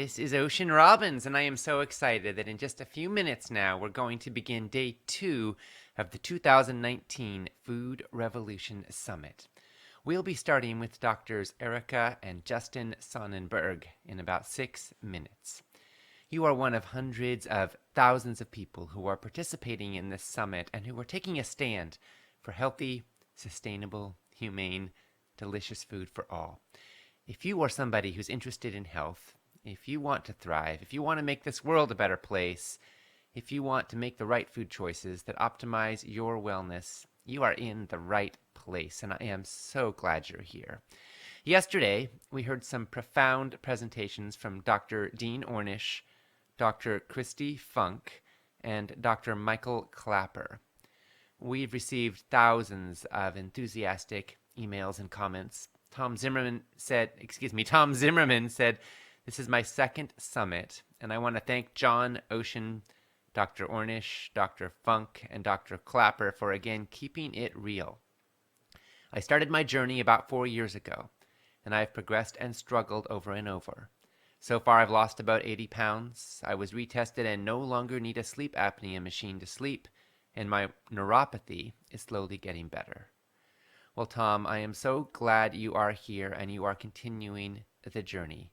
This is Ocean Robbins, and I am so excited that in just a few minutes now, we're going to begin day 2 of the 2019 Food Revolution Summit. We'll be starting with Doctors Erica and Justin Sonnenberg in about 6 minutes. You are one of hundreds of thousands of people who are participating in this summit and who are taking a stand for healthy, sustainable, humane, delicious food for all. If you are somebody who's interested in health, if you want to thrive, if you want to make this world a better place, if you want to make the right food choices that optimize your wellness, you are in the right place, and I am so glad you're here. Yesterday, we heard some profound presentations from Dr. Dean Ornish, Dr. Christy Funk, and Dr. Michael Clapper. We've received thousands of enthusiastic emails and comments. Tom Zimmerman said, this is my second summit, and I want to thank John Ocean, Dr. Ornish, Dr. Funk, and Dr. Clapper for again keeping it real. I started my journey about 4 years ago, and I have progressed and struggled over and over. So far, I've lost about 80 pounds. I was retested and no longer need a sleep apnea machine to sleep, and my neuropathy is slowly getting better. Well, Tom, I am so glad you are here and you are continuing the journey.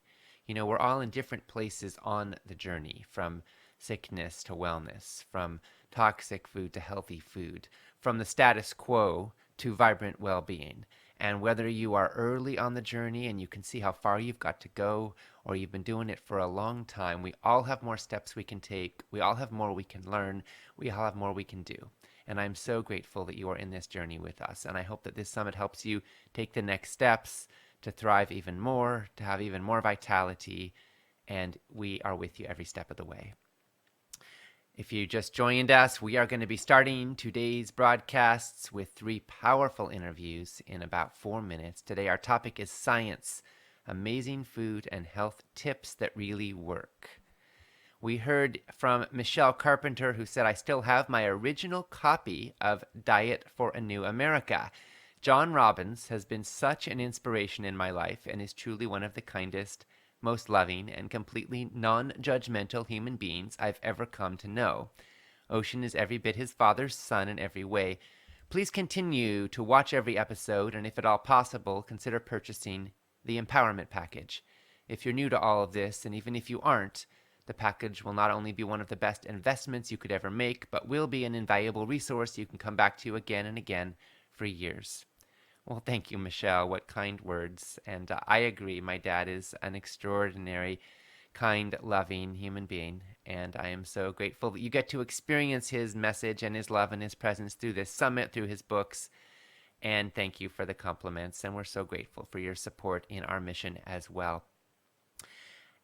You know, we're all in different places on the journey, from sickness to wellness, from toxic food to healthy food, from the status quo to vibrant well-being. And whether you are early on the journey and you can see how far you've got to go, or you've been doing it for a long time, we all have more steps we can take. We all have more we can learn. We all have more we can do. And I'm so grateful that you are in this journey with us. And I hope that this summit helps you take the next steps to thrive even more, to have even more vitality. And we are with you every step of the way. If you just joined us, we are going to be starting today's broadcasts with 3 powerful interviews in about 4 minutes. Today, our topic is science, amazing food and health tips that really work. We heard from Michelle Carpenter, who said, I still have my original copy of Diet for a New America. John Robbins has been such an inspiration in my life and is truly one of the kindest, most loving, and completely non-judgmental human beings I've ever come to know. Ocean is every bit his father's son in every way. Please continue to watch every episode, and if at all possible, consider purchasing the Empowerment Package. If you're new to all of this, and even if you aren't, the package will not only be one of the best investments you could ever make, but will be an invaluable resource you can come back to again and again for years. Well, thank you, Michelle. What kind words. And I agree. My dad is an extraordinary, kind, loving human being. And I am so grateful that you get to experience his message and his love and his presence through this summit, through his books. And thank you for the compliments. And we're so grateful for your support in our mission as well.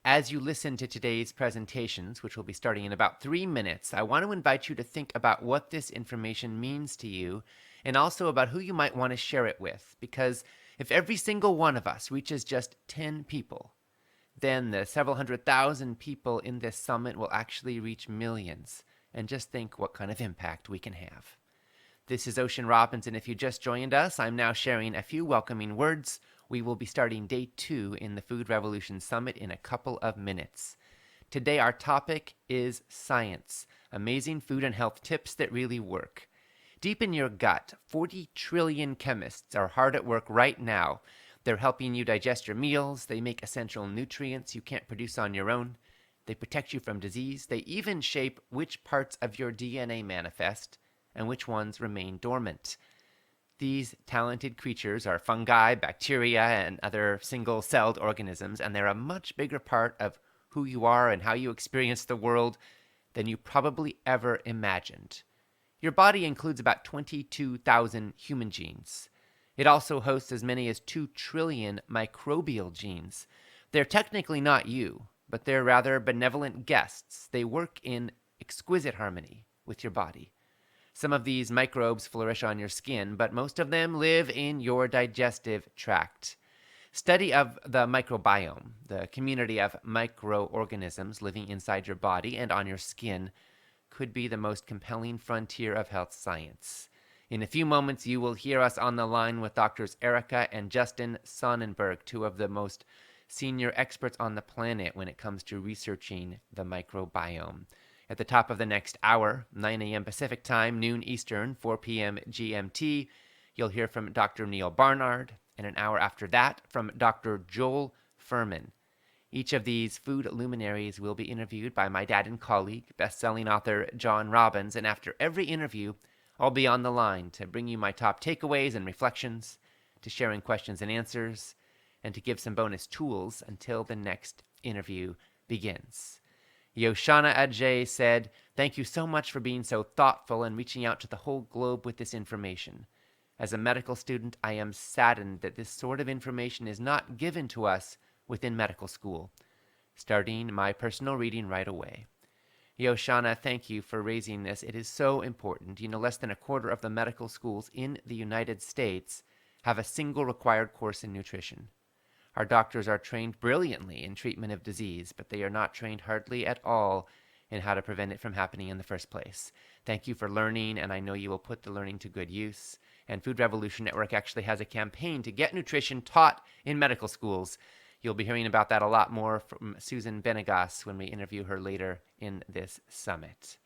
As you listen to today's presentations, which will be starting in about 3 minutes, I want to invite you to think about what this information means to you and also about who you might want to share it with. Because if every single one of us reaches just 10 people, then the several 100,000 people in this summit will actually reach millions. And just think what kind of impact we can have. This is Ocean Robbins, and if you just joined us, I'm now sharing a few welcoming words. We will be starting day 2 in the Food Revolution Summit in a couple of minutes. Today, our topic is science, amazing food and health tips that really work. Deep in your gut, 40 trillion chemists are hard at work right now. They're helping you digest your meals. They make essential nutrients you can't produce on your own. They protect you from disease. They even shape which parts of your DNA manifest and which ones remain dormant. These talented creatures are fungi, bacteria, and other single-celled organisms, and they're a much bigger part of who you are and how you experience the world than you probably ever imagined. Your body includes about 22,000 human genes. It also hosts as many as 2 trillion microbial genes. They're technically not you, but they're rather benevolent guests. They work in exquisite harmony with your body. Some of these microbes flourish on your skin, but most of them live in your digestive tract. Study of the microbiome, the community of microorganisms living inside your body and on your skin, could be the most compelling frontier of health science. In a few moments, you will hear us on the line with Doctors Erica and Justin Sonnenberg, 2 of the most senior experts on the planet when it comes to researching the microbiome. At the top of the next hour, 9 a.m. Pacific Time, noon Eastern, 4 p.m. GMT, you'll hear from Dr. Neil Barnard, and an hour after that from Dr. Joel Fuhrman. Each of these food luminaries will be interviewed by my dad and colleague, best-selling author John Robbins, and after every interview, I'll be on the line to bring you my top takeaways and reflections, to sharing questions and answers, and to give some bonus tools until the next interview begins. Yoshana Ajay said, "Thank you so much for being so thoughtful and reaching out to the whole globe with this information. As a medical student, I am saddened that this sort of information is not given to us within medical school. Starting my personal reading right away." Yoshana, thank you for raising this. It is so important. Less than a quarter of the medical schools in the United States have a single required course in nutrition. Our doctors are trained brilliantly in treatment of disease, but they are not trained hardly at all in how to prevent it from happening in the first place. Thank you for learning, and I know you will put the learning to good use. And Food Revolution Network actually has a campaign to get nutrition taught in medical schools. You'll be hearing about that a lot more from Susan Benegas when we interview her later in this summit.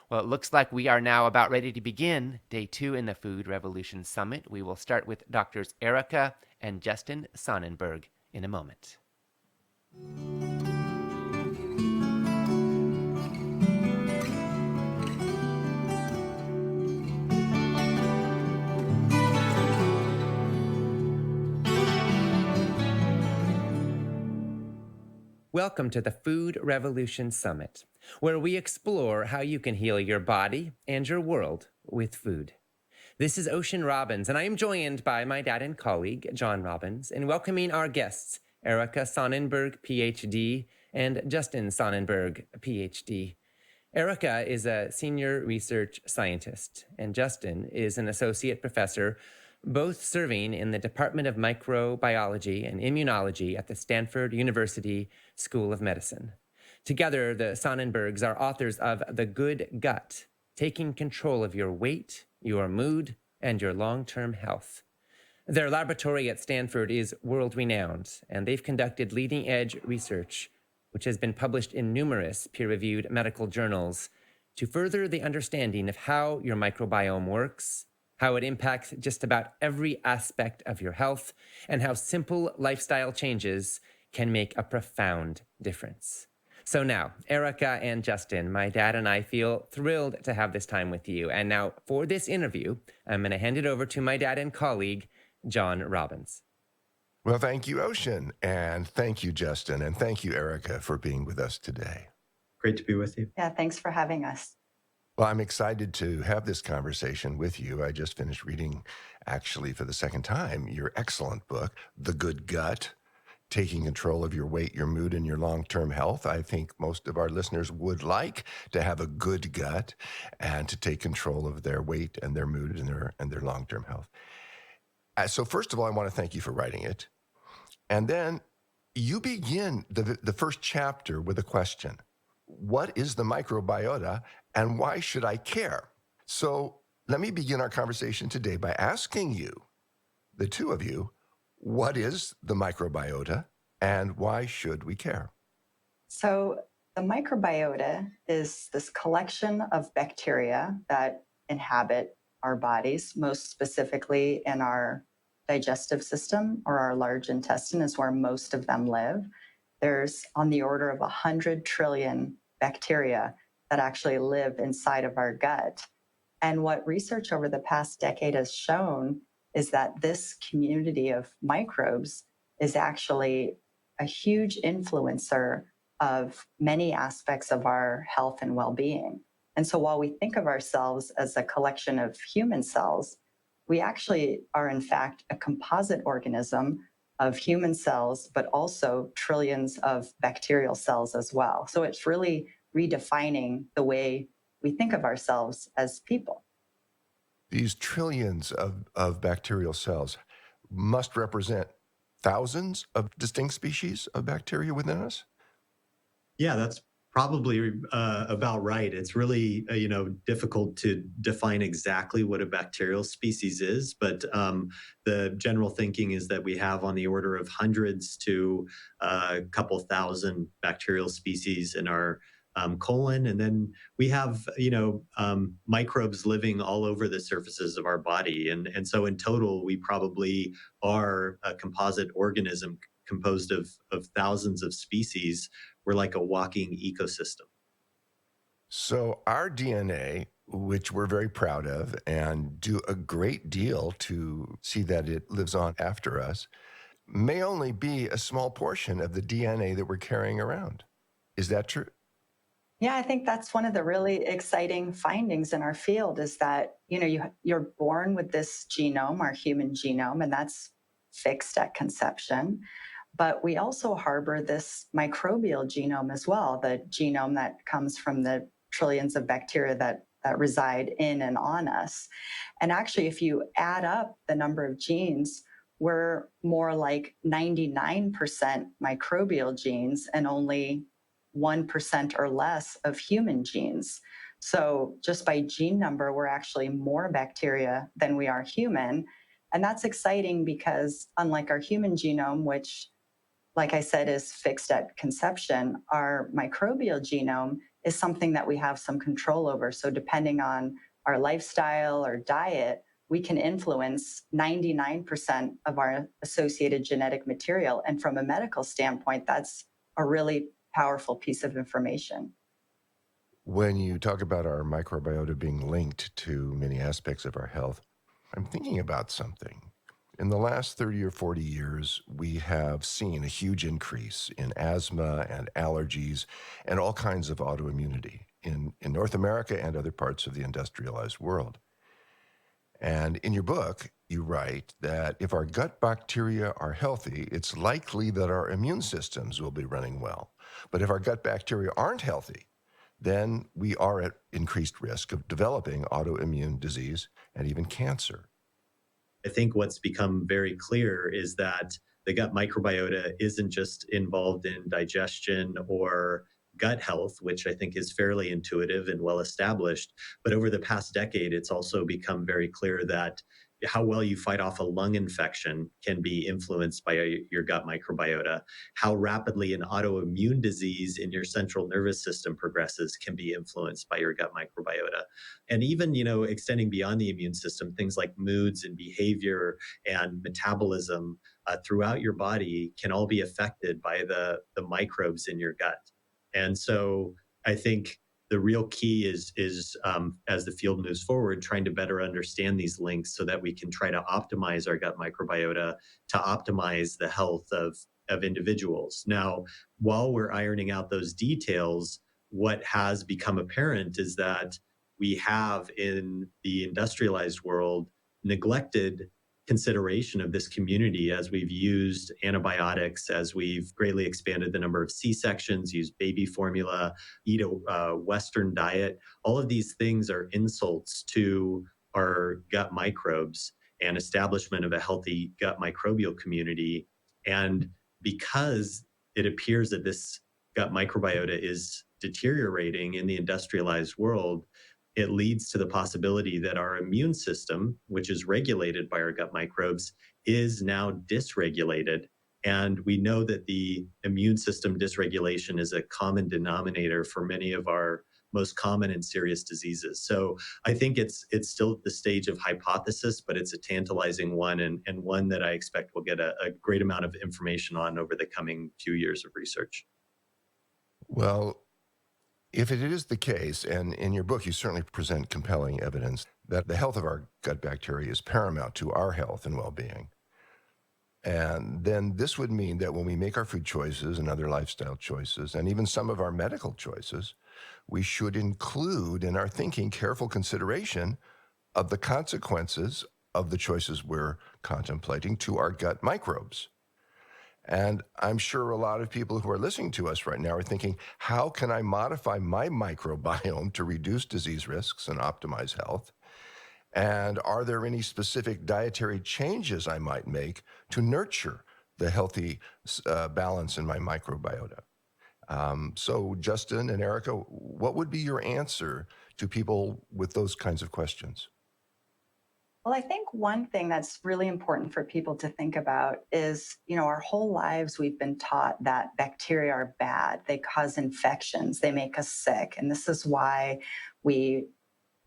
Well, it looks like we are now about ready to begin day 2 in the Food Revolution Summit. We will start with Doctors Erica and Justin Sonnenberg in a moment. Welcome to the Food Revolution Summit, where we explore how you can heal your body and your world with food. This is Ocean Robbins, and I am joined by my dad and colleague, John Robbins, in welcoming our guests, Erica Sonnenberg, PhD, and Justin Sonnenberg, PhD. Erica is a senior research scientist, and Justin is an associate professor, both serving in the Department of Microbiology and Immunology at the Stanford University School of Medicine. Together, the Sonnenbergs are authors of The Good Gut, Taking Control of Your Weight, Your Mood, and Your Long-Term Health. Their laboratory at Stanford is world-renowned, and they've conducted leading-edge research, which has been published in numerous peer-reviewed medical journals, to further the understanding of how your microbiome works, how it impacts just about every aspect of your health, and how simple lifestyle changes can make a profound difference. So now, Erica and Justin, my dad and I feel thrilled to have this time with you. And now, for this interview, I'm going to hand it over to my dad and colleague, John Robbins. Well, thank you, Ocean, and thank you, Justin, and thank you, Erica, for being with us today. Great to be with you. Yeah, thanks for having us. Well, I'm excited to have this conversation with you. I just finished reading, actually for the second time, your excellent book, The Good Gut, Taking Control of Your Weight, Your Mood, and Your Long-Term Health. I think most of our listeners would like to have a good gut and to take control of their weight and their mood and their long-term health. So first of all, I want to thank you for writing it. And then you begin the first chapter with a question. What is the microbiota and why should I care? So let me begin our conversation today by asking you, the two of you, what is the microbiota and why should we care? So the microbiota is this collection of bacteria that inhabit our bodies, most specifically in our digestive system, or our large intestine is where most of them live. There's on the order of 100 trillion bacteria that actually live inside of our gut. And what research over the past decade has shown is that this community of microbes is actually a huge influencer of many aspects of our health and well-being. And so while we think of ourselves as a collection of human cells, we actually are in fact a composite organism of human cells, but also trillions of bacterial cells as well. So it's really redefining the way we think of ourselves as people. These trillions of bacterial cells must represent thousands of distinct species of bacteria within us? Yeah, that's Probably about right. It's really difficult to define exactly what a bacterial species is, but the general thinking is that we have on the order of hundreds to a couple thousand bacterial species in our colon, and then we have microbes living all over the surfaces of our body, and so in total we probably are a composite organism composed of thousands of species. We're like a walking ecosystem. So, our DNA, which we're very proud of and do a great deal to see that it lives on after us, may only be a small portion of the DNA that we're carrying around. Is that true? Yeah, I think that's one of the really exciting findings in our field is that, you're born with this genome, our human genome, and that's fixed at conception. But we also harbor this microbial genome as well, the genome that comes from the trillions of bacteria that reside in and on us. And actually, if you add up the number of genes, we're more like 99% microbial genes and only 1% or less of human genes. So just by gene number, we're actually more bacteria than we are human. And that's exciting because unlike our human genome, which, like I said, is fixed at conception, our microbial genome is something that we have some control over. So depending on our lifestyle or diet, we can influence 99% of our associated genetic material. And from a medical standpoint, that's a really powerful piece of information. When you talk about our microbiota being linked to many aspects of our health, I'm thinking about something. In the last 30 or 40 years, we have seen a huge increase in asthma and allergies and all kinds of autoimmunity in North America and other parts of the industrialized world. And in your book, you write that if our gut bacteria are healthy, it's likely that our immune systems will be running well. But if our gut bacteria aren't healthy, then we are at increased risk of developing autoimmune disease and even cancer. I think what's become very clear is that the gut microbiota isn't just involved in digestion or gut health, which I think is fairly intuitive and well established. But over the past decade, it's also become very clear that how well you fight off a lung infection can be influenced by your gut microbiota. How rapidly an autoimmune disease in your central nervous system progresses can be influenced by your gut microbiota. And even, extending beyond the immune system, things like moods and behavior and metabolism throughout your body can all be affected by the microbes in your gut. And so I think the real key is as the field moves forward, trying to better understand these links so that we can try to optimize our gut microbiota to optimize the health of individuals. Now, while we're ironing out those details, what has become apparent is that we have in the industrialized world neglected consideration of this community as we've used antibiotics, as we've greatly expanded the number of C-sections, used baby formula, eat a Western diet. All of these things are insults to our gut microbes and establishment of a healthy gut microbial community. And because it appears that this gut microbiota is deteriorating in the industrialized world, it leads to the possibility that our immune system, which is regulated by our gut microbes, is now dysregulated. And we know that the immune system dysregulation is a common denominator for many of our most common and serious diseases. So I think it's still at the stage of hypothesis, but it's a tantalizing one and one that I expect we'll get a great amount of information on over the coming few years of research. Well, if it is the case, and in your book you certainly present compelling evidence that the health of our gut bacteria is paramount to our health and well-being, and then this would mean that when we make our food choices and other lifestyle choices, and even some of our medical choices, we should include in our thinking careful consideration of the consequences of the choices we're contemplating to our gut microbes. And I'm sure a lot of people who are listening to us right now are thinking, how can I modify my microbiome to reduce disease risks and optimize health? And are there any specific dietary changes I might make to nurture the healthy balance in my microbiota? So, Justin and Erica, what would be your answer to people with those kinds of questions? Well, I think one thing that's really important for people to think about is, our whole lives we've been taught that bacteria are bad. They cause infections, they make us sick. And this is why we,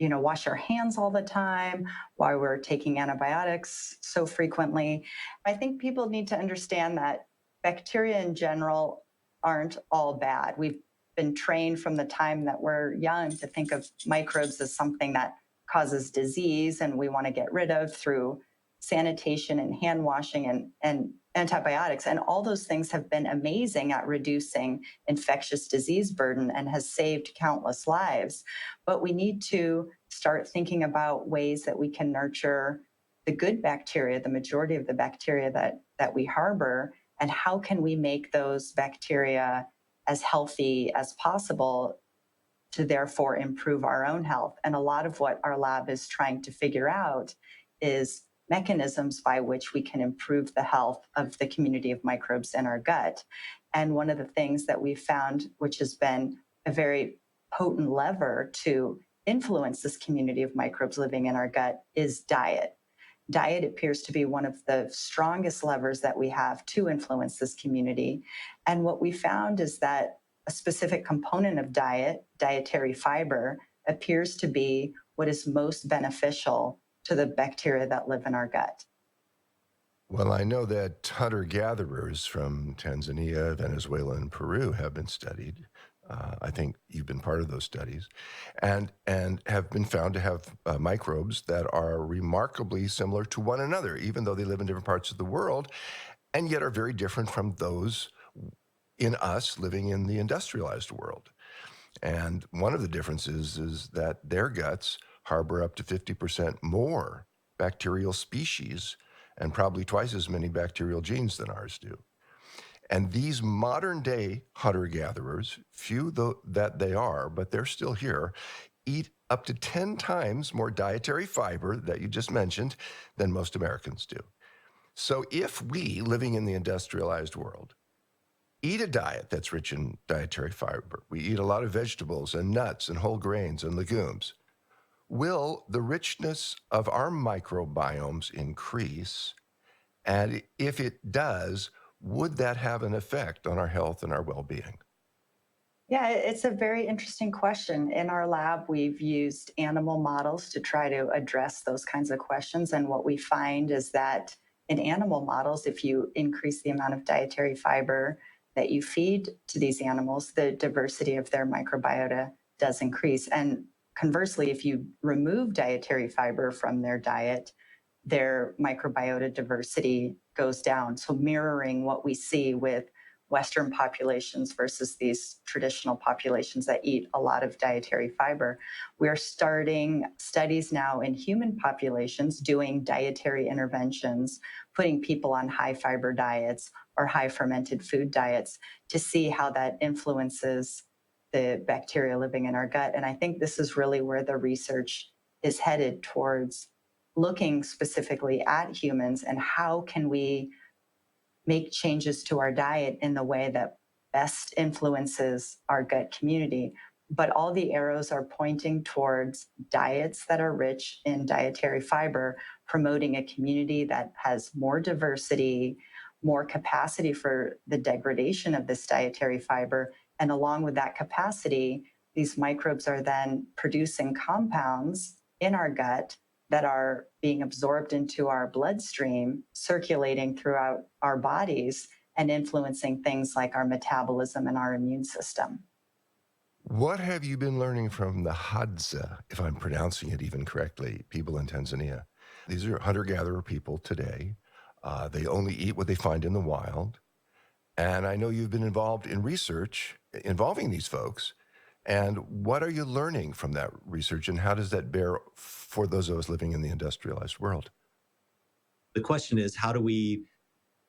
wash our hands all the time, why we're taking antibiotics so frequently. I think people need to understand that bacteria in general aren't all bad. We've been trained from the time that we're young to think of microbes as something that causes disease and we want to get rid of through sanitation and hand washing and antibiotics. And all those things have been amazing at reducing infectious disease burden and has saved countless lives. But we need to start thinking about ways that we can nurture the good bacteria, the majority of the bacteria that we harbor, and how can we make those bacteria as healthy as possible to therefore improve our own health. And a lot of what our lab is trying to figure out is mechanisms by which we can improve the health of the community of microbes in our gut. And one of the things that we've found, which has been a very potent lever to influence this community of microbes living in our gut, is diet. Diet appears to be one of the strongest levers that we have to influence this community. And what we found is that a specific component of diet, dietary fiber, appears to be what is most beneficial to the bacteria that live in our gut. Well, I know that hunter-gatherers from Tanzania, Venezuela, and Peru have been studied. I think you've been part of those studies, and have been found to have microbes that are remarkably similar to one another, even though they live in different parts of the world, and yet are very different from those in us living in the industrialized world. And one of the differences is that their guts harbor up to 50% more bacterial species and probably twice as many bacterial genes than ours do. And these modern day hunter gatherers, few though that they are, but they're still here, eat up to 10 times more dietary fiber that you just mentioned than most Americans do. So if we, living in the industrialized world, eat a diet that's rich in dietary fiber, we eat a lot of vegetables and nuts and whole grains and legumes, will the richness of our microbiomes increase? And if it does, would that have an effect on our health and our well-being? Yeah, it's a very interesting question. In our lab, we've used animal models to try to address those kinds of questions. And what we find is that in animal models, if you increase the amount of dietary fiber that you feed to these animals, the diversity of their microbiota does increase. And conversely, if you remove dietary fiber from their diet, their microbiota diversity goes down. So, mirroring what we see with Western populations versus these traditional populations that eat a lot of dietary fiber. We're starting studies now in human populations doing dietary interventions, putting people on high fiber diets or high fermented food diets to see how that influences the bacteria living in our gut. And I think this is really where the research is headed towards looking specifically at humans and how can we make changes to our diet in the way that best influences our gut community. But all the arrows are pointing towards diets that are rich in dietary fiber, promoting a community that has more diversity, more capacity for the degradation of this dietary fiber. And along with that capacity, these microbes are then producing compounds in our gut that are being absorbed into our bloodstream, circulating throughout our bodies, and influencing things like our metabolism and our immune system. What have you been learning from the Hadza, if I'm pronouncing it even correctly, people in Tanzania? These are hunter-gatherer people today. They only eat what they find in the wild. And I know you've been involved in research involving these folks. And what are you learning from that research, and how does that bear for those of us living in the industrialized world? The question is, how do we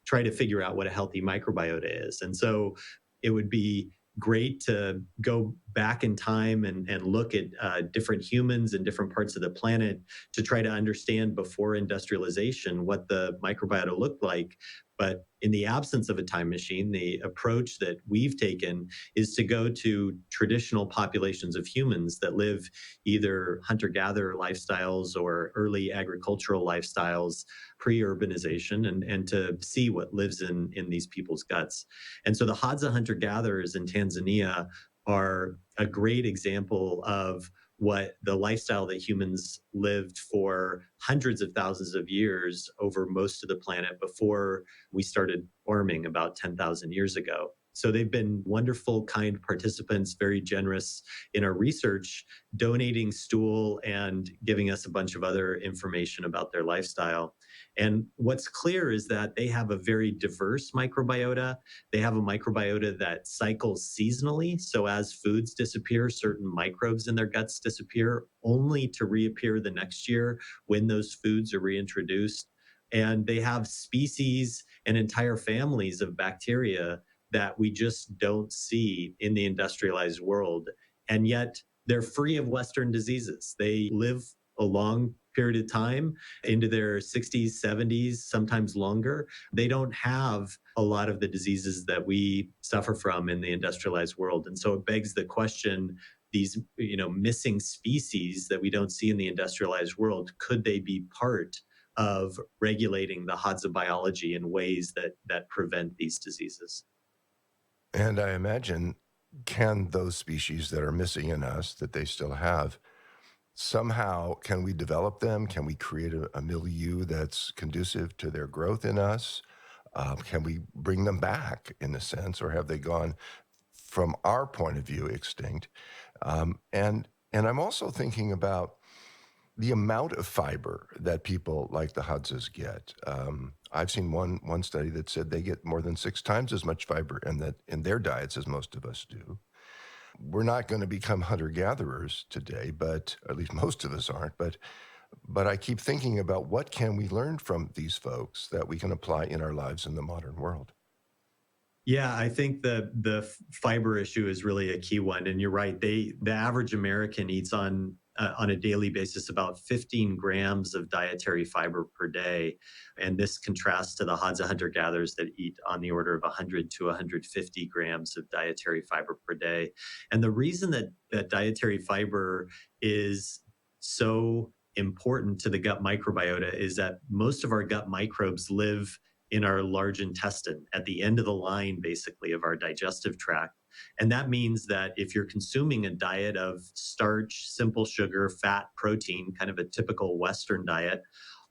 try to figure out what a healthy microbiota is? And so it would be great to go back in time and look at different humans in different parts of the planet to try to understand before industrialization what the microbiota looked like. But in the absence of a time machine, the approach that we've taken is to go to traditional populations of humans that live either hunter gatherer lifestyles or early agricultural lifestyles pre urbanization and to see what lives in these people's guts. And so the Hadza hunter gatherers in Tanzania are a great example of what the lifestyle that humans lived for hundreds of thousands of years over most of the planet before we started farming about 10,000 years ago. So they've been wonderful, kind participants, very generous in our research, donating stool and giving us a bunch of other information about their lifestyle. And what's clear is that they have a very diverse microbiota. They have a microbiota that cycles seasonally. So as foods disappear, certain microbes in their guts disappear, only to reappear the next year when those foods are reintroduced. And they have species and entire families of bacteria that we just don't see in the industrialized world. And yet they're free of Western diseases. They live a long period of time into their 60s, 70s, sometimes longer. They don't have a lot of the diseases that we suffer from in the industrialized world. And so it begs the question, these missing species that we don't see in the industrialized world, could they be part of regulating the Hadza biology in ways that prevent these diseases? And I imagine, can those species that are missing in us that they still have, somehow, can we develop them? Can we create a milieu that's conducive to their growth in us? Can we bring them back in a sense, or have they gone, from our point of view, extinct? And I'm also thinking about the amount of fiber that people like the Hadzas get. I've seen one study that said they get more than 6 times as much fiber in their diets as most of us do. We're not going to become hunter-gatherers today, but at least most of us aren't. But I keep thinking about, what can we learn from these folks that we can apply in our lives in the modern world? Yeah, I think the fiber issue is really a key one, and you're right. The average American eats on a daily basis about 15 grams of dietary fiber per day, and this contrasts to the Hadza hunter gatherers that eat on the order of 100 to 150 grams of dietary fiber per day. And the reason that dietary fiber is so important to the gut microbiota is that most of our gut microbes live in our large intestine, at the end of the line, basically, of our digestive tract. And that means that if you're consuming a diet of starch, simple sugar, fat, protein, kind of a typical Western diet,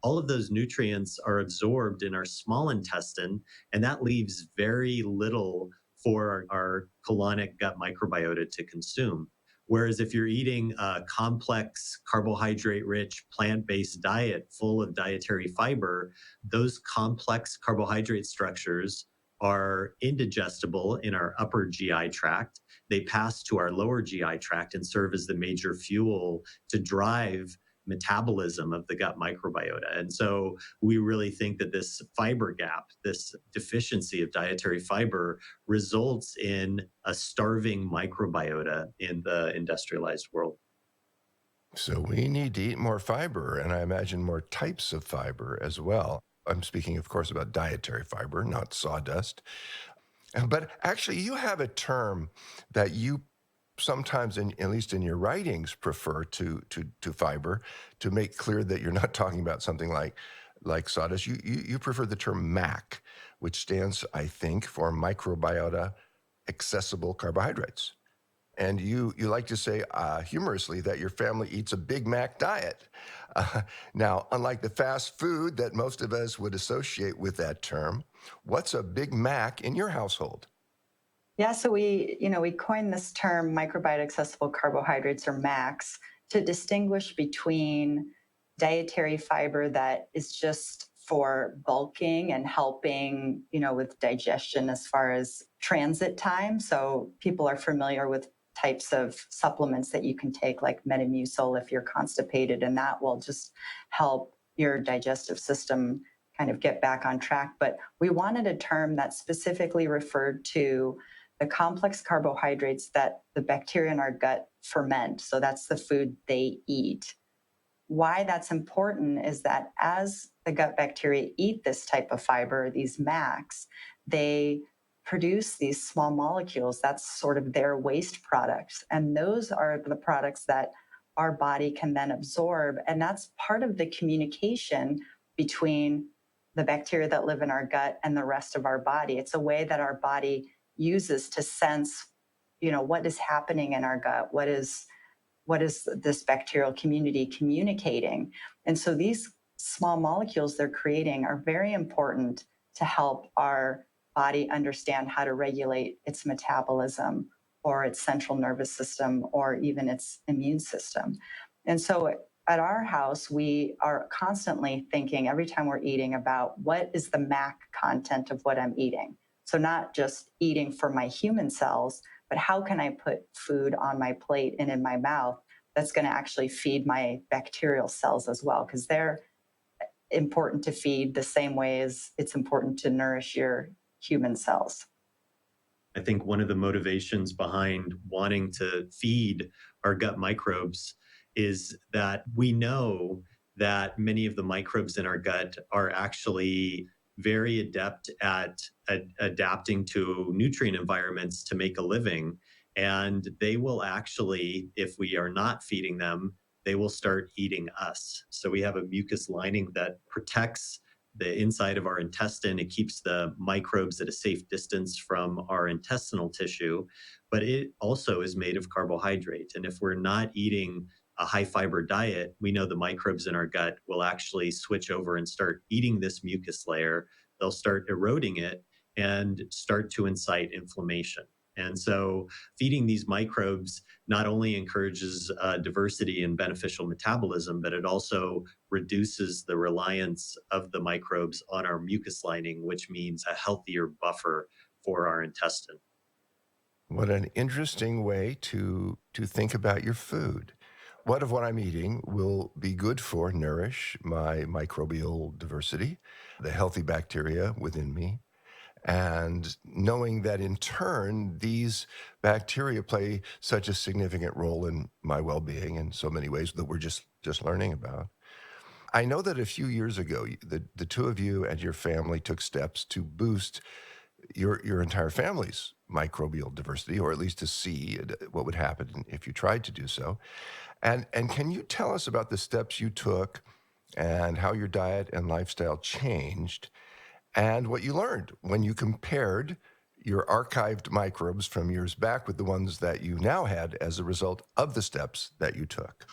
all of those nutrients are absorbed in our small intestine, and that leaves very little for our colonic gut microbiota to consume. Whereas if you're eating a complex, carbohydrate rich, plant based diet full of dietary fiber, those complex carbohydrate structures are indigestible in our upper GI tract. They pass to our lower GI tract and serve as the major fuel to drive metabolism of the gut microbiota. And so we really think that this fiber gap, this deficiency of dietary fiber, results in a starving microbiota in the industrialized world. So we need to eat more fiber, and I imagine more types of fiber as well. I'm speaking, of course, about dietary fiber, not sawdust. But actually, you have a term that you sometimes, at least in your writings, prefer to fiber, to make clear that you're not talking about something like sawdust. You prefer the term MAC, which stands, I think, for microbiota accessible carbohydrates. And you like to say humorously that your family eats a Big Mac diet. Now, unlike the fast food that most of us would associate with that term, what's a Big Mac in your household? Yeah, so we coined this term microbiota accessible carbohydrates, or MACs, to distinguish between dietary fiber that is just for bulking and helping, with digestion as far as transit time. So people are familiar with types of supplements that you can take, like Metamucil, if you're constipated, and that will just help your digestive system kind of get back on track. But we wanted a term that specifically referred to the complex carbohydrates that the bacteria in our gut ferment. So that's the food they eat. Why that's important is that as the gut bacteria eat this type of fiber, these MACs, they produce these small molecules. That's sort of their waste products. And those are the products that our body can then absorb. And that's part of the communication between the bacteria that live in our gut and the rest of our body. It's a way that our body uses to sense, what is happening in our gut, what is this bacterial community communicating. And so these small molecules they're creating are very important to help our body understand how to regulate its metabolism or its central nervous system or even its immune system. And so at our house, we are constantly thinking every time we're eating about what is the MAC content of what I'm eating. So not just eating for my human cells, but how can I put food on my plate and in my mouth that's going to actually feed my bacterial cells as well, because they're important to feed the same way as it's important to nourish your human cells. I think one of the motivations behind wanting to feed our gut microbes is that we know that many of the microbes in our gut are actually very adept at adapting to nutrient environments to make a living. And they will actually, if we are not feeding them, they will start eating us. So we have a mucus lining that protects the inside of our intestine. It keeps the microbes at a safe distance from our intestinal tissue, but it also is made of carbohydrate. And if we're not eating a high fiber diet, we know the microbes in our gut will actually switch over and start eating this mucus layer. They'll start eroding it and start to incite inflammation. And so feeding these microbes not only encourages diversity and beneficial metabolism, but it also reduces the reliance of the microbes on our mucus lining, which means a healthier buffer for our intestine. What an interesting way to think about your food. What of what I'm eating will be good for, nourish my microbial diversity, the healthy bacteria within me, and knowing that in turn, these bacteria play such a significant role in my well-being in so many ways that we're just learning about. I know that a few years ago, the two of you and your family took steps to boost your entire family's microbial diversity, or at least to see what would happen if you tried to do so. And can you tell us about the steps you took and how your diet and lifestyle changed and what you learned when you compared your archived microbes from years back with the ones that you now had as a result of the steps that you took?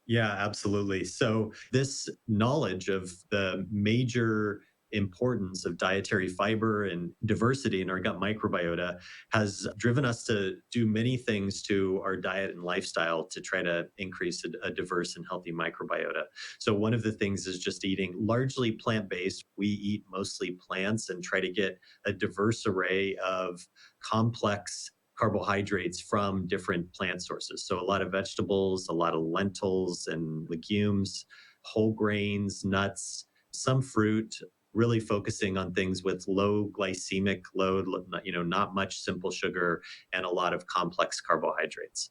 Yeah, absolutely. So, this knowledge of the major importance of dietary fiber and diversity in our gut microbiota has driven us to do many things to our diet and lifestyle to try to increase a diverse and healthy microbiota. So, one of the things is just eating largely plant based. We eat mostly plants and try to get a diverse array of complex carbohydrates from different plant sources. So a lot of vegetables, a lot of lentils and legumes, whole grains, nuts, some fruit, really focusing on things with low glycemic load, not much simple sugar and a lot of complex carbohydrates.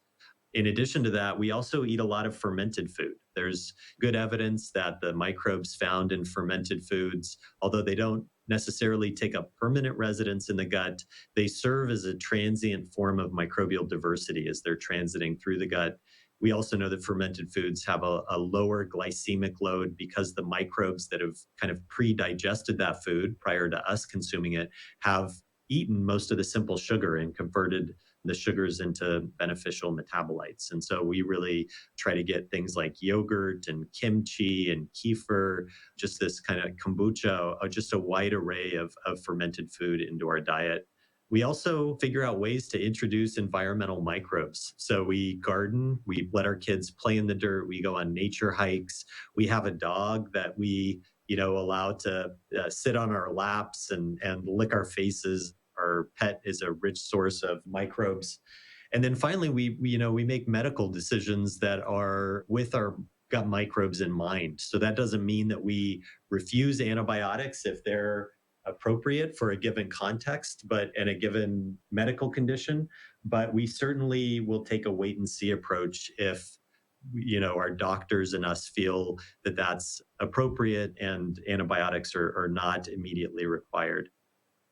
In addition to that, we also eat a lot of fermented food. There's good evidence that the microbes found in fermented foods, although they don't necessarily take up permanent residence in the gut, they serve as a transient form of microbial diversity as they're transiting through the gut. We also know that fermented foods have a lower glycemic load because the microbes that have kind of pre-digested that food prior to us consuming it have eaten most of the simple sugar and converted the sugars into beneficial metabolites. And so we really try to get things like yogurt and kimchi and kefir, just this kind of kombucha, just a wide array of fermented food into our diet. We also figure out ways to introduce environmental microbes. So we garden, we let our kids play in the dirt, we go on nature hikes. We have a dog that we allow to sit on our laps and lick our faces. Our pet is a rich source of microbes. And then finally, we make medical decisions that are with our gut microbes in mind. So that doesn't mean that we refuse antibiotics if they're appropriate for a given context, and a given medical condition. But we certainly will take a wait and see approach if our doctors and us feel that that's appropriate and antibiotics are not immediately required.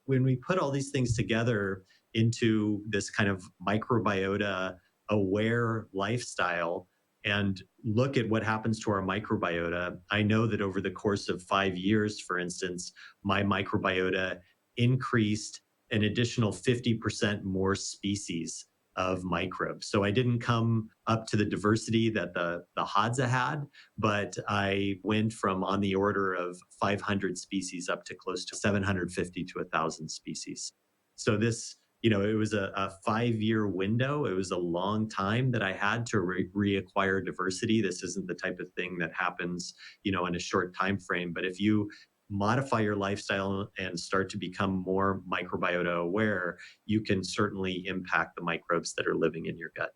When we put all these things together into this kind of microbiota aware lifestyle and look at what happens to our microbiota, I know that over the course of 5 years, for instance, my microbiota increased an additional 50% more species of microbes. So I didn't come up to the diversity that the Hadza had, but I went from on the order of 500 species up to close to 750 to 1,000 species. So this, it was a 5-year window. It was a long time that I had to reacquire diversity. This isn't the type of thing that happens, in a short time frame. But if you modify your lifestyle and start to become more microbiota aware, you can certainly impact the microbes that are living in your gut.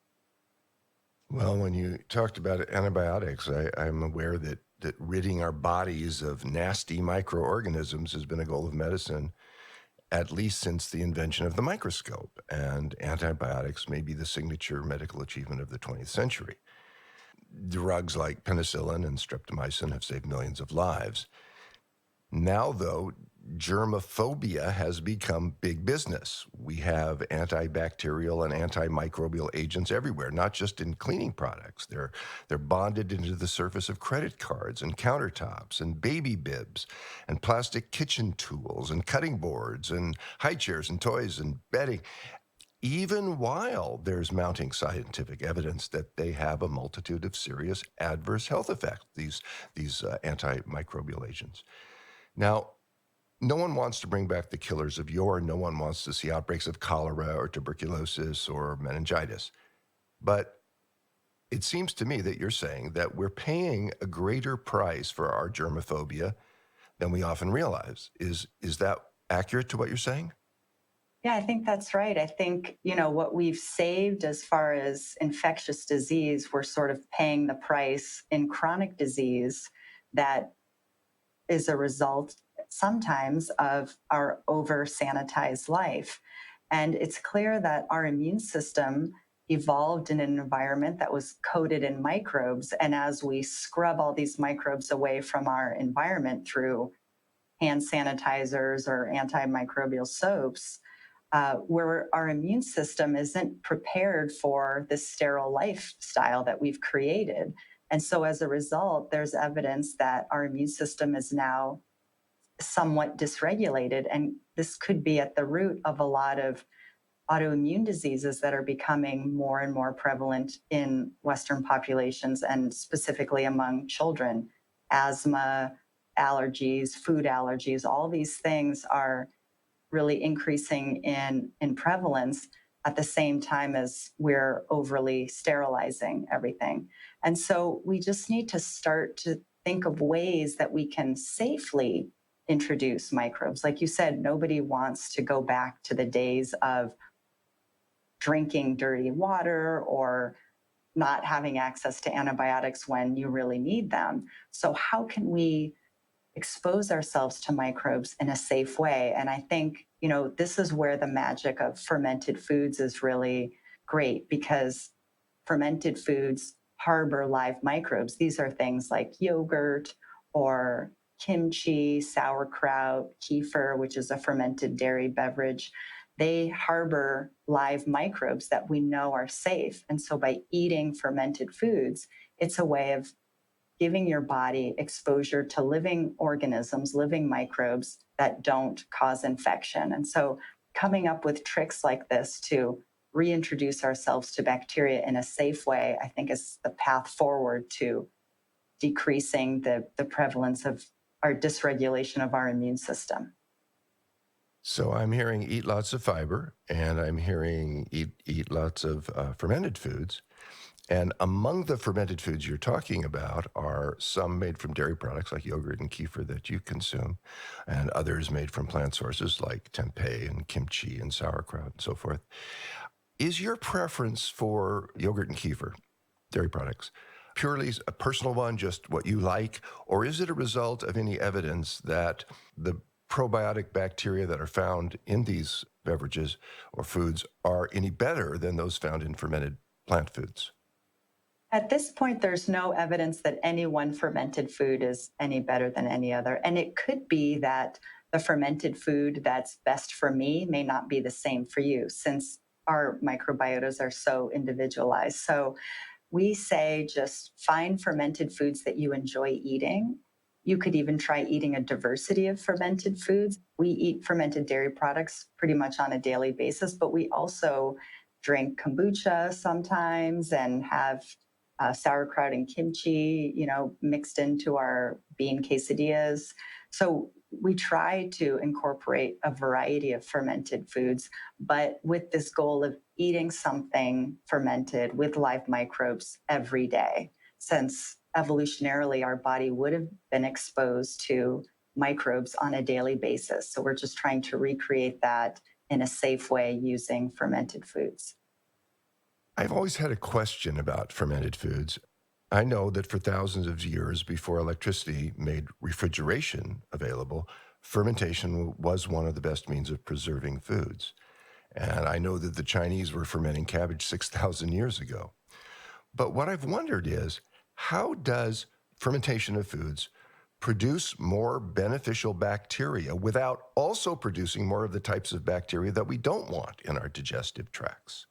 Well, when you talked about antibiotics, I'm aware that ridding our bodies of nasty microorganisms has been a goal of medicine, at least since the invention of the microscope. And antibiotics may be the signature medical achievement of the 20th century. Drugs like penicillin and streptomycin have saved millions of lives. Now, though, germophobia has become big business. We have antibacterial and antimicrobial agents everywhere, not just in cleaning products. They're bonded into the surface of credit cards and countertops and baby bibs and plastic kitchen tools and cutting boards and high chairs and toys and bedding, even while there's mounting scientific evidence that they have a multitude of serious adverse health effects, these antimicrobial agents. Now, no one wants to bring back the killers of yore. No one wants to see outbreaks of cholera or tuberculosis or meningitis. But it seems to me that you're saying that we're paying a greater price for our germophobia than we often realize. Is that accurate to what you're saying? Yeah, I think that's right. I think, what we've saved as far as infectious disease, we're sort of paying the price in chronic disease that is a result sometimes of our over-sanitized life. And it's clear that our immune system evolved in an environment that was coated in microbes. And as we scrub all these microbes away from our environment through hand sanitizers or antimicrobial soaps, where our immune system isn't prepared for this sterile lifestyle that we've created. And so as a result, there's evidence that our immune system is now somewhat dysregulated. And this could be at the root of a lot of autoimmune diseases that are becoming more and more prevalent in Western populations and specifically among children. Asthma, allergies, food allergies, all these things are really increasing in prevalence at the same time as we're overly sterilizing everything. And so we just need to start to think of ways that we can safely introduce microbes. Like you said, nobody wants to go back to the days of drinking dirty water or not having access to antibiotics when you really need them. So how can we expose ourselves to microbes in a safe way? And I think, this is where the magic of fermented foods is really great, because fermented foods harbor live microbes. These are things like yogurt or kimchi, sauerkraut, kefir, which is a fermented dairy beverage. They harbor live microbes that we know are safe. And so by eating fermented foods, it's a way of giving your body exposure to living organisms, living microbes that don't cause infection. And so coming up with tricks like this to reintroduce ourselves to bacteria in a safe way, I think is the path forward to decreasing the prevalence of our dysregulation of our immune system. So I'm hearing eat lots of fiber, and I'm hearing eat lots of fermented foods. And among the fermented foods you're talking about are some made from dairy products like yogurt and kefir that you consume, and others made from plant sources like tempeh and kimchi and sauerkraut and so forth. Is your preference for yogurt and kefir, dairy products, purely a personal one, just what you like, or is it a result of any evidence that the probiotic bacteria that are found in these beverages or foods are any better than those found in fermented plant foods? At this point, there's no evidence that any one fermented food is any better than any other. And it could be that the fermented food that's best for me may not be the same for you, since our microbiotas are so individualized. So we say just find fermented foods that you enjoy eating. You could even try eating a diversity of fermented foods. We eat fermented dairy products pretty much on a daily basis, but we also drink kombucha sometimes and have sauerkraut and kimchi, mixed into our bean quesadillas. So we try to incorporate a variety of fermented foods, but with this goal of eating something fermented with live microbes every day, since evolutionarily our body would have been exposed to microbes on a daily basis. So we're just trying to recreate that in a safe way using fermented foods. I've always had a question about fermented foods. I know that for thousands of years before electricity made refrigeration available, fermentation was one of the best means of preserving foods. And I know that the Chinese were fermenting cabbage 6,000 years ago. But what I've wondered is, how does fermentation of foods produce more beneficial bacteria without also producing more of the types of bacteria that we don't want in our digestive tracts?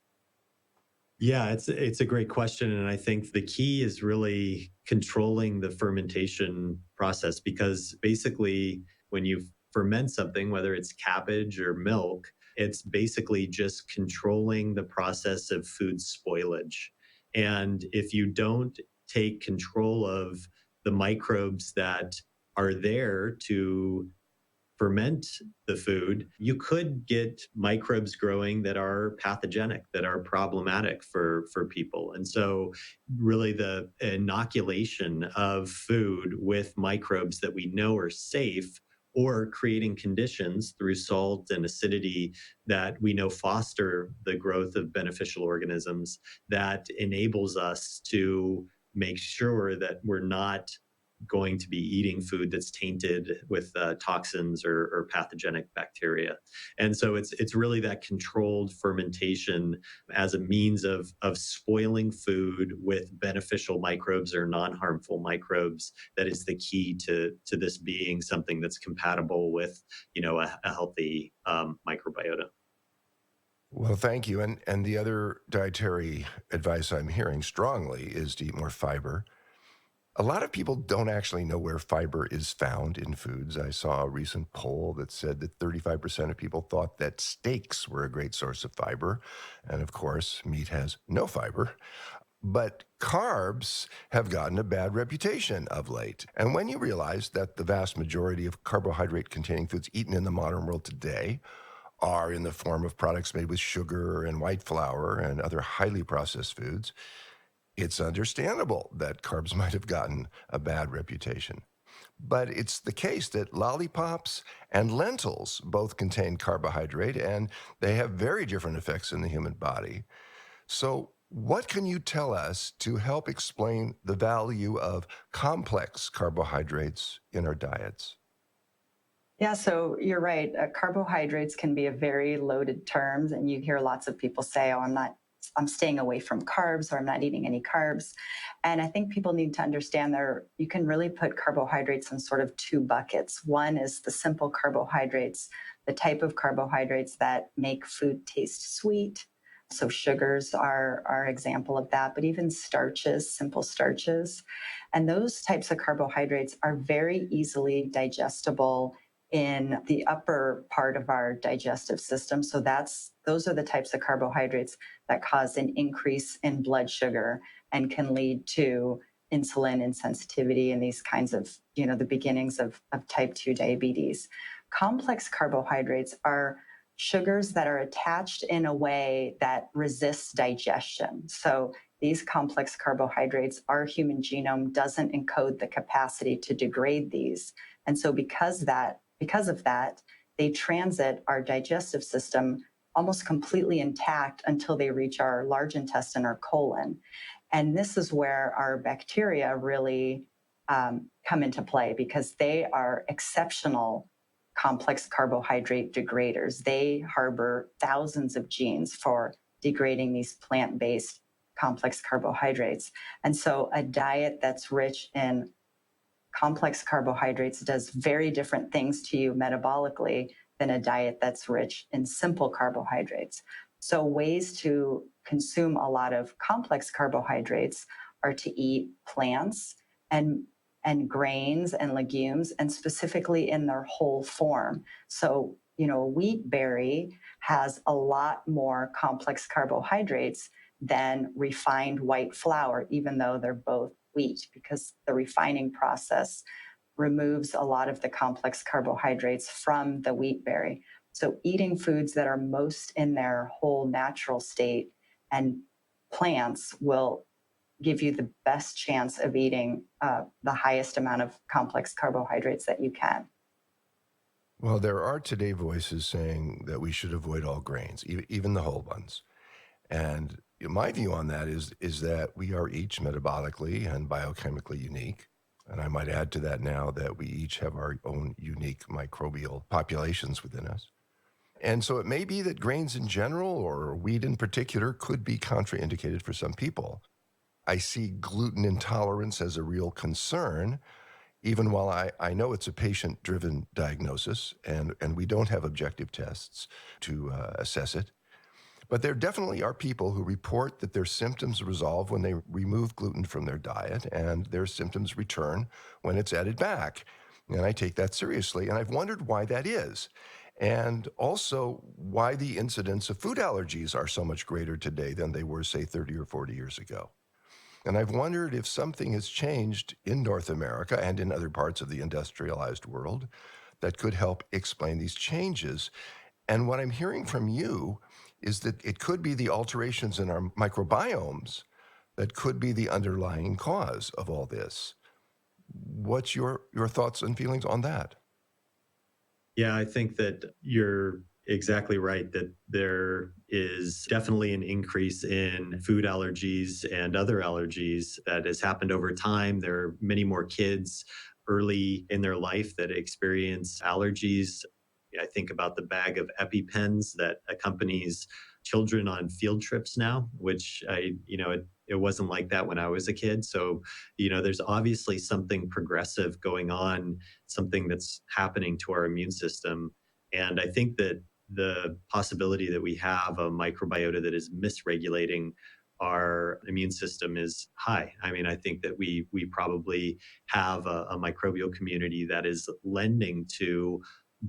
Yeah, it's a great question, and I think the key is really controlling the fermentation process, because basically when you ferment something, whether it's cabbage or milk, it's basically just controlling the process of food spoilage. And if you don't take control of the microbes that are there to ferment the food, you could get microbes growing that are pathogenic, that are problematic for people. And so really the inoculation of food with microbes that we know are safe, or creating conditions through salt and acidity that we know foster the growth of beneficial organisms, that enables us to make sure that we're not going to be eating food that's tainted with toxins or pathogenic bacteria. And so it's really that controlled fermentation as a means of spoiling food with beneficial microbes or non-harmful microbes that is the key to this being something that's compatible with a healthy microbiota. Well, thank you. And the other dietary advice I'm hearing strongly is to eat more fiber. A lot of people don't actually know where fiber is found in foods. I saw a recent poll that said that 35% of people thought that steaks were a great source of fiber. And of course, meat has no fiber. But carbs have gotten a bad reputation of late. And when you realize that the vast majority of carbohydrate containing foods eaten in the modern world today are in the form of products made with sugar and white flour and other highly processed foods, it's understandable that carbs might have gotten a bad reputation. But it's the case that lollipops and lentils both contain carbohydrate, and they have very different effects in the human body. So, what can you tell us to help explain the value of complex carbohydrates in our diets? Yeah, so you're right. Carbohydrates can be a very loaded term, and you hear lots of people say, "Oh, I'm staying away from carbs," or "I'm not eating any carbs." And I think people need to understand you can really put carbohydrates in sort of two buckets. One is the simple carbohydrates, the type of carbohydrates that make food taste sweet. So sugars are example of that, but even starches, simple starches. And those types of carbohydrates are very easily digestible in the upper part of our digestive system. So those are the types of carbohydrates that cause an increase in blood sugar and can lead to insulin insensitivity and these kinds of, the beginnings of type 2 diabetes. Complex carbohydrates are sugars that are attached in a way that resists digestion. So these complex carbohydrates, our human genome doesn't encode the capacity to degrade these. And so because of that, they transit our digestive system almost completely intact until they reach our large intestine or colon. And this is where our bacteria really come into play, because they are exceptional complex carbohydrate degraders. They harbor thousands of genes for degrading these plant based complex carbohydrates. And so a diet that's rich in complex carbohydrates does very different things to you metabolically than a diet that's rich in simple carbohydrates. So, ways to consume a lot of complex carbohydrates are to eat plants and grains and legumes, and specifically in their whole form. So, wheat berry has a lot more complex carbohydrates than refined white flour, even though they're both wheat, because the refining process removes a lot of the complex carbohydrates from the wheat berry. So, eating foods that are most in their whole natural state and plants will give you the best chance of eating the highest amount of complex carbohydrates that you can. Well, there are today voices saying that we should avoid all grains, even the whole ones. And my view on that is that we are each metabolically and biochemically unique. And I might add to that now that we each have our own unique microbial populations within us. And so it may be that grains in general or wheat in particular could be contraindicated for some people. I see gluten intolerance as a real concern, even while I know it's a patient-driven diagnosis and we don't have objective tests to assess it. But there definitely are people who report that their symptoms resolve when they remove gluten from their diet, and their symptoms return when it's added back. And I take that seriously. And I've wondered why that is. And also why the incidence of food allergies are so much greater today than they were, say, 30 or 40 years ago. And I've wondered if something has changed in North America and in other parts of the industrialized world that could help explain these changes. And what I'm hearing from you is that it could be the alterations in our microbiomes that could be the underlying cause of all this. What's your thoughts and feelings on that? Yeah, I think that you're exactly right that there is definitely an increase in food allergies and other allergies that has happened over time. There are many more kids early in their life that experience allergies. I think about the bag of EpiPens that accompanies children on field trips now, which it wasn't like that when I was a kid. So, there's obviously something progressive going on, something that's happening to our immune system. And I think that the possibility that we have a microbiota that is misregulating our immune system is high. I mean, I think that we probably have a microbial community that is lending to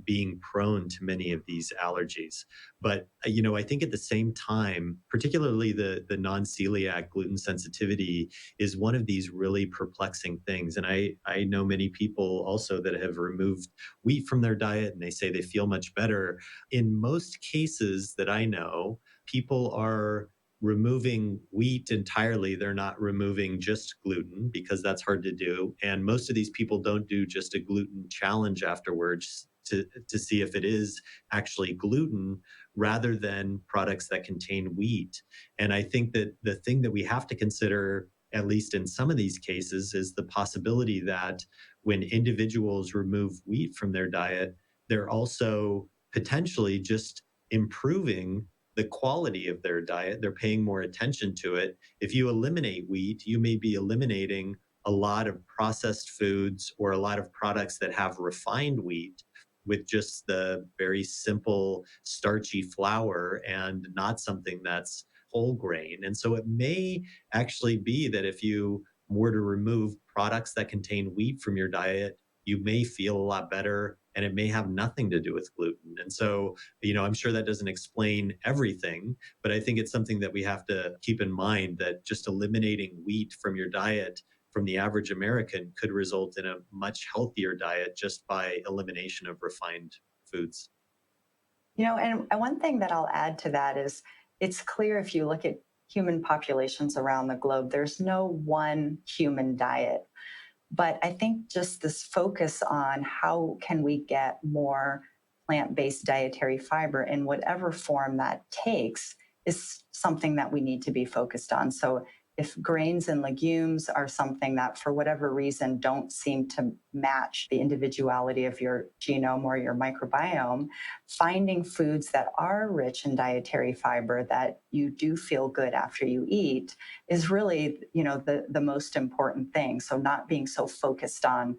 being prone to many of these allergies. But I think at the same time, particularly the non-celiac gluten sensitivity is one of these really perplexing things. And I know many people also that have removed wheat from their diet and they say they feel much better. In most cases that I know, people are removing wheat entirely. They're not removing just gluten because that's hard to do. And most of these people don't do just a gluten challenge afterwards to see if it is actually gluten rather than products that contain wheat. And I think that the thing that we have to consider, at least in some of these cases, is the possibility that when individuals remove wheat from their diet, they're also potentially just improving the quality of their diet. They're paying more attention to it. If you eliminate wheat, you may be eliminating a lot of processed foods or a lot of products that have refined wheat with just the very simple starchy flour and not something that's whole grain. And so it may actually be that if you were to remove products that contain wheat from your diet, you may feel a lot better and it may have nothing to do with gluten. And so, I'm sure that doesn't explain everything, but I think it's something that we have to keep in mind that just eliminating wheat from your diet from the average American could result in a much healthier diet just by elimination of refined foods. And one thing that I'll add to that is it's clear if you look at human populations around the globe, there's no one human diet. But I think just this focus on how can we get more plant-based dietary fiber in whatever form that takes is something that we need to be focused on. So if grains and legumes are something that, for whatever reason, don't seem to match the individuality of your genome or your microbiome, finding foods that are rich in dietary fiber that you do feel good after you eat is really, the most important thing. So not being so focused on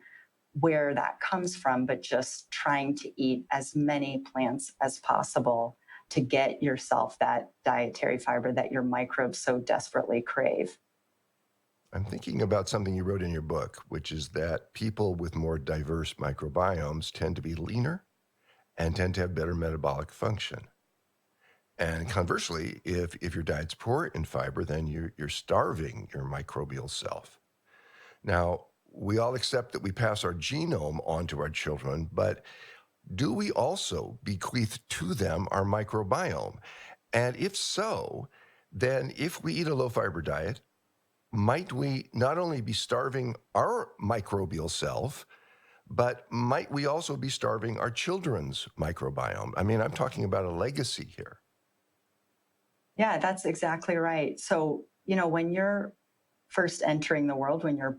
where that comes from, but just trying to eat as many plants as possible to get yourself that dietary fiber that your microbes so desperately crave. I'm thinking about something you wrote in your book, which is that people with more diverse microbiomes tend to be leaner and tend to have better metabolic function. And conversely, if your diet's poor in fiber, then you're starving your microbial self. Now, we all accept that we pass our genome on to our children, but do we also bequeath to them our microbiome? And if so, then if we eat a low fiber diet, might we not only be starving our microbial self, but might we also be starving our children's microbiome? I mean, I'm talking about a legacy here. Yeah, that's exactly right. So, when you're first entering the world, when you're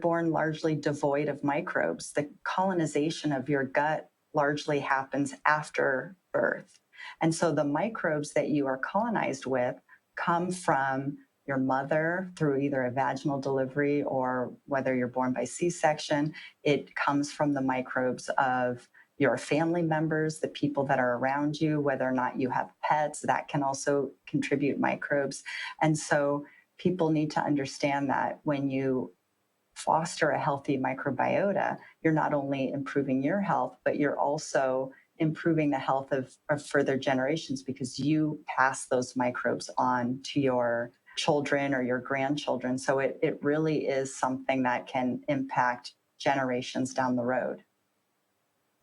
born largely devoid of microbes. The colonization of your gut largely happens after birth. And so the microbes that you are colonized with come from your mother through either a vaginal delivery or whether you're born by C-section. It comes from the microbes of your family members, the people that are around you, whether or not you have pets, that can also contribute microbes. And so people need to understand that when you foster a healthy microbiota, you're not only improving your health, but you're also improving the health of further generations because you pass those microbes on to your children or your grandchildren. So it really is something that can impact generations down the road.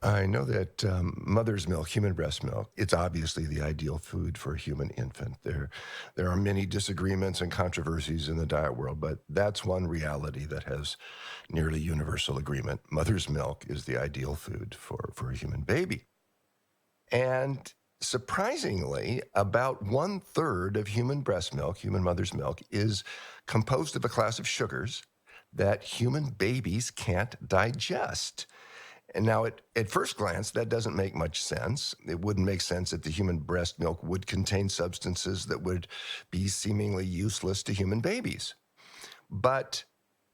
I know that mother's milk, human breast milk, it's obviously the ideal food for a human infant. There are many disagreements and controversies in the diet world, but that's one reality that has nearly universal agreement. Mother's milk is the ideal food for a human baby. And surprisingly, about 1/3 of human breast milk, human mother's milk, is composed of a class of sugars that human babies can't digest. And now, at first glance, that doesn't make much sense. It wouldn't make sense that the human breast milk would contain substances that would be seemingly useless to human babies. But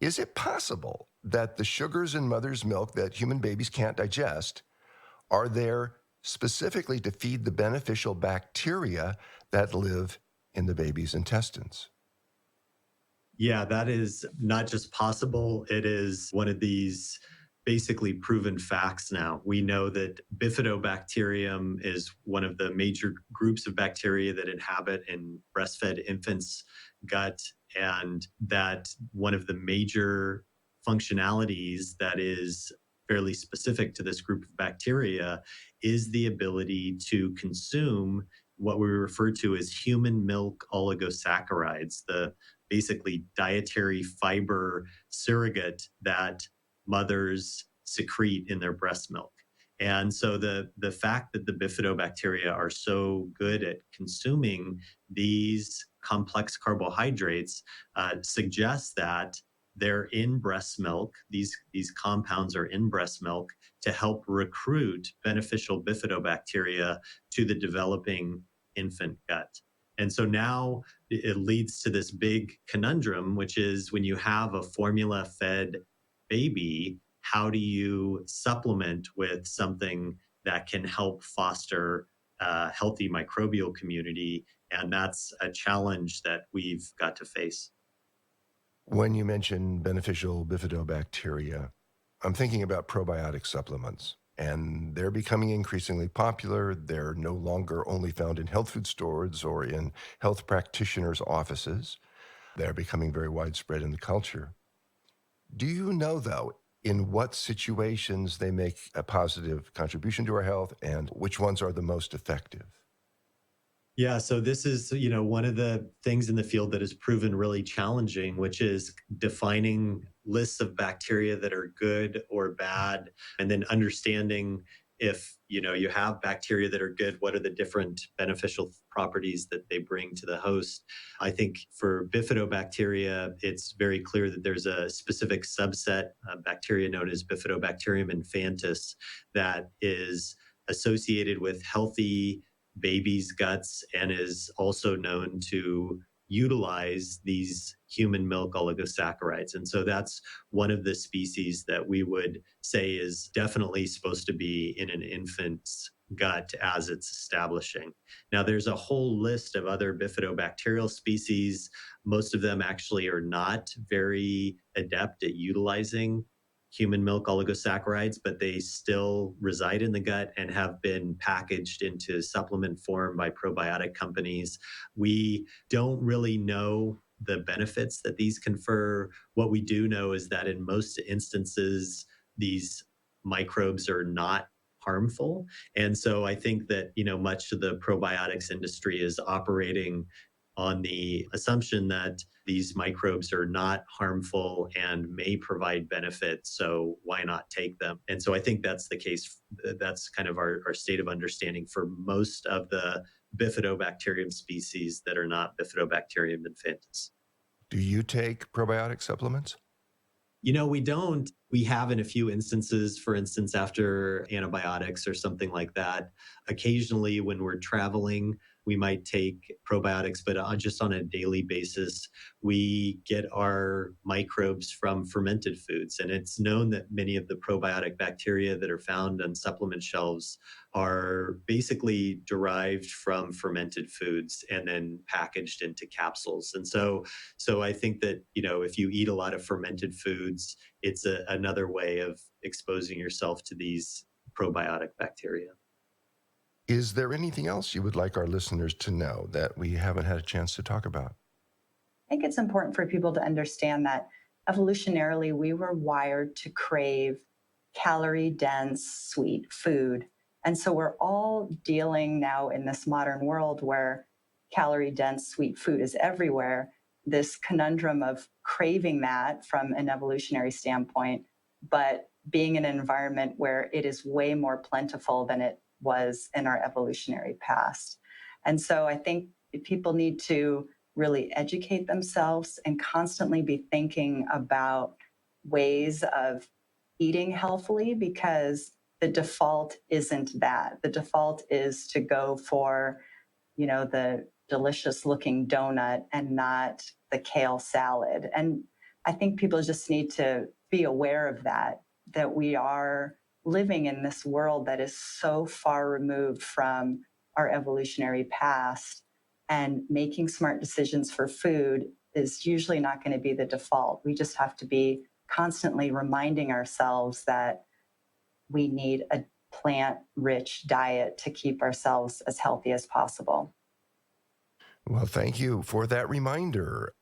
is it possible that the sugars in mother's milk that human babies can't digest are there specifically to feed the beneficial bacteria that live in the baby's intestines? Yeah, that is not just possible. It is one of these basically proven facts now. We know that bifidobacterium is one of the major groups of bacteria that inhabit in breastfed infants' gut, and that one of the major functionalities that is fairly specific to this group of bacteria is the ability to consume what we refer to as human milk oligosaccharides, the basically dietary fiber surrogate that mothers secrete in their breast milk. And so the fact that the bifidobacteria are so good at consuming these complex carbohydrates suggests that they're in breast milk. These compounds are in breast milk to help recruit beneficial bifidobacteria to the developing infant gut. And so now it leads to this big conundrum, which is when you have a formula fed baby, how do you supplement with something that can help foster a healthy microbial community? And that's a challenge that we've got to face. When you mention beneficial bifidobacteria, I'm thinking about probiotic supplements, and they're becoming increasingly popular. They're no longer only found in health food stores or in health practitioners' offices. They're becoming very widespread in the culture. Do you know, though, in what situations they make a positive contribution to our health and which ones are the most effective? Yeah, so this is, one of the things in the field that has proven really challenging, which is defining lists of bacteria that are good or bad, and then understanding if you have bacteria that are good, what are the different beneficial properties that they bring to the host? I think for bifidobacteria, it's very clear that there's a specific subset of bacteria known as Bifidobacterium infantis that is associated with healthy babies' guts and is also known to utilize these human milk oligosaccharides. And so that's one of the species that we would say is definitely supposed to be in an infant's gut as it's establishing. Now, there's a whole list of other bifidobacterial species. Most of them actually are not very adept at utilizing human milk oligosaccharides, but they still reside in the gut and have been packaged into supplement form by probiotic companies. We don't really know the benefits that these confer. What we do know is that in most instances, these microbes are not harmful. And so I think that, much of the probiotics industry is operating on the assumption that these microbes are not harmful and may provide benefits. So why not take them? And so I think that's the case. That's kind of our state of understanding for most of the bifidobacterium species that are not Bifidobacterium infantis. Do you take probiotic supplements? We don't. We have in a few instances, for instance, after antibiotics or something like that. Occasionally, when we're traveling, we might take probiotics, but just on a daily basis, we get our microbes from fermented foods. And it's known that many of the probiotic bacteria that are found on supplement shelves are basically derived from fermented foods and then packaged into capsules. And so I think that, if you eat a lot of fermented foods, it's another way of exposing yourself to these probiotic bacteria. Is there anything else you would like our listeners to know that we haven't had a chance to talk about? I think it's important for people to understand that evolutionarily, we were wired to crave calorie-dense, sweet food. And so we're all dealing now in this modern world where calorie-dense, sweet food is everywhere, this conundrum of craving that from an evolutionary standpoint, but being in an environment where it is way more plentiful than it was in our evolutionary past. And so I think people need to really educate themselves and constantly be thinking about ways of eating healthily, because the default isn't that. The default is to go for, the delicious looking donut and not the kale salad. And I think people just need to be aware of that we are living in this world that is so far removed from our evolutionary past, and making smart decisions for food is usually not going to be the default. We just have to be constantly reminding ourselves that we need a plant-rich diet to keep ourselves as healthy as possible. Well, thank you for that reminder.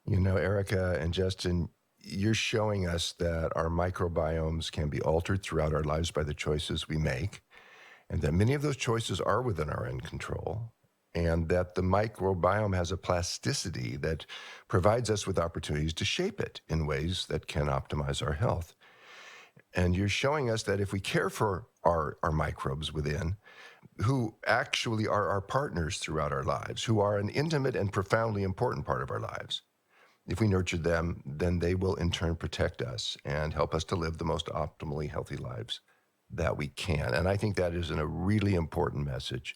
Erica and Justin, you're showing us that our microbiomes can be altered throughout our lives by the choices we make, and that many of those choices are within our own control, and that the microbiome has a plasticity that provides us with opportunities to shape it in ways that can optimize our health. And you're showing us that if we care for our microbes within, who actually are our partners throughout our lives, who are an intimate and profoundly important part of our lives, if we nurture them, then they will in turn protect us and help us to live the most optimally healthy lives that we can. And I think that is a really important message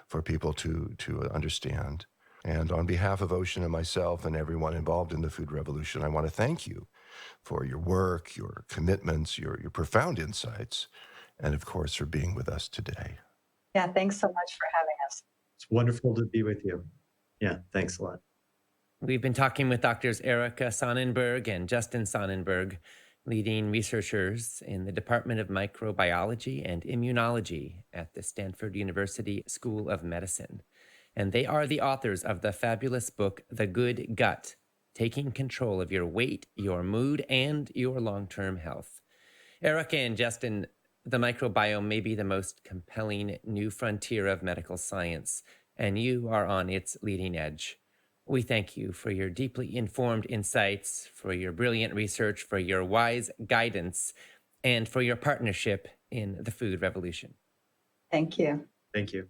for people to understand. And on behalf of Ocean and myself and everyone involved in the food revolution, I want to thank you for your work, your commitments, your profound insights, and of course, for being with us today. Yeah, thanks so much for having us. It's wonderful to be with you. Yeah, thanks a lot. We've been talking with Doctors Erica Sonnenberg and Justin Sonnenberg, leading researchers in the Department of Microbiology and Immunology at the Stanford University School of Medicine. And they are the authors of the fabulous book, The Good Gut, Taking Control of Your Weight, Your Mood, and Your Long-Term Health. Erica and Justin, the microbiome may be the most compelling new frontier of medical science, and you are on its leading edge. We thank you for your deeply informed insights, for your brilliant research, for your wise guidance, and for your partnership in the food revolution. Thank you. Thank you.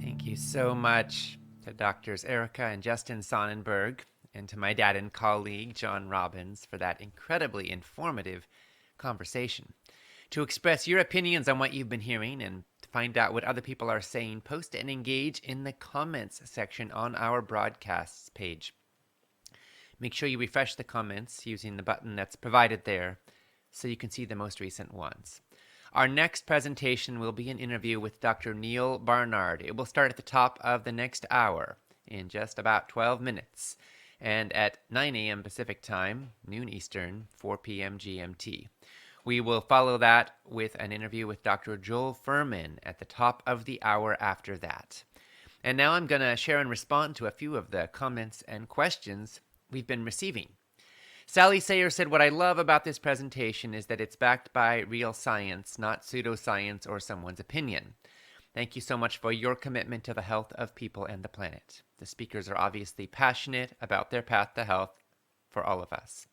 Thank you so much to Doctors Erica and Justin Sonnenberg, and to my dad and colleague, John Robbins, for that incredibly informative conversation. To express your opinions on what you've been hearing and to find out what other people are saying, post and engage in the comments section on our broadcasts page. Make sure you refresh the comments using the button that's provided there so you can see the most recent ones. Our next presentation will be an interview with Dr. Neil Barnard. It will start at the top of the next hour in just about 12 minutes and at 9 a.m. Pacific Time, noon Eastern, 4 p.m. GMT. We will follow that with an interview with Dr. Joel Furman at the top of the hour after that. And now I'm going to share and respond to a few of the comments and questions we've been receiving. Sally Sayer said, "What I love about this presentation is that it's backed by real science, not pseudoscience or someone's opinion. Thank you so much for your commitment to the health of people and the planet. The speakers are obviously passionate about their path to health for all of us."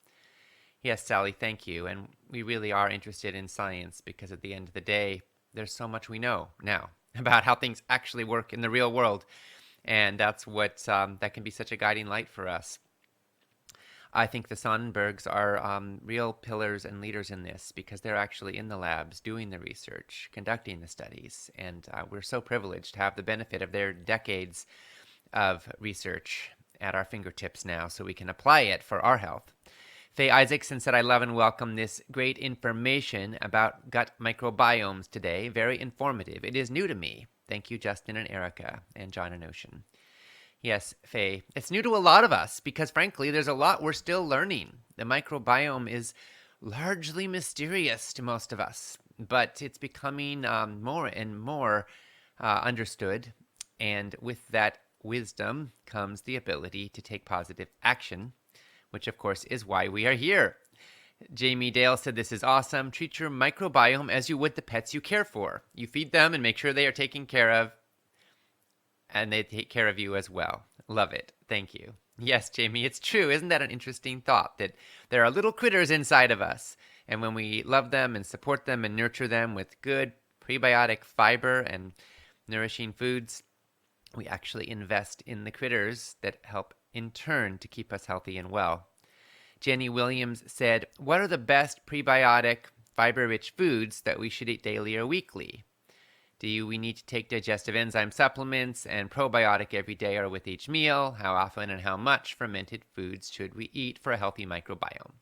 Yes, Sally, thank you. And we really are interested in science because at the end of the day, there's so much we know now about how things actually work in the real world. And that's what that can be such a guiding light for us. I think the Sonnenbergs are real pillars and leaders in this because they're actually in the labs doing the research, conducting the studies. And we're so privileged to have the benefit of their decades of research at our fingertips now so we can apply it for our health. Faye Isaacson said, "I love and welcome this great information about gut microbiomes today. Very informative. It is new to me. Thank you, Justin and Erica and John and Ocean." Yes, Faye, it's new to a lot of us because, frankly, there's a lot we're still learning. The microbiome is largely mysterious to most of us, but it's becoming more and more understood. And with that wisdom comes the ability to take positive action, which, of course, is why we are here. Jamie Dale said, "This is awesome. Treat your microbiome as you would the pets you care for. You feed them and make sure they are taken care of, and they take care of you as well." Love it. Thank you. Yes, Jamie, it's true. Isn't that an interesting thought that there are little critters inside of us, and when we love them and support them and nurture them with good prebiotic fiber and nourishing foods, we actually invest in the critters that help in turn to keep us healthy and well. Jenny Williams said, "What are the best prebiotic fiber-rich foods that we should eat daily or weekly? Do we need to take digestive enzyme supplements and probiotic every day or with each meal? How often and how much fermented foods should we eat for a healthy microbiome?"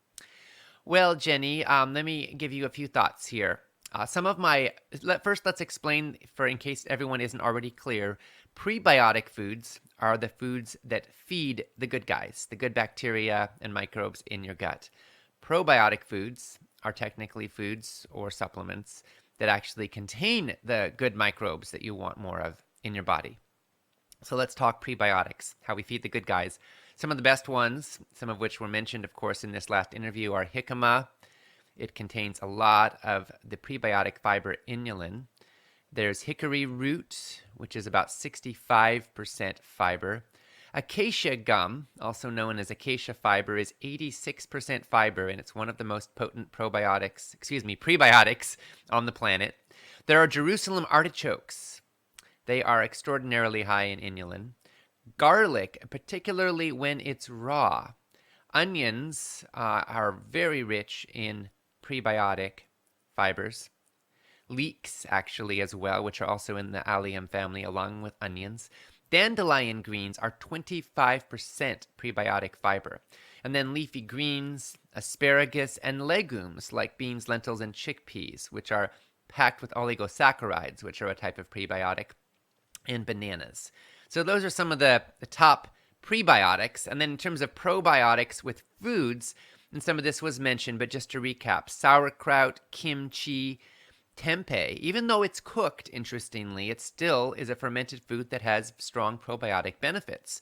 Well, Jenny, let me give you a few thoughts here. First, let's explain, for in case everyone isn't already clear, prebiotic foods are the foods that feed the good guys, the good bacteria and microbes in your gut. Probiotic foods are technically foods or supplements that actually contain the good microbes that you want more of in your body. So let's talk prebiotics, how we feed the good guys. Some of the best ones, some of which were mentioned, of course, in this last interview, are jicama. It contains a lot of the prebiotic fiber inulin. There's hickory root, which is about 65% fiber. Acacia gum, also known as acacia fiber, is 86% fiber, and it's one of the most potent prebiotics on the planet. There are Jerusalem artichokes. They are extraordinarily high in inulin. Garlic, particularly when it's raw. Onions are very rich in prebiotic fibers. Leeks, actually, as well, which are also in the allium family, along with onions. Dandelion greens are 25% prebiotic fiber. And then leafy greens, asparagus, and legumes like beans, lentils, and chickpeas, which are packed with oligosaccharides, which are a type of prebiotic, and bananas. So those are some of the top prebiotics. And then in terms of probiotics with foods, and some of this was mentioned, but just to recap, sauerkraut, kimchi, tempeh, even though it's cooked, interestingly, it still is a fermented food that has strong probiotic benefits.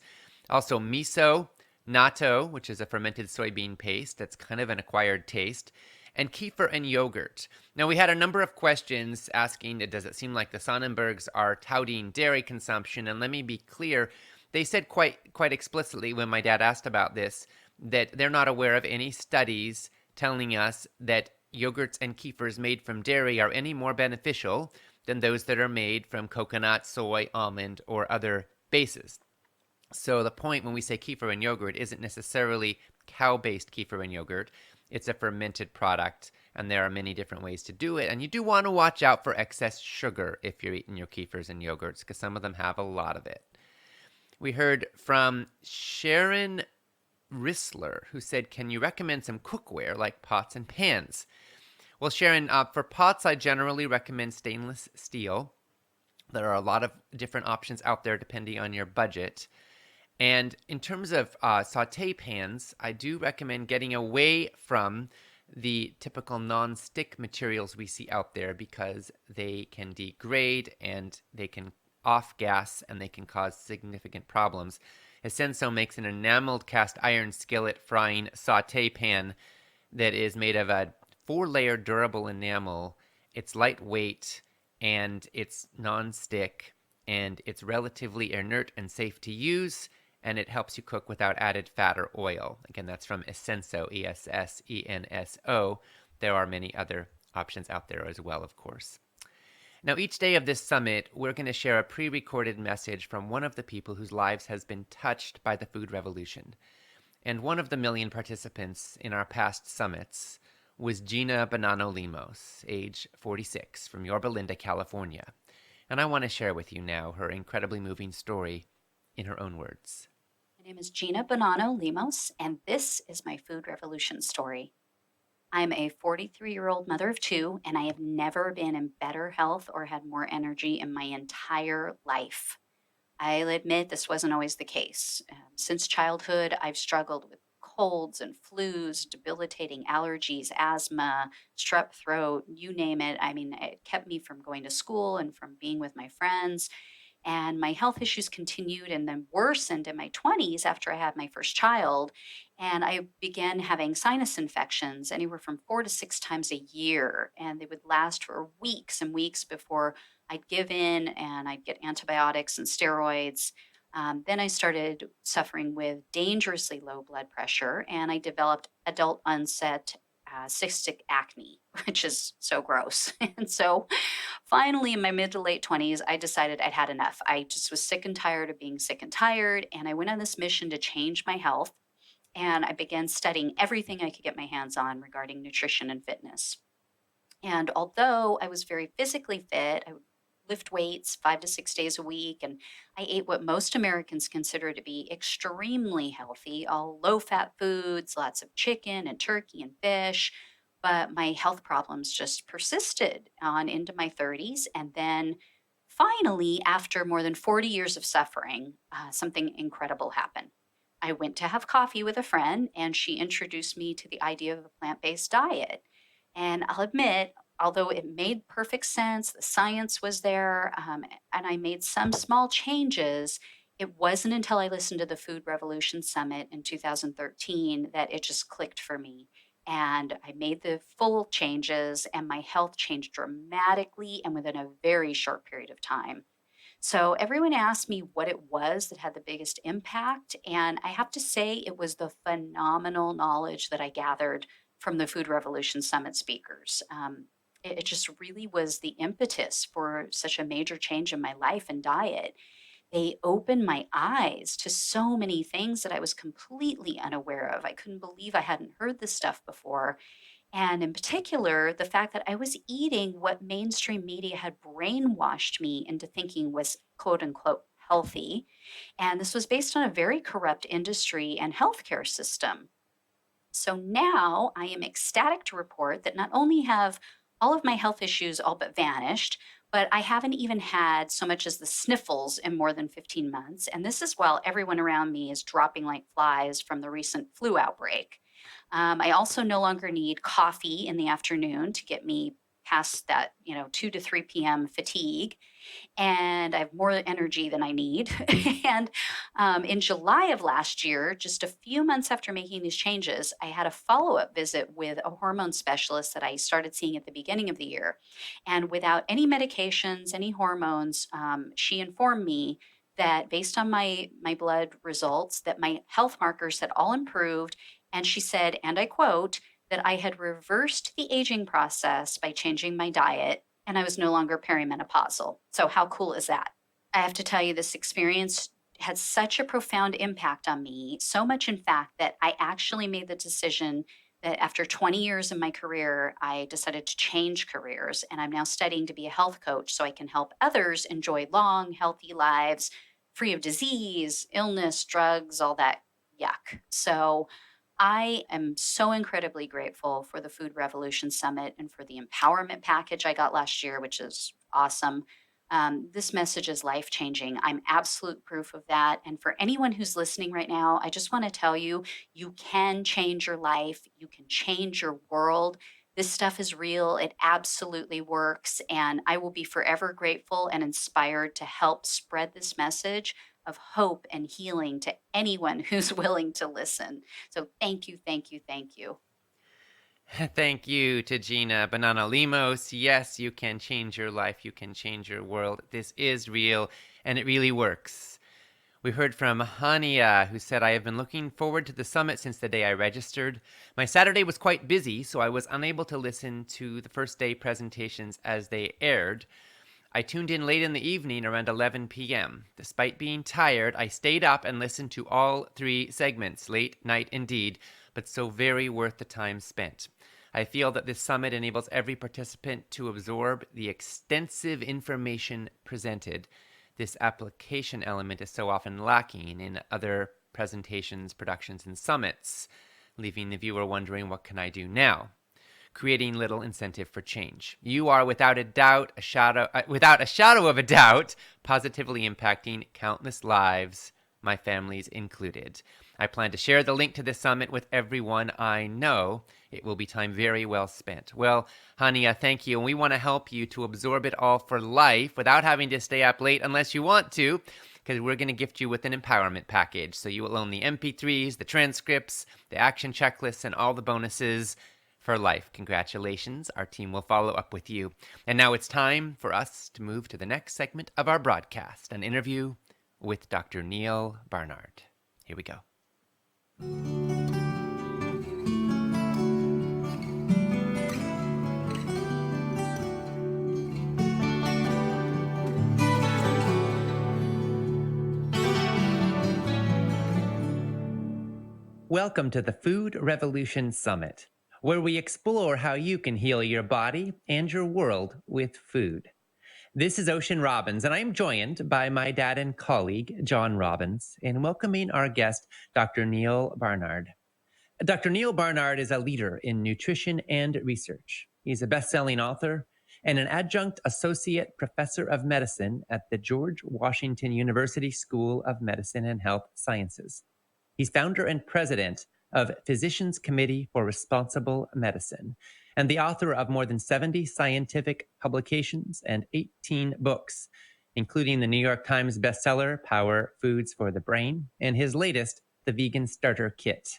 Also, miso, natto, which is a fermented soybean paste that's kind of an acquired taste, and kefir and yogurt. Now, we had a number of questions asking, does it seem like the Sonnenbergs are touting dairy consumption? And let me be clear, they said quite explicitly when my dad asked about this that they're not aware of any studies telling us that yogurts and kefirs made from dairy are any more beneficial than those that are made from coconut, soy, almond, or other bases. So the point when we say kefir and yogurt isn't necessarily cow-based kefir and yogurt. It's a fermented product, and there are many different ways to do it. And you do want to watch out for excess sugar if you're eating your kefirs and yogurts, because some of them have a lot of it. We heard from Sharon Rissler, who said, can you recommend some cookware like pots and pans? Well, Sharon, for pots, I generally recommend stainless steel. There are a lot of different options out there depending on your budget. And in terms of saute pans, I do recommend getting away from the typical non-stick materials we see out there because they can degrade and they can off-gas and they can cause significant problems. Essenso makes an enameled cast iron skillet frying saute pan that is made of a 4-layer durable enamel. It's lightweight and it's non-stick and it's relatively inert and safe to use. And it helps you cook without added fat or oil. Again, that's from Essenso, E-S-S-E-N-S-O. There are many other options out there as well, of course. Now, each day of this summit, we're going to share a pre-recorded message from one of the people whose lives has been touched by the food revolution. And one of the million participants in our past summits was Gina Bonanno Lemos, age 46, from Yorba Linda, California. And I want to share with you now her incredibly moving story in her own words. My name is Gina Bonanno Lemos, and this is my food revolution story. I'm a 43-year-old mother of 2, and I have never been in better health or had more energy in my entire life. I'll admit this wasn't always the case. Since childhood, I've struggled with colds and flus, debilitating allergies, asthma, strep throat, you name it. I mean, it kept me from going to school and from being with my friends. And my health issues continued and then worsened in my 20s after I had my first child. And I began having sinus infections anywhere from 4 to 6 times a year. And they would last for weeks and weeks before I'd give in and I'd get antibiotics and steroids. Then I started suffering with dangerously low blood pressure and I developed adult onset cystic acne, which is so gross. And so finally, in my mid to late 20s, I decided I'd had enough. I just was sick and tired of being sick and tired. And I went on this mission to change my health. And I began studying everything I could get my hands on regarding nutrition and fitness. And although I was very physically fit, I would lift weights 5 to 6 days a week, and I ate what most Americans consider to be extremely healthy, all low fat foods, lots of chicken and turkey and fish. But my health problems just persisted on into my 30s. And then finally, after more than 40 years of suffering, something incredible happened. I went to have coffee with a friend, and she introduced me to the idea of a plant based diet. And I'll admit, although it made perfect sense, the science was there, and I made some small changes, it wasn't until I listened to the Food Revolution Summit in 2013 that it just clicked for me. And I made the full changes, and my health changed dramatically and within a very short period of time. So everyone asked me what it was that had the biggest impact. And I have to say, it was the phenomenal knowledge that I gathered from the Food Revolution Summit speakers. It just really was the impetus for such a major change in my life and diet. They opened my eyes to so many things that I was completely unaware of. I couldn't believe I hadn't heard this stuff before. And in particular, the fact that I was eating what mainstream media had brainwashed me into thinking was quote unquote healthy. And this was based on a very corrupt industry and healthcare system. So now I am ecstatic to report that not only have all of my health issues all but vanished, but I haven't even had so much as the sniffles in more than 15 months. And this is while everyone around me is dropping like flies from the recent flu outbreak. I also no longer need coffee in the afternoon to get me past that, 2 to 3 p.m. fatigue, and I have more energy than I need. And in July of last year, just a few months after making these changes, I had a follow up visit with a hormone specialist that I started seeing at the beginning of the year. And without any medications, any hormones, she informed me that based on my blood results, that my health markers had all improved. And she said, and I quote, that I had reversed the aging process by changing my diet and I was no longer perimenopausal. So, how cool is that? I have to tell you, this experience had such a profound impact on me. So much, in fact, that I actually made the decision that after 20 years in my career, I decided to change careers. And I'm now studying to be a health coach so I can help others enjoy long, healthy lives free of disease, illness, drugs, all that yuck. So, I am so incredibly grateful for the Food Revolution Summit and for the empowerment package I got last year, which is awesome. This message is life changing. I'm absolute proof of that. And for anyone who's listening right now, I just want to tell you, you can change your life, you can change your world. This stuff is real. It absolutely works. And I will be forever grateful and inspired to help spread this message of hope and healing to anyone who's willing to listen. So thank you, thank you, thank you. Thank you to Gina Banana Limos. Yes, you can change your life. You can change your world. This is real, and it really works. We heard from Hania, who said, I have been looking forward to the summit since the day I registered. My Saturday was quite busy, so I was unable to listen to the first day presentations as they aired. I tuned in late in the evening around 11 p.m. Despite being tired, I stayed up and listened to all 3 segments. Late night indeed, but so very worth the time spent. I feel that this summit enables every participant to absorb the extensive information presented. This application element is so often lacking in other presentations, productions, and summits, leaving the viewer wondering, what can I do now? Creating little incentive for change. You are without a shadow of a doubt, positively impacting countless lives, my family's included. I plan to share the link to this summit with everyone I know. It will be time very well spent. Well, Hania, thank you. And we want to help you to absorb it all for life without having to stay up late unless you want to, because we're going to gift you with an empowerment package. So you will own the MP3s, the transcripts, the action checklists, and all the bonuses for life. Congratulations. Our team will follow up with you. And now it's time for us to move to the next segment of our broadcast, an interview with Dr. Neal Barnard. Here we go. Welcome to the Food Revolution Summit, where we explore how you can heal your body and your world with food. This is Ocean Robbins, and I'm joined by my dad and colleague, John Robbins, in welcoming our guest, Dr. Neal Barnard. Dr. Neal Barnard is a leader in nutrition and research. He's a best-selling author and an adjunct associate professor of medicine at the George Washington University School of Medicine and Health Sciences. He's founder and president of Physicians Committee for Responsible Medicine, and the author of more than 70 scientific publications and 18 books, including the New York Times bestseller, Power Foods for the Brain, and his latest, The Vegan Starter Kit.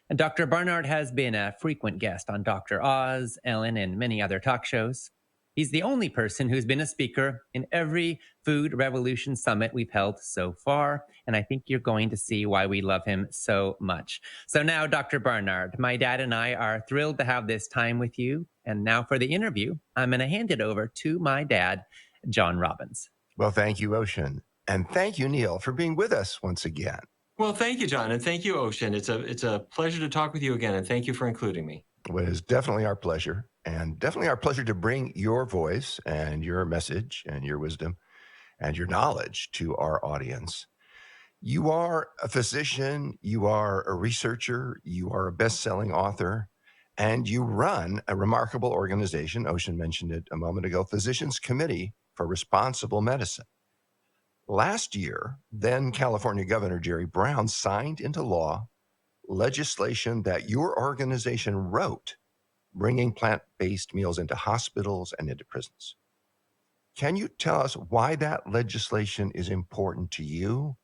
And Dr. Barnard has been a frequent guest on Dr. Oz, Ellen, and many other talk shows. He's the only person who's been a speaker in every Food Revolution Summit we've held so far, and I think you're going to see why we love him so much. So now, Dr. Barnard, my dad and I are thrilled to have this time with you. And now for the interview, I'm going to hand it over to my dad, John Robbins. Well, thank you, Ocean. And thank you, Neal, for being with us once again. Well, thank you, John, and thank you, Ocean. It's a pleasure to talk with you again, and thank you for including me. Well, it is definitely our pleasure, and definitely our pleasure to bring your voice and your message and your wisdom and your knowledge to our audience. You are a physician, you are a researcher, you are a best-selling author, and you run a remarkable organization. Ocean mentioned it a moment ago, Physicians Committee for Responsible Medicine. Last year, then California Governor Jerry Brown signed into law legislation that your organization wrote bringing plant-based meals into hospitals and into prisons. Can you tell us why that legislation is important to you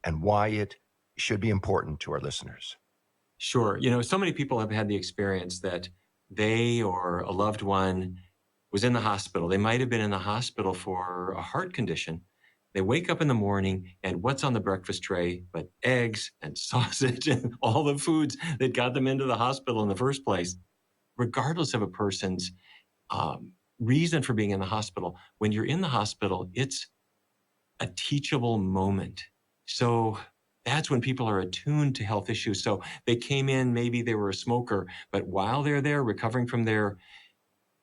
and why it should be important to our listeners? Sure. So many people have had the experience that they or a loved one was in the hospital. They might have been in the hospital for a heart condition. They wake up in the morning and what's on the breakfast tray but eggs and sausage and all the foods that got them into the hospital in the first place, regardless of a person's reason for being in the hospital. When you're in the hospital, it's a teachable moment. So that's when people are attuned to health issues. So they came in, maybe they were a smoker, but while they're there recovering from their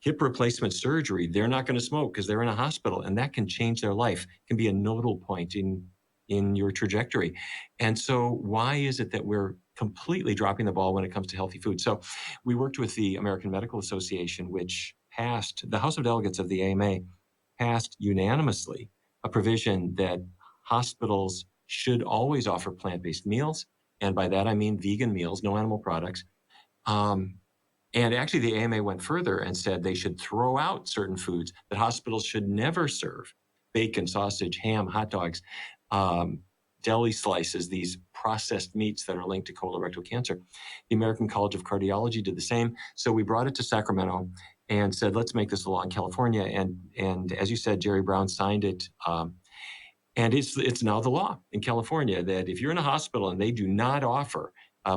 hip replacement surgery, they're not going to smoke because they're in a hospital, and that can change their life. It can be a nodal point in your trajectory. And so why is it that we're completely dropping the ball when it comes to healthy food? So we worked with the American Medical Association, which passed, the House of Delegates of the AMA passed unanimously a provision that hospitals should always offer plant-based meals. And by that, I mean vegan meals, no animal products. And actually, the AMA went further and said they should throw out certain foods that hospitals should never serve: bacon, sausage, ham, hot dogs, deli slices, these processed meats that are linked to colorectal cancer. The American College of Cardiology did the same. So we brought it to Sacramento and said, let's make this a law in California. And as you said, Jerry Brown signed it. And it's now the law in California that if you're in a hospital and they do not offer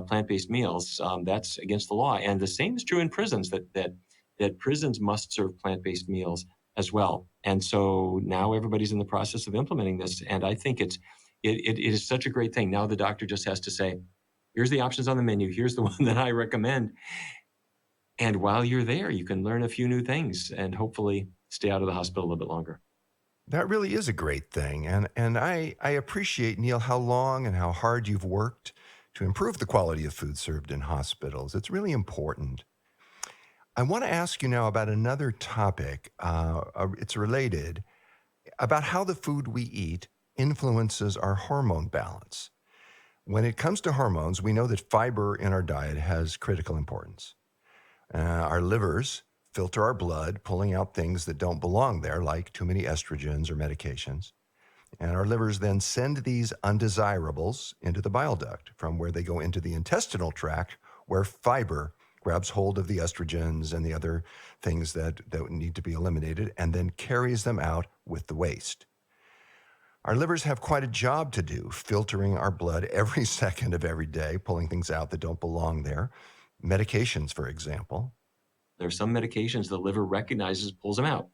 plant-based meals, that's against the law. And the same is true in prisons, that prisons must serve plant-based meals as well. And so now everybody's in the process of implementing this. And I think it is such a great thing. Now the doctor just has to say, here's the options on the menu. Here's the one that I recommend. And while you're there, you can learn a few new things and hopefully stay out of the hospital a little bit longer. That really is a great thing. And I appreciate, Neil, how long and how hard you've worked to improve the quality of food served in hospitals. It's really important. I want to ask you now about another topic. It's related, about how the food we eat influences our hormone balance. When it comes to hormones, we know that fiber in our diet has critical importance. Our livers filter our blood, pulling out things that don't belong there, like too many estrogens or medications. And our livers then send these undesirables into the bile duct, from where they go into the intestinal tract, where fiber grabs hold of the estrogens and the other things that need to be eliminated, and then carries them out with the waste. Our livers have quite a job to do, filtering our blood every second of every day, pulling things out that don't belong there. Medications, for example. There are some medications the liver recognizes, pulls them out.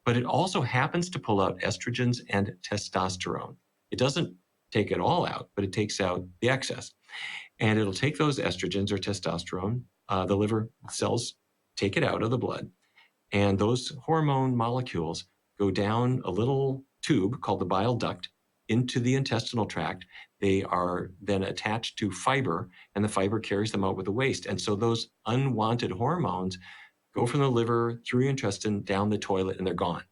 But it also happens to pull out estrogens and testosterone. It doesn't take it all out, but it takes out the excess. And it'll take those estrogens or testosterone, the liver cells take it out of the blood, and those hormone molecules go down a little tube called the bile duct into the intestinal tract. They are then attached to fiber, and the fiber carries them out with the waste. And so those unwanted hormones go from the liver through your intestine down the toilet, and they're gone.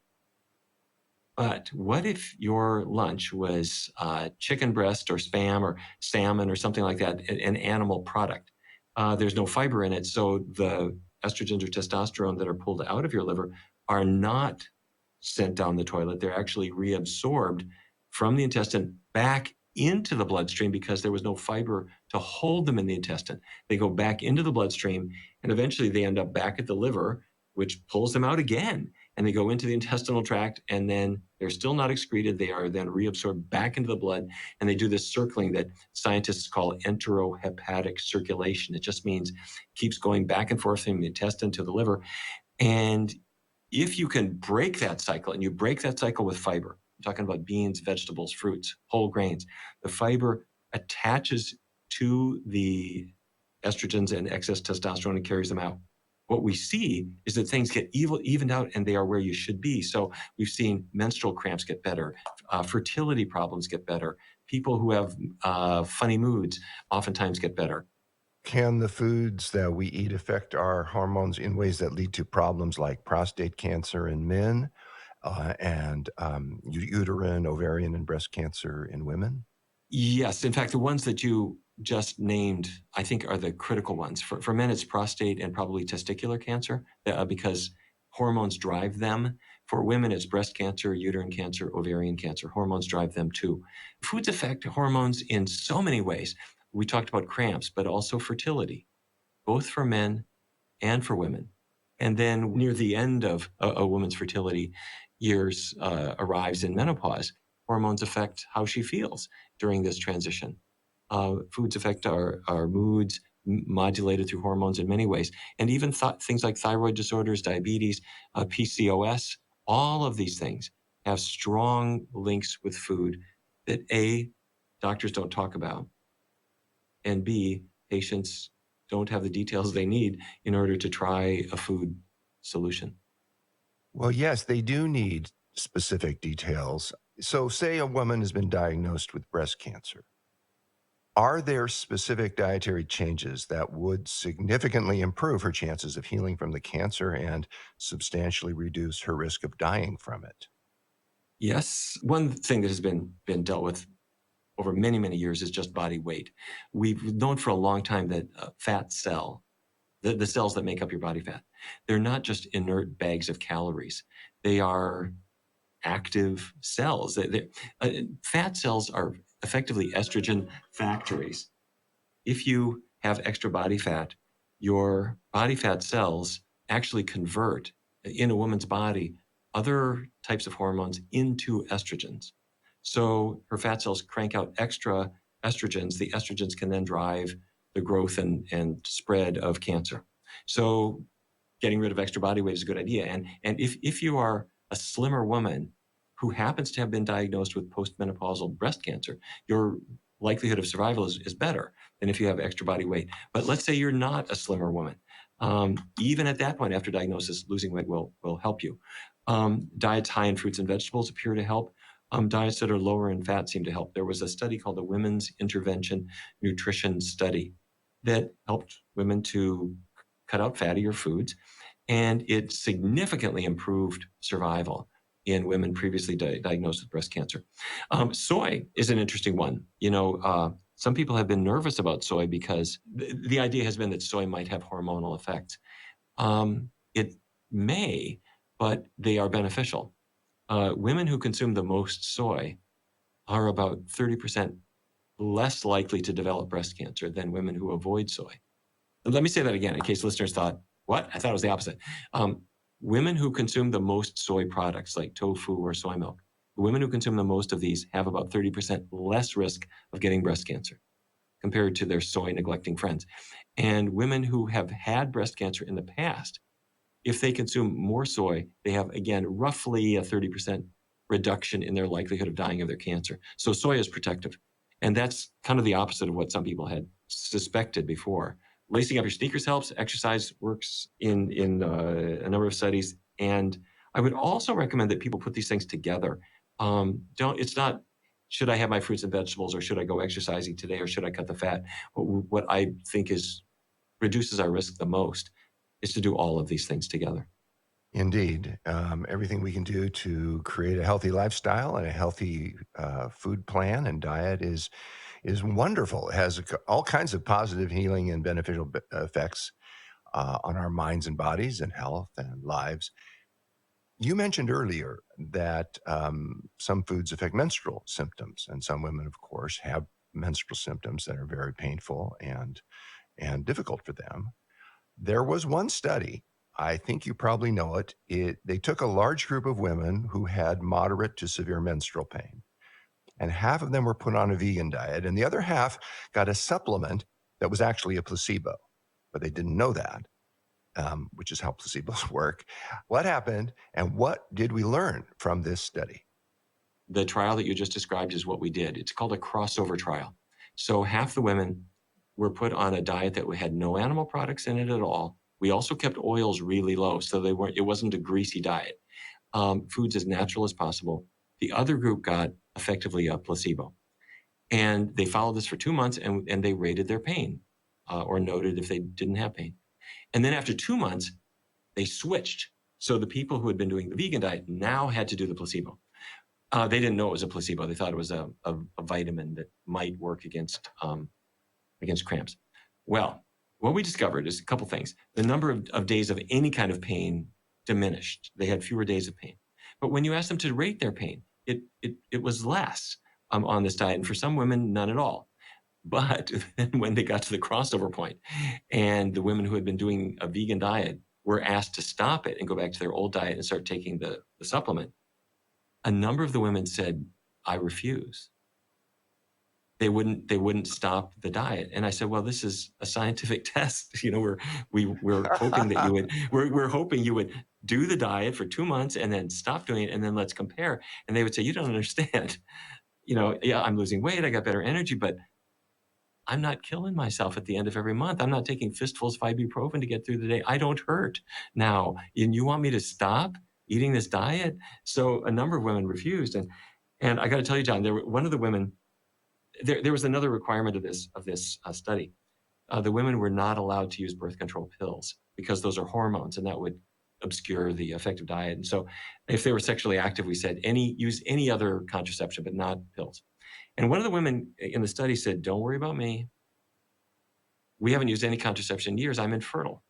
But what if your lunch was chicken breast or Spam or salmon or something like that, an animal product? There's no fiber in it, so the estrogens or testosterone that are pulled out of your liver are not sent down the toilet. They're actually reabsorbed from the intestine back into the bloodstream because there was no fiber to hold them in the intestine. They go back into the bloodstream, and eventually they end up back at the liver, which pulls them out again. And they go into the intestinal tract, and then they're still not excreted. They are then reabsorbed back into the blood, and they do this circling that scientists call enterohepatic circulation. It just means keeps going back and forth from the intestine to the liver. And if you can break that cycle, and you break that cycle with fiber, I'm talking about beans, vegetables, fruits, whole grains, the fiber attaches to the estrogens and excess testosterone and carries them out. What we see is that things get evened out, and they are where you should be. So we've seen menstrual cramps get better, fertility problems get better, people who have funny moods oftentimes get better. Can the foods that we eat affect our hormones in ways that lead to problems like prostate cancer in men and uterine, ovarian, and breast cancer in women? Yes. In fact, the ones that you just named, I think, are the critical ones. For men, it's prostate and probably testicular cancer because hormones drive them. For women, it's breast cancer, uterine cancer, ovarian cancer. Hormones drive them too. Foods affect hormones in so many ways. We talked about cramps, but also fertility, both for men and for women. And then near the end of a woman's fertility years arrives in menopause. Hormones affect how she feels during this transition. Foods affect our moods, modulated through hormones in many ways. And even things like thyroid disorders, diabetes, PCOS, all of these things have strong links with food that A, doctors don't talk about, and B, patients don't have the details they need in order to try a food solution. Well, yes, they do need specific details. So, say a woman has been diagnosed with breast cancer. Are there specific dietary changes that would significantly improve her chances of healing from the cancer and substantially reduce her risk of dying from it? Yes. One thing that has been dealt with over many, many years is just body weight. We've known for a long time that fat cell, the cells that make up your body fat, they're not just inert bags of calories. They are active cells. Fat cells are effectively estrogen factories. If you have extra body fat, your body fat cells actually convert in a woman's body other types of hormones into estrogens. So her fat cells crank out extra estrogens. The estrogens can then drive the growth and spread of cancer. So getting rid of extra body weight is a good idea. And if you are a slimmer woman who happens to have been diagnosed with postmenopausal breast cancer, your likelihood of survival is better than if you have extra body weight. But let's say you're not a slimmer woman. Even at that point, after diagnosis, losing weight will help you. Diets high in fruits and vegetables appear to help. Diets that are lower in fat seem to help. There was a study called the Women's Intervention Nutrition Study that helped women to cut out fattier foods, and it significantly improved survival in women previously diagnosed with breast cancer. Soy is an interesting one. Some people have been nervous about soy because the idea has been that soy might have hormonal effects. It may, but they are beneficial. Women who consume the most soy are about 30% less likely to develop breast cancer than women who avoid soy. Let me say that again in case listeners thought, what? I thought it was the opposite. Women who consume the most soy products like tofu or soy milk, women who consume the most of these have about 30% less risk of getting breast cancer compared to their soy neglecting friends. And women who have had breast cancer in the past, if they consume more soy, they have, again, roughly a 30% reduction in their likelihood of dying of their cancer. So soy is protective. And that's kind of the opposite of what some people had suspected before. Lacing up your sneakers helps. Exercise works in a number of studies. And I would also recommend that people put these things together. It's not, should I have my fruits and vegetables, or should I go exercising today, or should I cut the fat? What I think reduces our risk the most is to do all of these things together. Indeed. Everything we can do to create a healthy lifestyle and a healthy food plan and diet is wonderful. It has all kinds of positive healing and beneficial effects on our minds and bodies and health and lives. You mentioned earlier that some foods affect menstrual symptoms, and some women, of course, have menstrual symptoms that are very painful and difficult for them. There was one study, I think you probably know it. They took a large group of women who had moderate to severe menstrual pain, and half of them were put on a vegan diet, and the other half got a supplement that was actually a placebo, but they didn't know that, which is how placebos work. What happened, and what did we learn from this study? The trial that you just described is what we did. It's called a crossover trial. So half the women were put on a diet that had no animal products in it at all. We also kept oils really low, so it wasn't a greasy diet. Foods as natural as possible. The other group got effectively a placebo. And they followed this for 2 months, and they rated their pain or noted if they didn't have pain. And then after 2 months, they switched. So the people who had been doing the vegan diet now had to do the placebo. They didn't know it was a placebo. They thought it was a vitamin that might work against against cramps. Well, what we discovered is a couple things. The number of days of any kind of pain diminished. They had fewer days of pain. But when you asked them to rate their pain, it was less on this diet. And for some women, none at all. But then when they got to the crossover point and the women who had been doing a vegan diet were asked to stop it and go back to their old diet and start taking the supplement, a number of the women said, I refuse. They wouldn't stop the diet. And I said, well, this is a scientific test. We're hoping that we're hoping you would do the diet for 2 months and then stop doing it. And then let's compare. And they would say, you don't understand. Yeah, I'm losing weight. I got better energy, but I'm not killing myself at the end of every month. I'm not taking fistfuls of ibuprofen to get through the day. I don't hurt now. And you want me to stop eating this diet? So a number of women refused. And I got to tell you, John, one of the women, there was another requirement of this study. The women were not allowed to use birth control pills because those are hormones, and that would obscure the effective diet. And so if they were sexually active, we said use any other contraception, but not pills. And one of the women in the study said, don't worry about me. We haven't used any contraception in years. I'm infertile.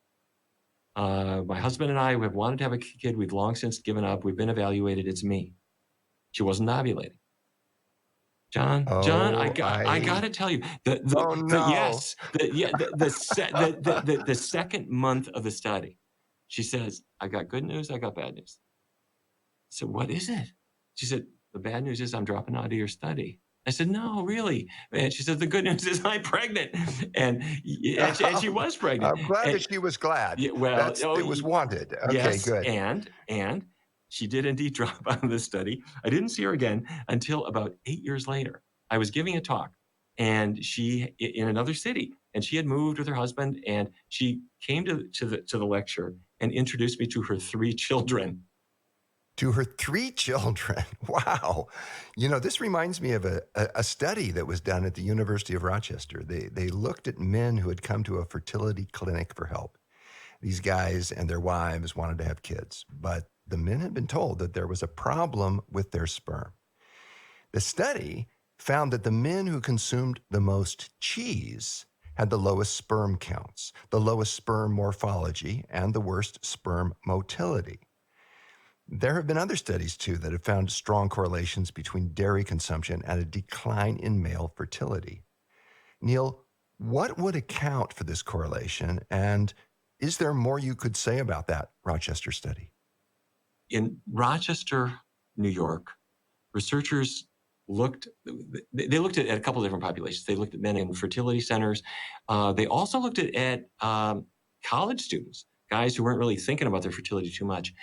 My husband and I have wanted to have a kid. We've long since given up. We've been evaluated. It's me. She wasn't ovulating. John, I got to tell you, the second month of the study, she says, I got good news, I got bad news. I said, what is it? She said, the bad news is I'm dropping out of your study. I said, no, really? And she said, the good news is I'm pregnant. And she was pregnant. I'm glad that she was glad. Yeah, well, it was wanted. Okay, yes, good. And she did indeed drop out of the study. I didn't see her again until about 8 years later. I was giving a talk, and she in another city, and she had moved with her husband, and she came to the lecture and introduced me to her 3 children. To her 3 children. Wow. This reminds me of a study that was done at the University of Rochester. They looked at men who had come to a fertility clinic for help. These guys and their wives wanted to have kids, but the men had been told that there was a problem with their sperm. The study found that the men who consumed the most cheese had the lowest sperm counts, the lowest sperm morphology, and the worst sperm motility. There have been other studies, too, that have found strong correlations between dairy consumption and a decline in male fertility. Neil, what would account for this correlation, and is there more you could say about that Rochester study? In Rochester, New York, researchers looked at a couple of different populations. They looked at men in fertility centers. They also looked at college students, guys who weren't really thinking about their fertility too much.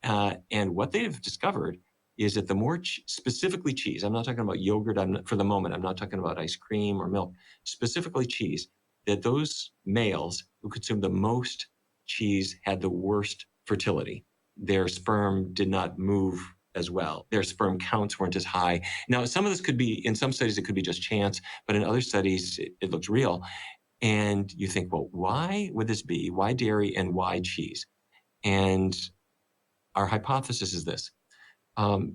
And what they've discovered is that the more specifically cheese, I'm not talking about yogurt for the moment, I'm not talking about ice cream or milk, specifically cheese, that those males who consumed the most cheese had the worst fertility. Their sperm did not move as well. Their sperm counts weren't as high. Now, some of this could be, in some studies, it could be just chance, but in other studies, it looks real. And you think, well, why would this be? Why dairy and why cheese? And our hypothesis is this.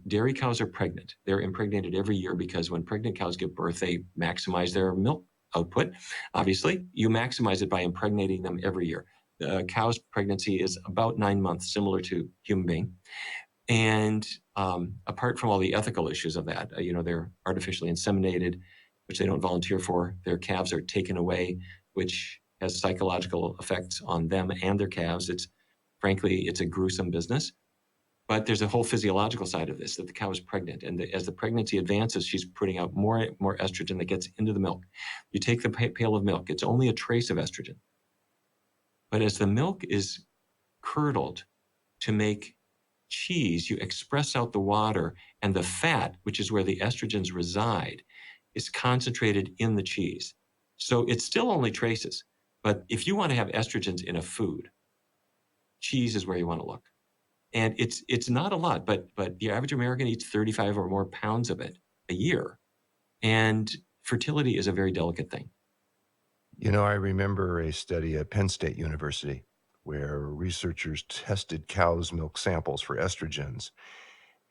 Dairy cows are pregnant. They're impregnated every year because when pregnant cows give birth, they maximize their milk output. Obviously, you maximize it by impregnating them every year. The cow's pregnancy is about 9 months, similar to human being. And apart from all the ethical issues of that, they're artificially inseminated, which they don't volunteer for. Their calves are taken away, which has psychological effects on them and their calves. Frankly, it's a gruesome business. But there's a whole physiological side of this, that the cow is pregnant. And as the pregnancy advances, she's putting out more estrogen that gets into the milk. You take the pail of milk, it's only a trace of estrogen. But as the milk is curdled to make cheese, you express out the water, and the fat, which is where the estrogens reside, is concentrated in the cheese. So it's still only traces. But if you want to have estrogens in a food, cheese is where you want to look. And it's not a lot, but the average American eats 35 or more pounds of it a year. And fertility is a very delicate thing. I remember a study at Penn State University where researchers tested cow's milk samples for estrogens.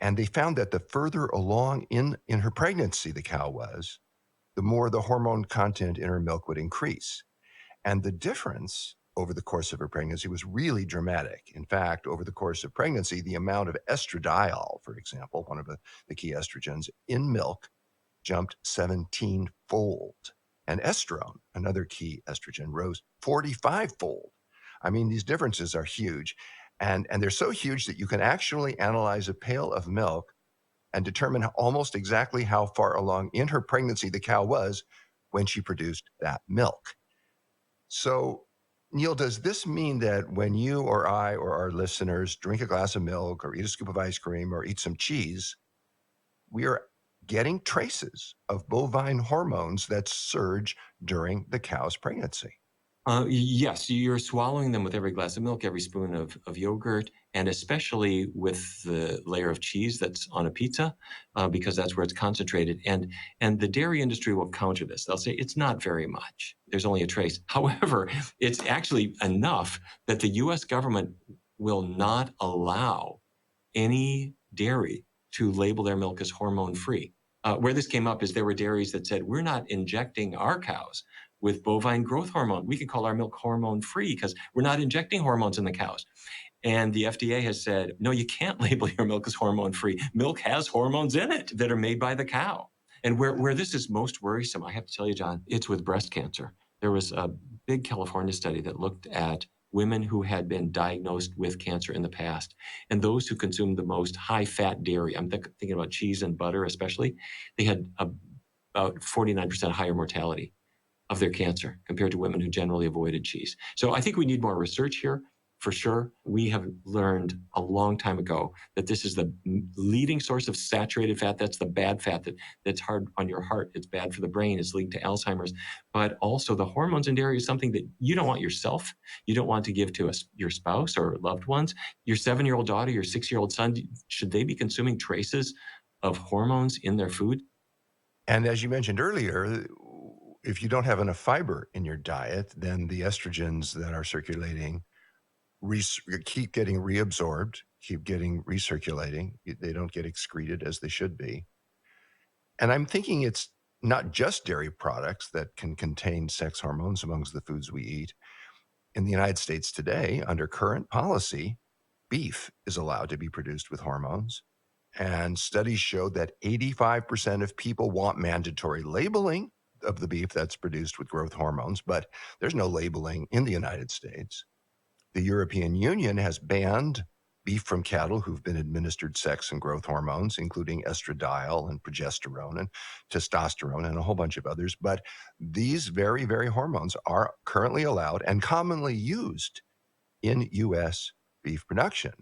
And they found that the further along in her pregnancy the cow was, the more the hormone content in her milk would increase. And the difference over the course of her pregnancy was really dramatic. In fact, over the course of pregnancy, the amount of estradiol, for example, one of the key estrogens in milk, jumped 17-fold. And estrone, another key estrogen, rose 45-fold. I mean, these differences are huge. And they're so huge that you can actually analyze a pail of milk and determine almost exactly how far along in her pregnancy the cow was when she produced that milk. So, Neil, does this mean that when you or I or our listeners drink a glass of milk or eat a scoop of ice cream or eat some cheese, we are getting traces of bovine hormones that surge during the cow's pregnancy? Yes, you're swallowing them with every glass of milk, every spoon of yogurt, and especially with the layer of cheese that's on a pizza, because that's where it's concentrated. And the dairy industry will counter this. They'll say it's not very much. There's only a trace. However, it's actually enough that the U.S. government will not allow any dairy to label their milk as hormone-free. Where this came up is there were dairies that said, we're not injecting our cows with bovine growth hormone. We can call our milk hormone-free because we're not injecting hormones in the cows. And the FDA has said, no, you can't label your milk as hormone-free. Milk has hormones in it that are made by the cow. And where this is most worrisome, I have to tell you, John, it's with breast cancer. There was a big California study that looked at women who had been diagnosed with cancer in the past, and those who consumed the most high-fat dairy, I'm thinking about cheese and butter especially, they had about 49% higher mortality of their cancer compared to women who generally avoided cheese. So I think we need more research here. For sure, we have learned a long time ago that this is the leading source of saturated fat. That's the bad fat that's hard on your heart. It's bad for the brain. It's leading to Alzheimer's. But also the hormones in dairy is something that you don't want yourself. You don't want to give to your spouse or loved ones. Your 7-year-old daughter, your 6-year-old son, should they be consuming traces of hormones in their food? And as you mentioned earlier, if you don't have enough fiber in your diet, then the estrogens that are circulating keep getting reabsorbed, keep getting recirculating. They don't get excreted as they should be. And I'm thinking it's not just dairy products that can contain sex hormones amongst the foods we eat. In the United States today, under current policy, beef is allowed to be produced with hormones. And studies show that 85% of people want mandatory labeling of the beef that's produced with growth hormones, but there's no labeling in the United States. The European Union has banned beef from cattle who've been administered sex and growth hormones, including estradiol and progesterone and testosterone and a whole bunch of others. But these very, very hormones are currently allowed and commonly used in U.S. beef production.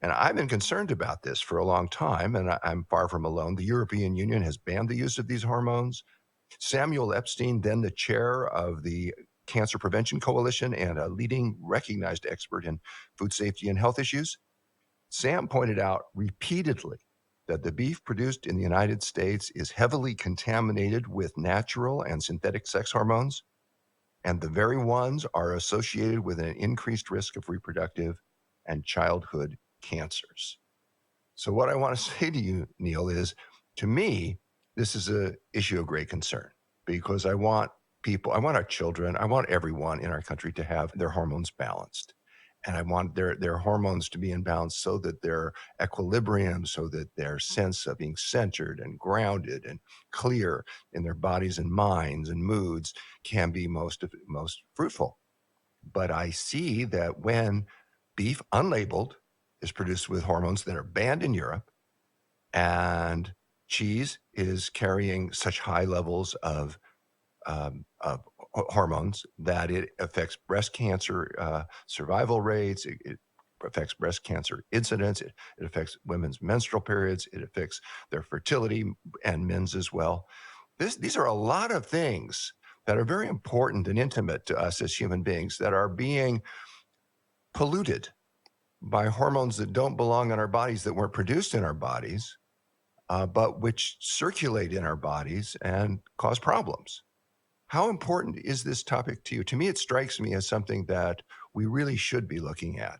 And I've been concerned about this for a long time, and I'm far from alone. The European Union has banned the use of these hormones. Samuel Epstein, then the chair of the Cancer Prevention Coalition and a leading recognized expert in food safety and health issues, Sam pointed out repeatedly that the beef produced in the United States is heavily contaminated with natural and synthetic sex hormones, and the very ones are associated with an increased risk of reproductive and childhood cancers. So what I want to say to you, Neil, is to me, this is an issue of great concern because I want our children, I want everyone in our country to have their hormones balanced. And I want their hormones to be in balance so that their equilibrium, so that their sense of being centered and grounded and clear in their bodies and minds and moods can be most fruitful. But I see that when beef unlabeled is produced with hormones that are banned in Europe, and cheese is carrying such high levels of hormones that it affects breast cancer survival rates. It affects breast cancer incidence. It affects women's menstrual periods. It affects their fertility and men's as well. These are a lot of things that are very important and intimate to us as human beings that are being polluted by hormones that don't belong in our bodies, that weren't produced in our bodies, but which circulate in our bodies and cause problems. How important is this topic to you? To me, it strikes me as something that we really should be looking at.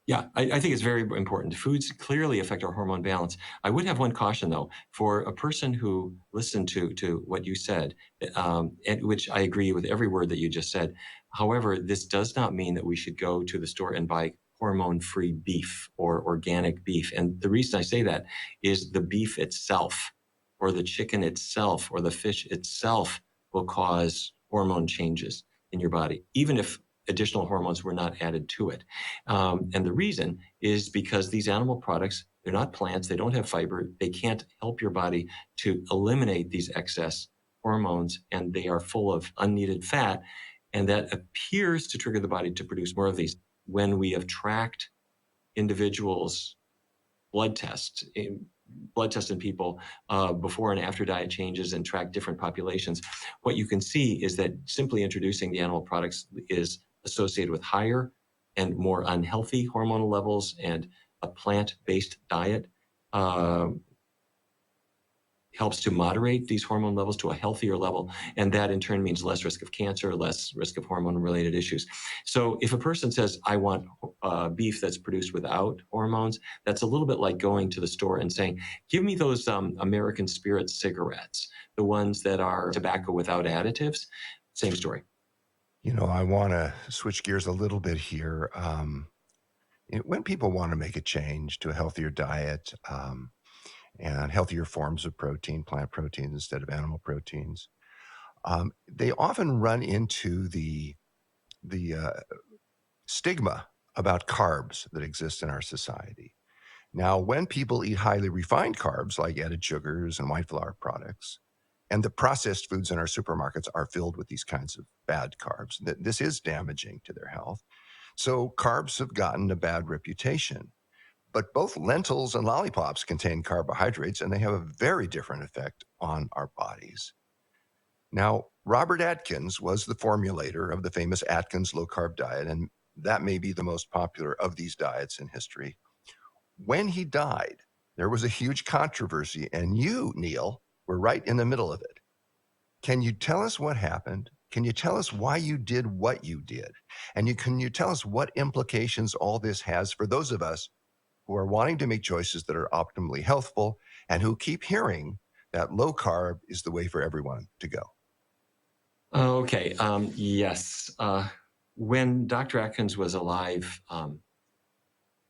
Yeah, I think it's very important. Foods clearly affect our hormone balance. I would have one caution, though, for a person who listened to what you said, and which I agree with every word that you just said. However, this does not mean that we should go to the store and buy hormone-free beef or organic beef. And the reason I say that is the beef itself, or the chicken itself, or the fish itself will cause hormone changes in your body, even if additional hormones were not added to it. And the reason is because these animal products, they're not plants, they don't have fiber, they can't help your body to eliminate these excess hormones, and they are full of unneeded fat. And that appears to trigger the body to produce more of these. When we have tracked individuals' blood tests in people before and after diet changes and track different populations, what you can see is that simply introducing the animal products is associated with higher and more unhealthy hormonal levels, and a plant-based diet helps to moderate these hormone levels to a healthier level. And that in turn means less risk of cancer, less risk of hormone-related issues. So if a person says, I want beef that's produced without hormones, that's a little bit like going to the store and saying, give me those American Spirit cigarettes, the ones that are tobacco without additives. Same story. You know, I want to switch gears a little bit here. When people want to make a change to a healthier diet, and healthier forms of protein, plant proteins instead of animal proteins, they often run into the stigma about carbs that exist in our society. Now, when people eat highly refined carbs like added sugars and white flour products, and the processed foods in our supermarkets are filled with these kinds of bad carbs, this is damaging to their health. So carbs have gotten a bad reputation. But both lentils and lollipops contain carbohydrates, and they have a very different effect on our bodies. Now, Robert Atkins was the formulator of the famous Atkins low-carb diet, and that may be the most popular of these diets in history. When he died, there was a huge controversy, and you, Neil, were right in the middle of it. Can you tell us what happened? Can you tell us why you did what you did? And can you tell us what implications all this has for those of us who are wanting to make choices that are optimally healthful and who keep hearing that low carb is the way for everyone to go? Okay. Yes. When Dr. Atkins was alive,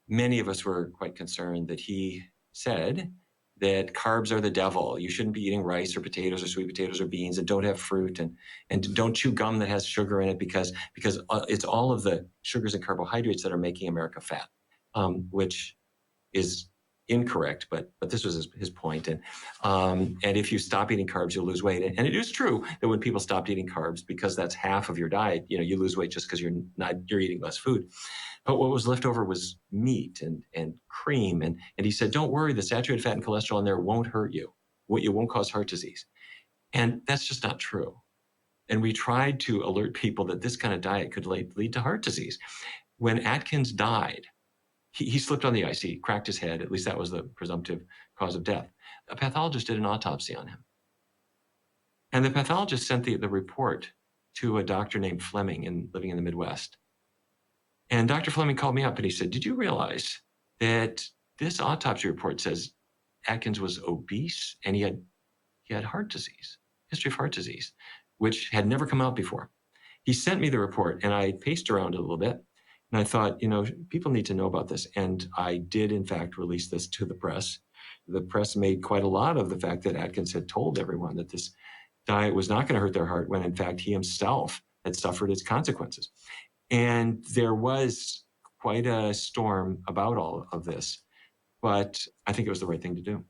many of us were quite concerned that he said that carbs are the devil. You shouldn't be eating rice or potatoes or sweet potatoes or beans, and don't have fruit, and don't chew gum that has sugar in it because it's all of the sugars and carbohydrates that are making America fat, which is incorrect, but this was his point. And if you stop eating carbs, you'll lose weight. And it is true that when people stopped eating carbs, because that's half of your diet, you lose weight just because you're eating less food. But what was left over was meat and cream. And he said, don't worry, the saturated fat and cholesterol in there won't hurt you. It won't cause heart disease. And that's just not true. And we tried to alert people that this kind of diet could lead to heart disease. When Atkins died, he slipped on the ice. He cracked his head. At least that was the presumptive cause of death. A pathologist did an autopsy on him. And the pathologist sent the report to a doctor named Fleming living in the Midwest. And Dr. Fleming called me up and he said, did you realize that this autopsy report says Atkins was obese and he had heart disease, history of heart disease, which had never come out before. He sent me the report and I paced around it a little bit. And I thought, people need to know about this. And I did, in fact, release this to the press. The press made quite a lot of the fact that Atkins had told everyone that this diet was not going to hurt their heart, when, in fact, he himself had suffered its consequences. And there was quite a storm about all of this. But I think it was the right thing to do.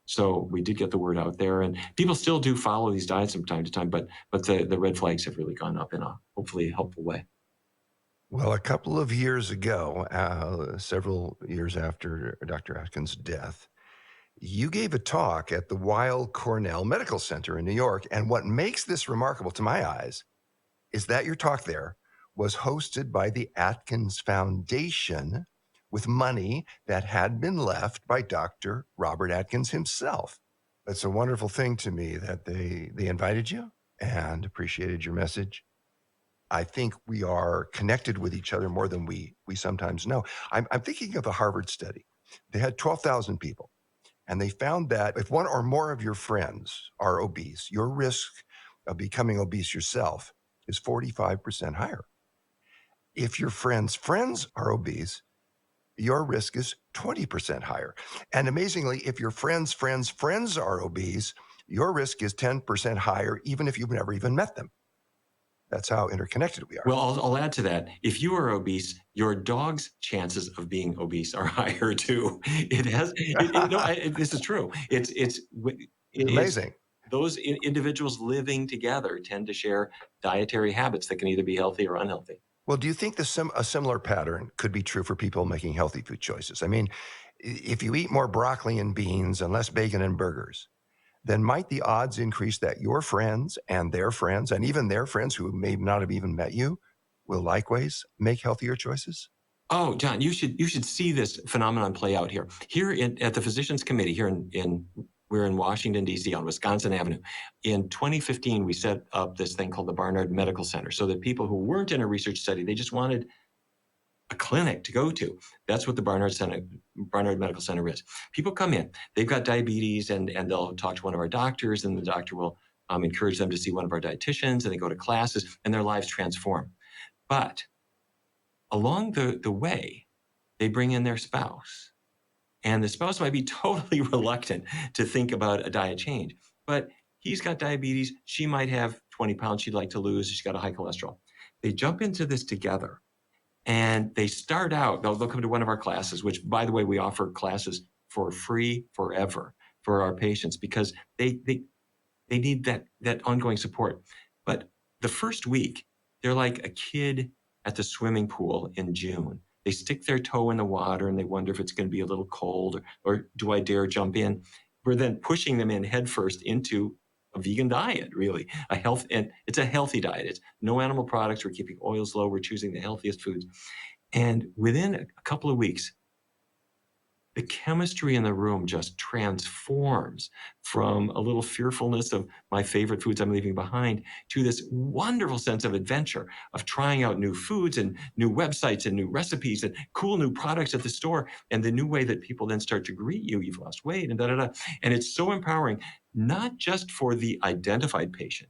So we did get the word out there. And people still do follow these diets from time to time. But the red flags have really gone up in a hopefully helpful way. Well, a couple of years ago, several years after Dr. Atkins' death, you gave a talk at the Weill Cornell Medical Center in New York. And what makes this remarkable to my eyes is that your talk there was hosted by the Atkins Foundation with money that had been left by Dr. Robert Atkins himself. It's a wonderful thing to me that they invited you and appreciated your message. I think we are connected with each other more than we sometimes know. I'm thinking of a Harvard study. They had 12,000 people, and they found that if one or more of your friends are obese, your risk of becoming obese yourself is 45% higher. If your friends are obese, your risk is 20% higher. And amazingly, if your friends are obese, your risk is 10% higher, even if you've never even met them. That's how interconnected we are. Well, I'll add to that. If you are obese, your dog's chances of being obese are higher too. This is true. It's Amazing. those individuals living together tend to share dietary habits that can either be healthy or unhealthy. Well, do you think a similar pattern could be true for people making healthy food choices? I mean, if you eat more broccoli and beans and less bacon and burgers, then might the odds increase that your friends and even their friends who may not have even met you will likewise make healthier choices? Oh, John, you should see this phenomenon play out here. At the Physicians Committee here we're in Washington, D.C. on Wisconsin Avenue. In 2015, we set up this thing called the Barnard Medical Center so that people who weren't in a research study, they just wanted a clinic to go to. That's what the Barnard Medical Center is. People come in, they've got diabetes, and they'll talk to one of our doctors, and the doctor will encourage them to see one of our dietitians, and they go to classes, and their lives transform. But along the way, they bring in their spouse. And the spouse might be totally reluctant to think about a diet change, but he's got diabetes. She might have 20 pounds she'd like to lose. She's got a high cholesterol. They jump into this together, and they start out, they'll come to one of our classes, which, by the way, we offer classes for free forever for our patients because they need that ongoing support. But the first week, they're like a kid at the swimming pool in June. They stick their toe in the water and they wonder if it's going to be a little cold or do I dare jump in? We're then pushing them in headfirst into a vegan diet, really. And it's a healthy diet. It's no animal products. We're keeping oils low. We're choosing the healthiest foods. And within a couple of weeks, the chemistry in the room just transforms from a little fearfulness of my favorite foods I'm leaving behind to this wonderful sense of adventure, of trying out new foods and new websites and new recipes and cool new products at the store, and the new way that people then start to greet you. You've lost weight and da-da-da. And it's so empowering, not just for the identified patient,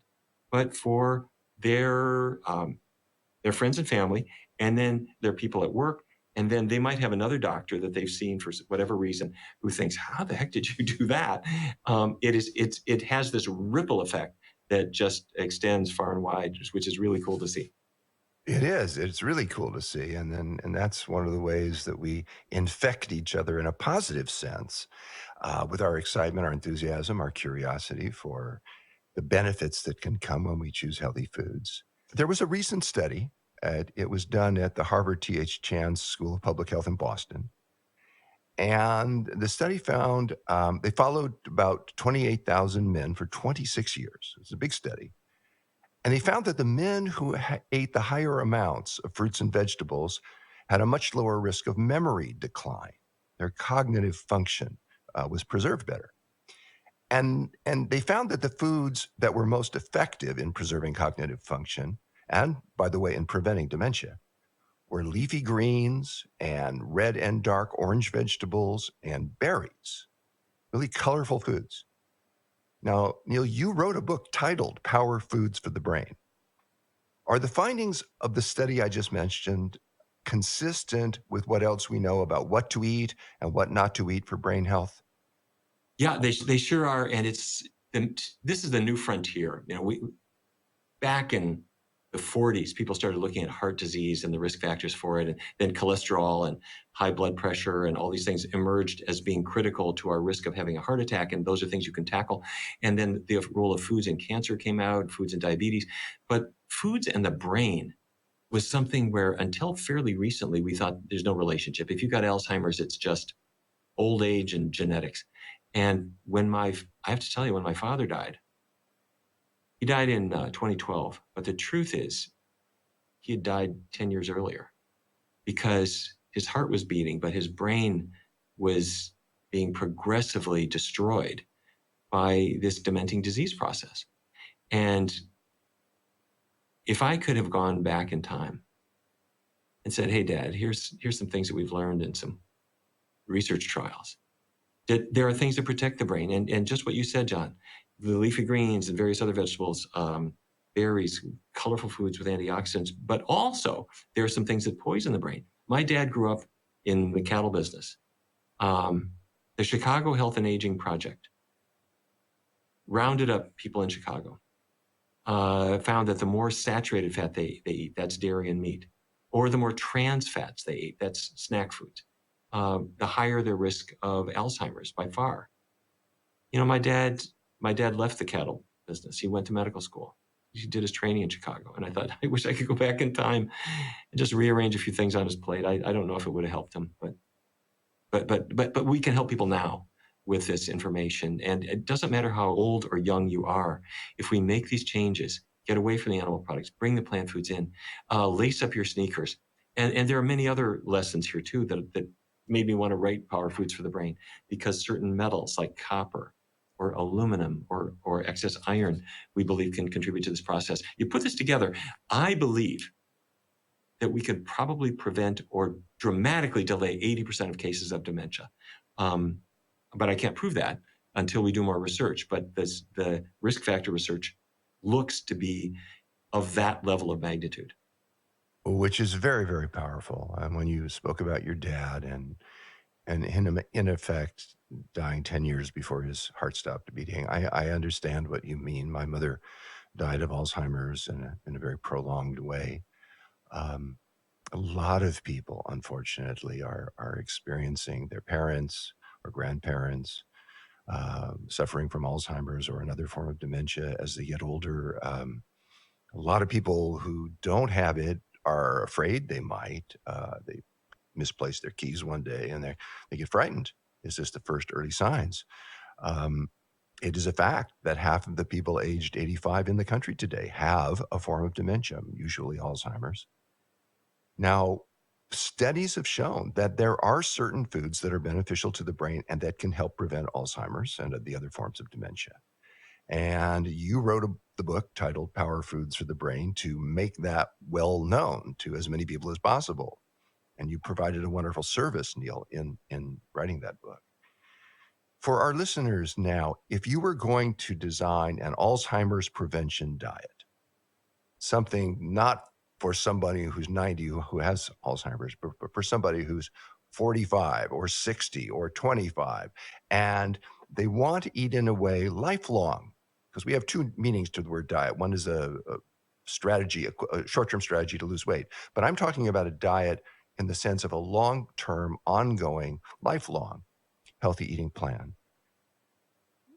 but for their friends and family, and then their people at work. And then they might have another doctor that they've seen for whatever reason who thinks, how the heck did you do that? It has this ripple effect that just extends far and wide, which is really cool to see. It is. It's really cool to see. And that's one of the ways that we infect each other in a positive sense with our excitement, our enthusiasm, our curiosity for the benefits that can come when we choose healthy foods. There was a recent study. It was done at the Harvard T.H. Chan School of Public Health in Boston. And the study found they followed about 28,000 men for 26 years. It's a big study. And they found that the men who ate the higher amounts of fruits and vegetables had a much lower risk of memory decline. Their cognitive function was preserved better. And they found that the foods that were most effective in preserving cognitive function, and by the way, in preventing dementia, were leafy greens and red and dark orange vegetables and berries, really colorful foods. Now, Neil, you wrote a book titled Power Foods for the Brain. Are the findings of the study I just mentioned consistent with what else we know about what to eat and what not to eat for brain health? Yeah, they sure are. And this is the new frontier. Back in the 40s, people started looking at heart disease and the risk factors for it. And then cholesterol and high blood pressure and all these things emerged as being critical to our risk of having a heart attack. And those are things you can tackle. And then the role of foods in cancer came out, foods in diabetes. But foods and the brain was something where until fairly recently, we thought there's no relationship. If you've got Alzheimer's, it's just old age and genetics. And I have to tell you, when my father died, he died in 2012, but the truth is he had died 10 years earlier because his heart was beating, but his brain was being progressively destroyed by this dementing disease process. And if I could have gone back in time and said, hey, Dad, here's some things that we've learned in some research trials. That there are things that protect the brain. And just what you said, John, the leafy greens and various other vegetables, berries, colorful foods with antioxidants, but also there are some things that poison the brain. My dad grew up in the cattle business. The Chicago Health and Aging Project rounded up people in Chicago, found that the more saturated fat they eat, that's dairy and meat, or the more trans fats they eat, that's snack foods, the higher their risk of Alzheimer's by far. You know, my dad left the cattle business. He went to medical school. He did his training in Chicago. And I thought, I wish I could go back in time and just rearrange a few things on his plate. I don't know if it would have helped him, but we can help people now with this information. And it doesn't matter how old or young you are. If we make these changes, get away from the animal products, bring the plant foods in, lace up your sneakers. And there are many other lessons here too that made me want to write Power Foods for the Brain, because certain metals like copper or aluminum or excess iron, we believe can contribute to this process. You put this together, I believe that we could probably prevent or dramatically delay 80% of cases of dementia. But I can't prove that until we do more research. But the risk factor research looks to be of that level of magnitude. Which is very, very powerful. And when you spoke about your dad and him, in effect, dying 10 years before his heart stopped beating, I understand what you mean. My mother died of Alzheimer's in a very prolonged way. A lot of people, unfortunately, are experiencing their parents or grandparents suffering from Alzheimer's or another form of dementia as they get older. A lot of people who don't have it are afraid they might. They misplace their keys one day and they get frightened. It's just the first early signs. It is a fact that half of the people aged 85 in the country today have a form of dementia, usually Alzheimer's. Now, studies have shown that there are certain foods that are beneficial to the brain and that can help prevent Alzheimer's and the other forms of dementia. And you wrote the book titled Power Foods for the Brain to make that well known to as many people as possible. And you provided a wonderful service, Neil, in writing that book. For our listeners now, if you were going to design an Alzheimer's prevention diet, something not for somebody who's 90 who has Alzheimer's, but for somebody who's 45 or 60 or 25, and they want to eat in a way lifelong, because we have two meanings to the word diet. One is a strategy, a short-term strategy to lose weight, but I'm talking about a diet in the sense of a long-term, ongoing, lifelong healthy eating plan.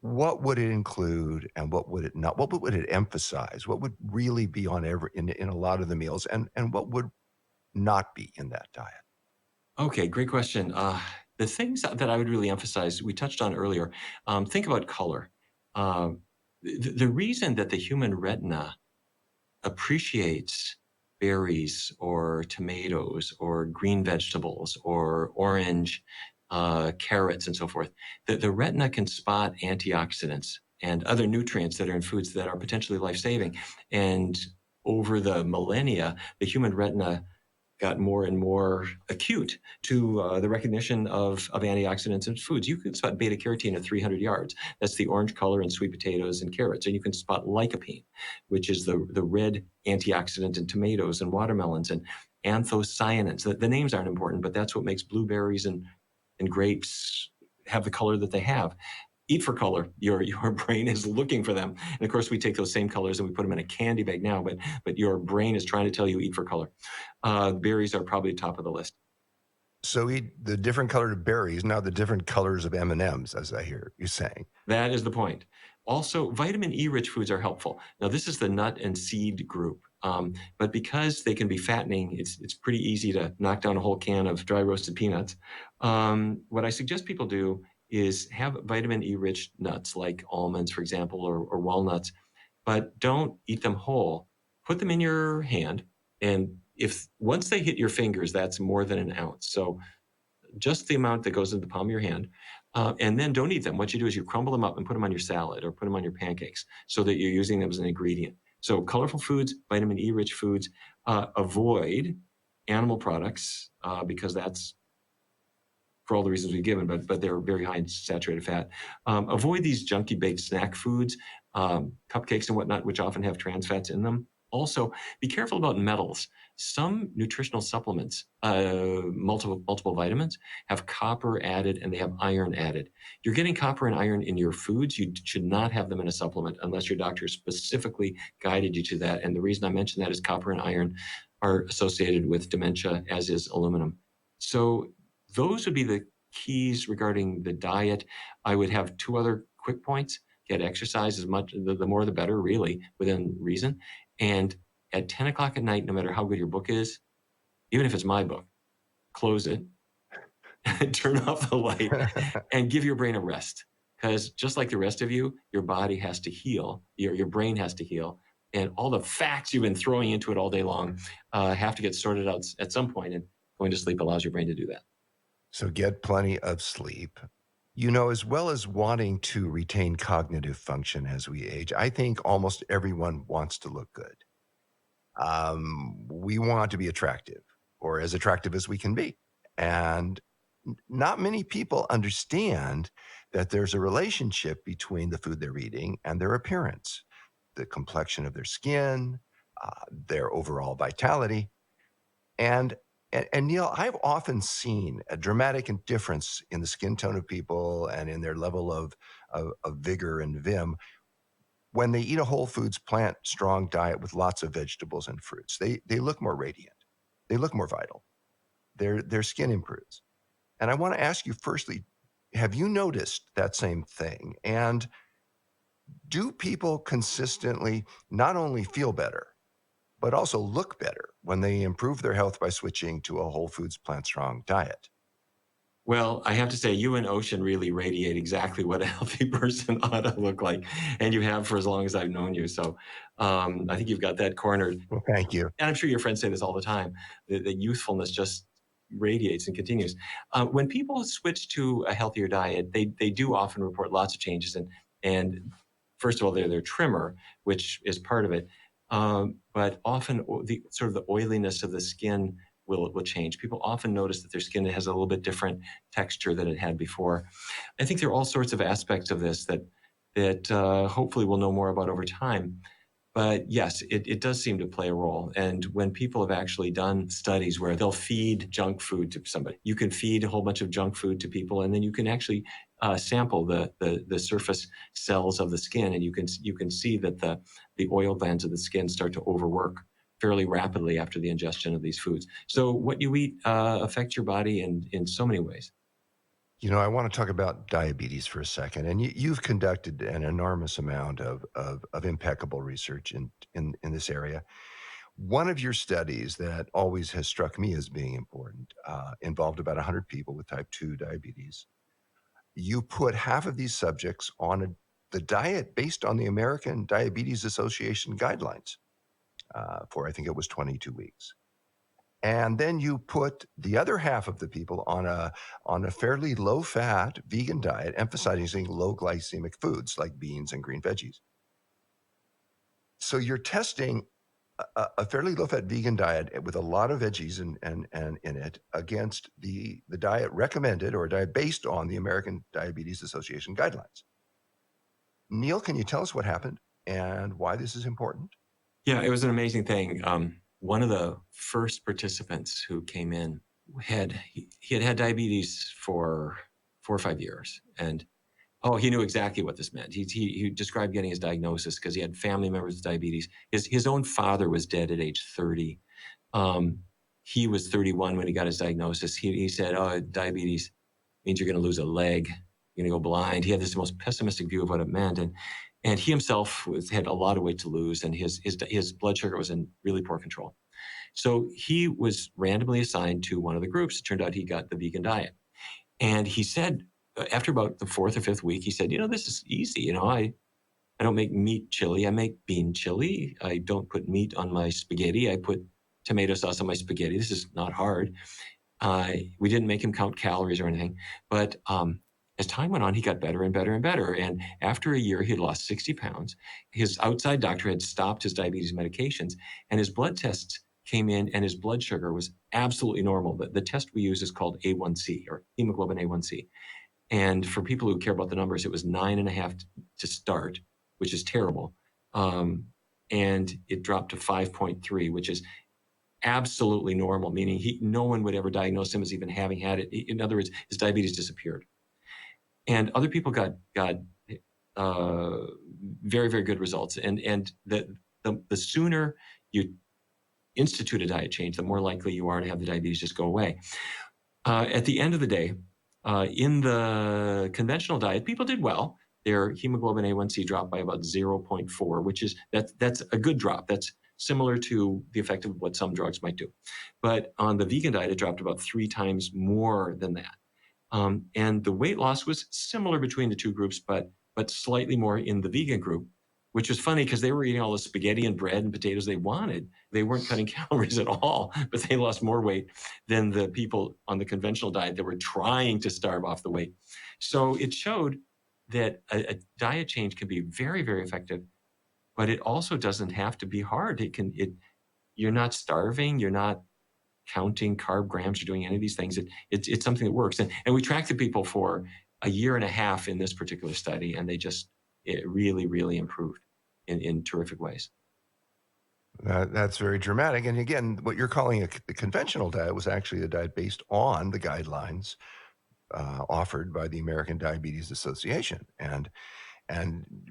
What would it include and what would it not? What would it emphasize? What would really be on in a lot of the meals, and what would not be in that diet? Okay, great question. The things that I would really emphasize, we touched on earlier, think about color. The reason that the human retina appreciates berries or tomatoes or green vegetables or orange carrots and so forth, the retina can spot antioxidants and other nutrients that are in foods that are potentially life-saving. And over the millennia, the human retina got more and more acute to the recognition of antioxidants in foods. You can spot beta carotene at 300 yards. That's the orange color in sweet potatoes and carrots. And you can spot lycopene, which is the red antioxidant in tomatoes and watermelons, and anthocyanins. The names aren't important, but that's what makes blueberries and grapes have the color that they have. Eat for color. Your brain is looking for them. And of course, we take those same colors and we put them in a candy bag now, but your brain is trying to tell you eat for color. Berries are probably top of the list. So eat the different colored berries, not the different colors of M&Ms, as I hear you saying. That is the point. Also, vitamin E-rich foods are helpful. Now, this is the nut and seed group. But because they can be fattening, it's pretty easy to knock down a whole can of dry roasted peanuts. What I suggest people do is have vitamin E-rich nuts like almonds, for example, or walnuts, but don't eat them whole. Put them in your hand, and if once they hit your fingers, that's more than an ounce. So just the amount that goes in the palm of your hand, and then don't eat them. What you do is you crumble them up and put them on your salad or put them on your pancakes so that you're using them as an ingredient. So colorful foods, vitamin E rich foods, avoid animal products because that's for all the reasons we've given, but they're very high in saturated fat. Avoid these junky baked snack foods, cupcakes and whatnot, which often have trans fats in them. Also, be careful about metals. Some nutritional supplements, multiple vitamins, have copper added and they have iron added. You're getting copper and iron in your foods. You should not have them in a supplement unless your doctor specifically guided you to that. And the reason I mention that is copper and iron are associated with dementia, as is aluminum. So those would be the keys regarding the diet. I would have two other quick points. Get exercise as much, the more the better, really, within reason. And at 10 o'clock at night, no matter how good your book is, even if it's my book, close it, turn off the light, and give your brain a rest. Because just like the rest of you, your body has to heal, your brain has to heal. And all the facts you've been throwing into it all day long have to get sorted out at some point. And going to sleep allows your brain to do that. So get plenty of sleep. You know, as well as wanting to retain cognitive function as we age, I think almost everyone wants to look good. We want to be attractive, or as attractive as we can be. And not many people understand that there's a relationship between the food they're eating and their appearance, the complexion of their skin, their overall vitality. And Neil, I've often seen a dramatic difference in the skin tone of people and in their level of vigor and vim when they eat a whole foods, plant strong diet with lots of vegetables and fruits. They look more radiant. They look more vital. Their skin improves. And I want to ask you firstly, have you noticed that same thing? And do people consistently not only feel better, but also look better when they improve their health by switching to a whole foods, plant strong diet? Well, I have to say, you and Ocean really radiate exactly what a healthy person ought to look like. And you have for as long as I've known you. So I think you've got that cornered. Well, thank you. And I'm sure your friends say this all the time, that youthfulness just radiates and continues. When people switch to a healthier diet, they do often report lots of changes. And first of all, they're trimmer, which is part of it. But often the sort of the oiliness of the skin will change. People often notice that their skin has a little bit different texture than it had before. I think there are all sorts of aspects of this that hopefully we'll know more about over time. But yes, it does seem to play a role. And when people have actually done studies where they'll feed junk food to somebody, you can feed a whole bunch of junk food to people, and then you can actually sample the surface cells of the skin, and you can see that the oil glands of the skin start to overwork fairly rapidly after the ingestion of these foods. So what you eat affects your body in so many ways. You know, I want to talk about diabetes for a second. And you've conducted an enormous amount of impeccable research in this area. One of your studies that always has struck me as being important involved about 100 people with type 2 diabetes. You put half of these subjects on the diet based on the American Diabetes Association guidelines for, I think it was 22 weeks. And then you put the other half of the people on a fairly low-fat vegan diet, emphasizing low glycemic foods like beans and green veggies. So you're testing a fairly low-fat vegan diet with a lot of veggies and in it against the diet recommended or diet based on the American Diabetes Association guidelines. Neil, can you tell us what happened and why this is important? Yeah, it was an amazing thing. One of the first participants who came in he had diabetes for 4 or 5 years, and he knew exactly what this meant. He described getting his diagnosis because he had family members with diabetes. His own father was dead at age 30. He was 31 when he got his diagnosis. He said, "Oh, diabetes means you're going to lose a leg, you're going to go blind." He had this most pessimistic view of what it meant, and he himself had a lot of weight to lose, and his blood sugar was in really poor control. So he was randomly assigned to one of the groups. It turned out he got the vegan diet. And he said, after about the 4th or 5th week, he said, this is easy. I don't make meat chili. I make bean chili. I don't put meat on my spaghetti. I put tomato sauce on my spaghetti. This is not hard. We didn't make him count calories or anything. But As time went on, he got better and better and better. And after a year, he had lost 60 pounds. His outside doctor had stopped his diabetes medications, and his blood tests came in, and his blood sugar was absolutely normal. The test we use is called A1C, or hemoglobin A1C. And for people who care about the numbers, it was 9.5 to start, which is terrible. And it dropped to 5.3, which is absolutely normal, meaning no one would ever diagnose him as even having had it. In other words, his diabetes disappeared. And other people got very, very good results. And the sooner you institute a diet change, the more likely you are to have the diabetes just go away. At the end of the day, in the conventional diet, people did well. Their hemoglobin A1C dropped by about 0.4, which is that's a good drop. That's similar to the effect of what some drugs might do. But on the vegan diet, it dropped about 3 times more than that. And the weight loss was similar between the two groups, but slightly more in the vegan group, which was funny because they were eating all the spaghetti and bread and potatoes they wanted. They weren't cutting calories at all, but they lost more weight than the people on the conventional diet that were trying to starve off the weight. So it showed that a diet change can be very, very effective, but it also doesn't have to be hard. You're not starving, you're not counting carb grams or doing any of these things. It's something that works. And we tracked the people for a year and a half in this particular study, and it really, really improved in terrific ways. That's very dramatic. And again, what you're calling a conventional diet was actually a diet based on the guidelines offered by the American Diabetes Association. And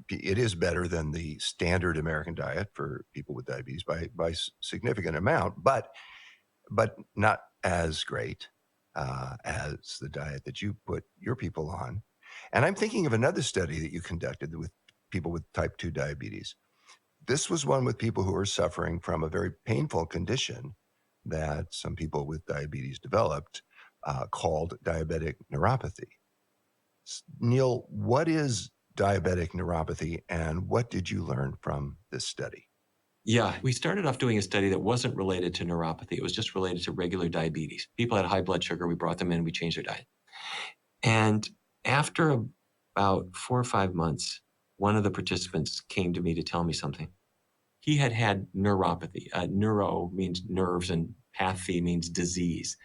it is better than the standard American diet for people with diabetes by significant amount, but not as great as the diet that you put your people on. And I'm thinking of another study that you conducted with people with type 2 diabetes. This was one with people who are suffering from a very painful condition that some people with diabetes developed called diabetic neuropathy. Neil, what is diabetic neuropathy, and what did you learn from this study? Yeah, we started off doing a study that wasn't related to neuropathy. It was just related to regular diabetes. People had high blood sugar. We brought them in, we changed their diet. And after about 4 or 5 months, one of the participants came to me to tell me something. He had neuropathy. Neuro means nerves, and pathy means disease.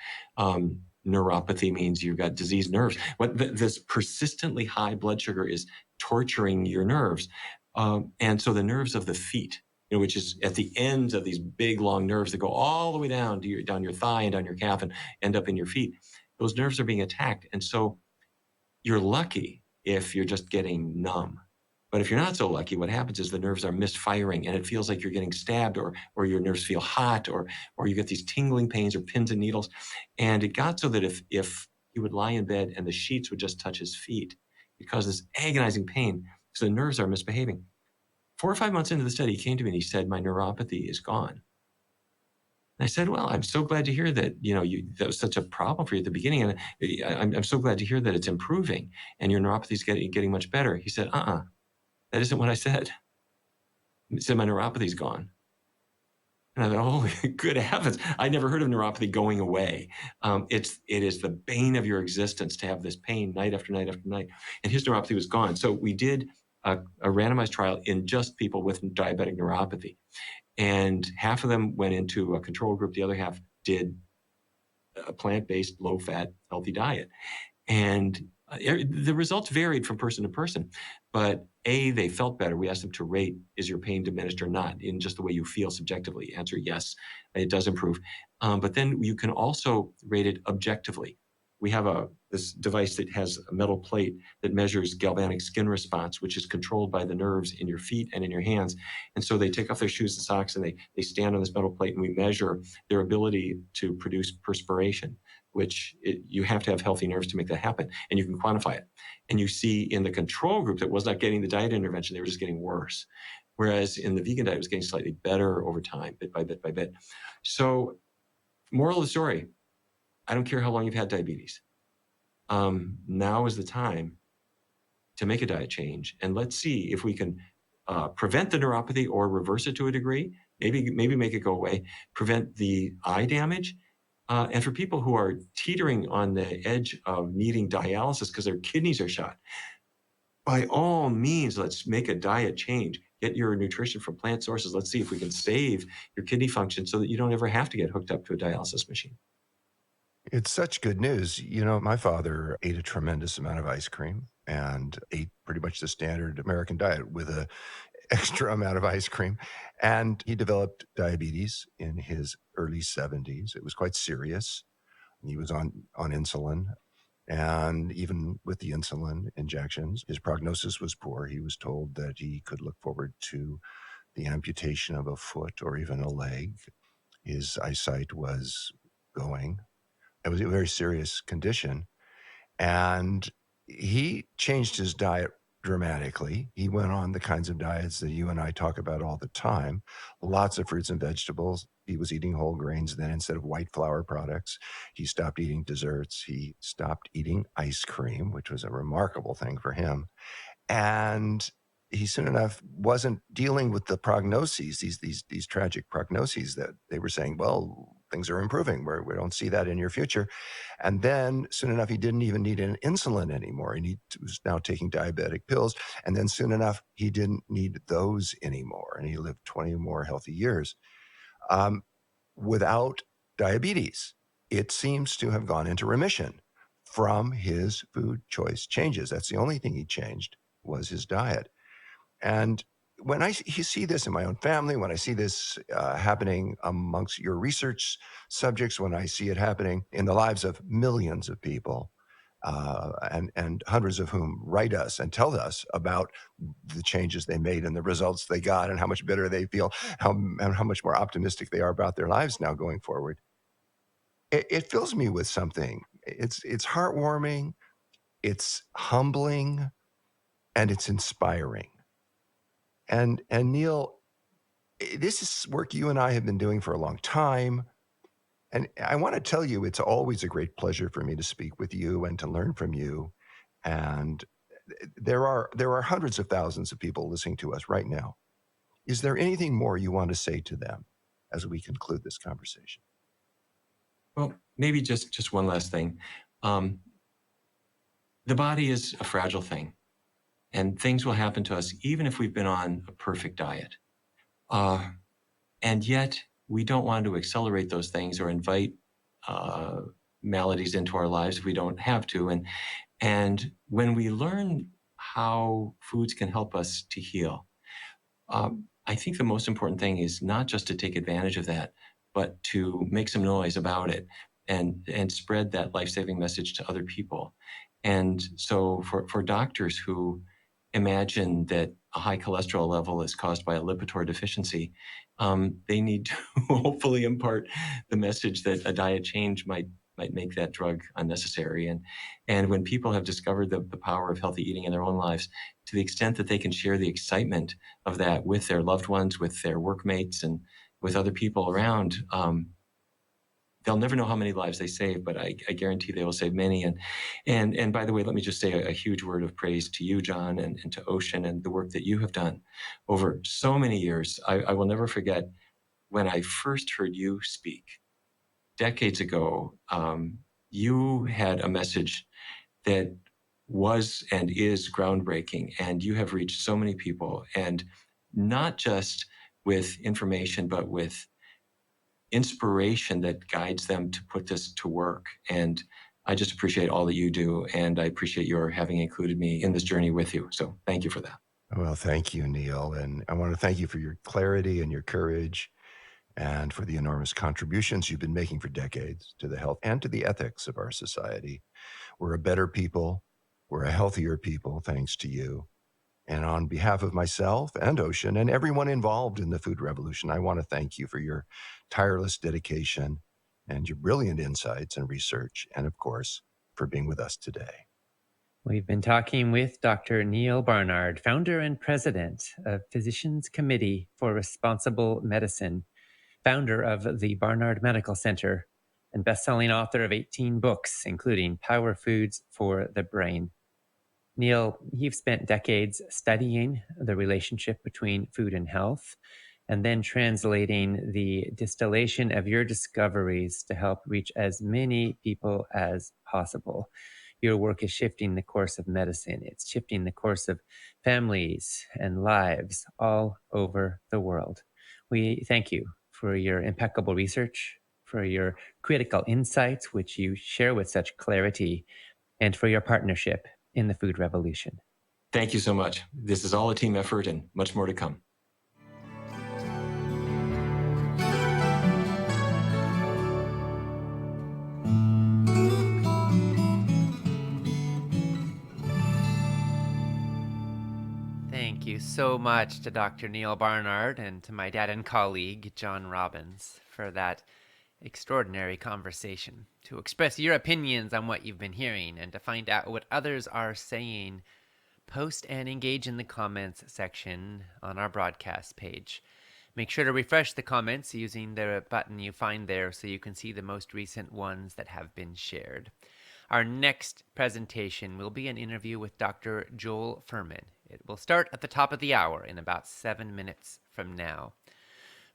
Neuropathy means you've got diseased nerves. This persistently high blood sugar is torturing your nerves. And so the nerves of the feet, which is at the ends of these big, long nerves that go all the way down your thigh and down your calf and end up in your feet. Those nerves are being attacked. And so you're lucky if you're just getting numb. But if you're not so lucky, what happens is the nerves are misfiring and it feels like you're getting stabbed, or your nerves feel hot, or you get these tingling pains or pins and needles. And it got so that if he would lie in bed and the sheets would just touch his feet, it caused this agonizing pain. So the nerves are misbehaving. 4 or 5 months into the study, he came to me and he said, my neuropathy is gone. And I said, well, I'm so glad to hear that, that was such a problem for you at the beginning. And I'm so glad to hear that it's improving and your neuropathy is getting much better. He said, that isn't what I said. He said, my neuropathy is gone. And I thought, oh, good heavens. I never heard of neuropathy going away. It is the bane of your existence to have this pain night after night after night. And his neuropathy was gone. So we did a randomized trial in just people with diabetic neuropathy. And half of them went into a control group. The other half did a plant-based, low-fat, healthy diet. And the results varied from person to person. But they felt better. We asked them to rate, is your pain diminished or not, in just the way you feel subjectively. Answer, yes, it does improve. But then you can also rate it objectively. We have this device that has a metal plate that measures galvanic skin response, which is controlled by the nerves in your feet and in your hands. And so they take off their shoes and socks and they stand on this metal plate, and we measure their ability to produce perspiration, which you have to have healthy nerves to make that happen. And you can quantify it. And you see in the control group that was not getting the diet intervention, they were just getting worse. Whereas in the vegan diet, it was getting slightly better over time, bit by bit by bit. So moral of the story, I don't care how long you've had diabetes. Now is the time to make a diet change. And let's see if we can prevent the neuropathy or reverse it to a degree, maybe make it go away, prevent the eye damage, And for people who are teetering on the edge of needing dialysis because their kidneys are shot, by all means, let's make a diet change. Get your nutrition from plant sources. Let's see if we can save your kidney function so that you don't ever have to get hooked up to a dialysis machine. It's such good news. You know, my father ate a tremendous amount of ice cream and ate pretty much the standard American diet with a extra amount of ice cream. And he developed diabetes in his early 70s. It was quite serious. He was on insulin. And even with the insulin injections, his prognosis was poor. He was told that he could look forward to the amputation of a foot or even a leg. His eyesight was going. It was a very serious condition. And he changed his diet dramatically. He went on the kinds of diets that you and I talk about all the time, lots of fruits and vegetables. He was eating whole grains. Then instead of white flour products, he stopped eating desserts. He stopped eating ice cream, which was a remarkable thing for him. And he soon enough wasn't dealing with the prognoses, these tragic prognoses that they were saying, well, things are improving. We don't see that in your future. And then soon enough, he didn't even need an insulin anymore. And he was now taking diabetic pills. And then soon enough, he didn't need those anymore. And he lived 20 more healthy years without diabetes. It seems to have gone into remission from his food choice changes. That's the only thing he changed was his diet. And when you see this in my own family, when I see this happening amongst your research subjects, when I see it happening in the lives of millions of people, and hundreds of whom write us and tell us about the changes they made and the results they got and how much better they feel, and how much more optimistic they are about their lives now going forward, it fills me with something. It's heartwarming, it's humbling, and it's inspiring. And Neil, this is work you and I have been doing for a long time. And I want to tell you, it's always a great pleasure for me to speak with you and to learn from you. And there are hundreds of thousands of people listening to us right now. Is there anything more you want to say to them as we conclude this conversation? Well, maybe just one last thing. The body is a fragile thing, and things will happen to us even if we've been on a perfect diet. And yet we don't want to accelerate those things or invite maladies into our lives if we don't have to. And when we learn how foods can help us to heal, I think the most important thing is not just to take advantage of that, but to make some noise about it and spread that life-saving message to other people. And so for doctors who imagine that a high cholesterol level is caused by a Lipitor deficiency, they need to hopefully impart the message that a diet change might make that drug unnecessary. And when people have discovered the power of healthy eating in their own lives, to the extent that they can share the excitement of that with their loved ones, with their workmates, and with other people around, they'll never know how many lives they save, but I guarantee they will save many. And by the way, let me just say a huge word of praise to you, John, and to Ocean, and the work that you have done over so many years. I will never forget when I first heard you speak decades ago. You had a message that was and is groundbreaking, and you have reached so many people, and not just with information, but with inspiration that guides them to put this to work. And I just appreciate all that you do, and I appreciate your having included me in this journey with you. So thank you for that. Well, thank you, Neil. And I want to thank you for your clarity and your courage and for the enormous contributions you've been making for decades to the health and to the ethics of our society. We're a better people. We're a healthier people, thanks to you. And on behalf of myself and Ocean and everyone involved in the food revolution, I want to thank you for your tireless dedication and your brilliant insights and research, and of course, for being with us today. We've been talking with Dr. Neil Barnard, founder and president of Physicians Committee for Responsible Medicine, founder of the Barnard Medical Center, and best-selling author of 18 books, including Power Foods for the Brain. Neil, you've spent decades studying the relationship between food and health, and then translating the distillation of your discoveries to help reach as many people as possible. Your work is shifting the course of medicine. It's shifting the course of families and lives all over the world. We thank you for your impeccable research, for your critical insights, which you share with such clarity, and for your partnership in the food revolution. Thank you so much. This is all a team effort and much more to come. Thank you so much to Dr. Neal Barnard and to my dad and colleague, John Robbins, for that extraordinary conversation. To express your opinions on what you've been hearing and to find out what others are saying, post and engage in the comments section on our broadcast page. Make sure to refresh the comments using the button you find there so you can see the most recent ones that have been shared. Our next presentation will be an interview with Dr. Joel Fuhrman. It will start at the top of the hour in about 7 minutes from now.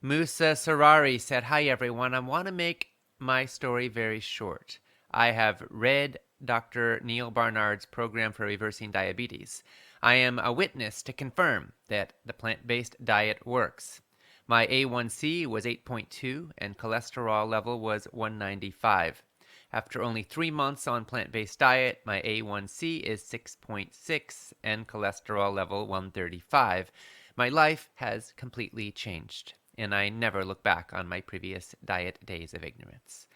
Musa Sarari said, "Hi everyone, I want to make my story very short. I have read Dr. Neal Barnard's program for reversing diabetes. I am a witness to confirm that the plant-based diet works. My A1C was 8.2 and cholesterol level was 195. After only 3 months on plant-based diet, my A1C is 6.6 and cholesterol level 135. My life has completely changed, and I never look back on my previous diet days of ignorance."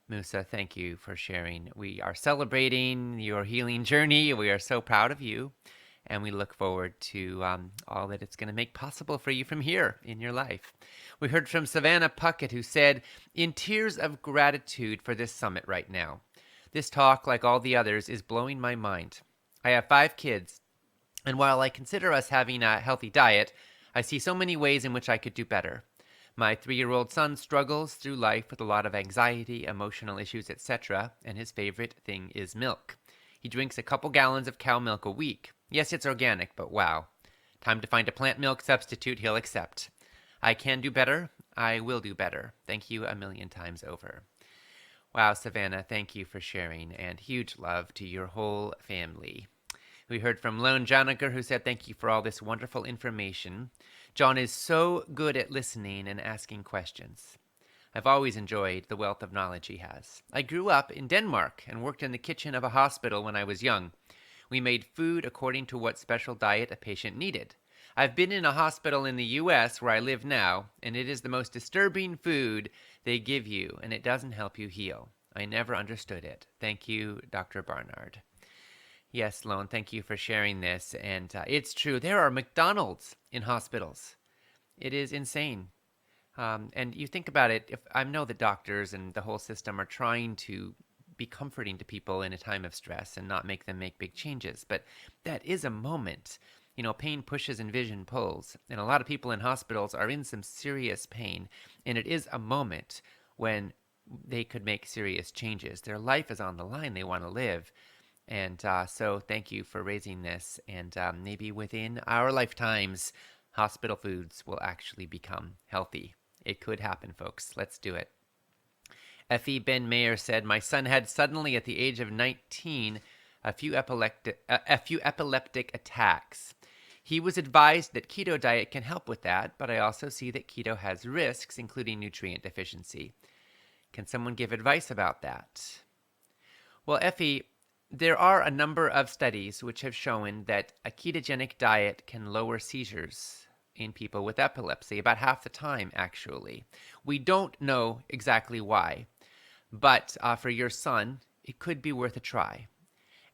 Musa, thank you for sharing. We are celebrating your healing journey. We are so proud of you, and we look forward to all that it's going to make possible for you from here in your life. We heard from Savannah Puckett, who said, "In tears of gratitude for this summit right now. This talk, like all the others, is blowing my mind. I have 5 kids, and while I consider us having a healthy diet, I see so many ways in which I could do better. My 3-year-old son struggles through life with a lot of anxiety, emotional issues, etc., and his favorite thing is milk. He drinks a couple gallons of cow milk a week. Yes, it's organic, but wow. Time to find a plant milk substitute he'll accept. I can do better. I will do better. Thank you a million times over." Wow, Savannah, thank you for sharing, and huge love to your whole family. We heard from Lone Joniker, who said, "Thank you for all this wonderful information. John is so good at listening and asking questions. I've always enjoyed the wealth of knowledge he has. I grew up in Denmark and worked in the kitchen of a hospital when I was young. We made food according to what special diet a patient needed. I've been in a hospital in the U.S. where I live now, and it is the most disturbing food they give you, and it doesn't help you heal. I never understood it. Thank you, Dr. Barnard." Yes, Lone, thank you for sharing this. And it's true. There are McDonald's in hospitals. It is insane. And you think about it, if I know the doctors and the whole system are trying to be comforting to people in a time of stress and not make them make big changes. But that is a moment. You know, pain pushes and vision pulls. And a lot of people in hospitals are in some serious pain. And it is a moment when they could make serious changes. Their life is on the line. They want to live. And so thank you for raising this. And maybe within our lifetimes, hospital foods will actually become healthy. It could happen, folks. Let's do it. Effie Ben Mayer said, "My son had suddenly, at the age of 19, a few epileptic attacks. He was advised that keto diet can help with that, but I also see that keto has risks, including nutrient deficiency. Can someone give advice about that?" Well, Effie, there are a number of studies which have shown that a ketogenic diet can lower seizures in people with epilepsy, about half the time, actually. We don't know exactly why, but for your son, it could be worth a try.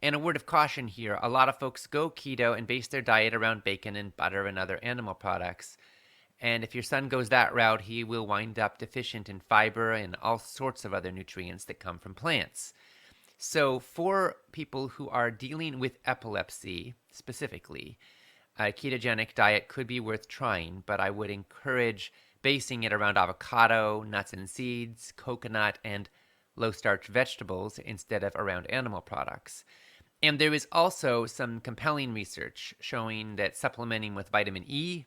And a word of caution here, a lot of folks go keto and base their diet around bacon and butter and other animal products. And if your son goes that route, he will wind up deficient in fiber and all sorts of other nutrients that come from plants. So for people who are dealing with epilepsy specifically, a ketogenic diet could be worth trying, but I would encourage basing it around avocado, nuts and seeds, coconut, and low-starch vegetables instead of around animal products. And there is also some compelling research showing that supplementing with vitamin E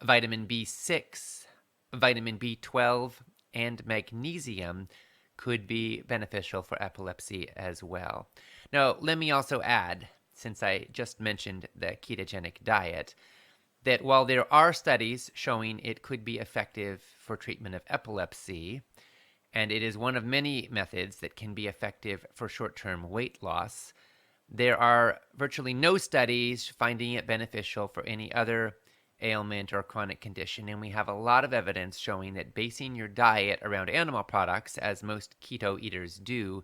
vitamin B6, vitamin B12, and magnesium could be beneficial for epilepsy as well. Now, let me also add, since I just mentioned the ketogenic diet, that while there are studies showing it could be effective for treatment of epilepsy, and it is one of many methods that can be effective for short-term weight loss, there are virtually no studies finding it beneficial for any other ailment or chronic condition, and we have a lot of evidence showing that basing your diet around animal products, as most keto eaters do,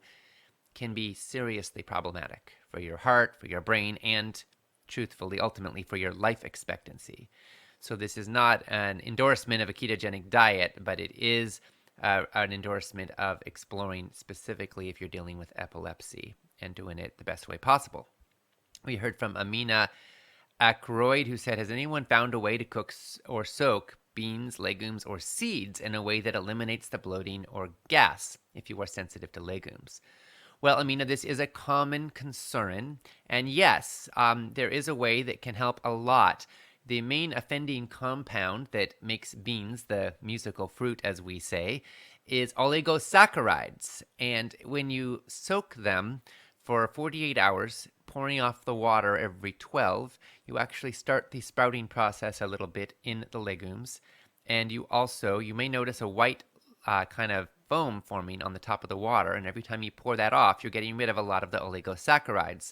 can be seriously problematic for your heart, for your brain, and truthfully, ultimately, for your life expectancy. So this is not an endorsement of a ketogenic diet, but it is an endorsement of exploring specifically if you're dealing with epilepsy and doing it the best way possible. We heard from Amina Ackroyd, who said, has anyone found a way to cook or soak beans, legumes, or seeds in a way that eliminates the bloating or gas if you are sensitive to legumes? Well, Amina, this is a common concern. And yes, there is a way that can help a lot. The main offending compound that makes beans the musical fruit, as we say, is oligosaccharides. And when you soak them for 48 hours, pouring off the water every 12, you actually start the sprouting process a little bit in the legumes. And you may notice a white kind of foam forming on the top of the water. And every time you pour that off, you're getting rid of a lot of the oligosaccharides.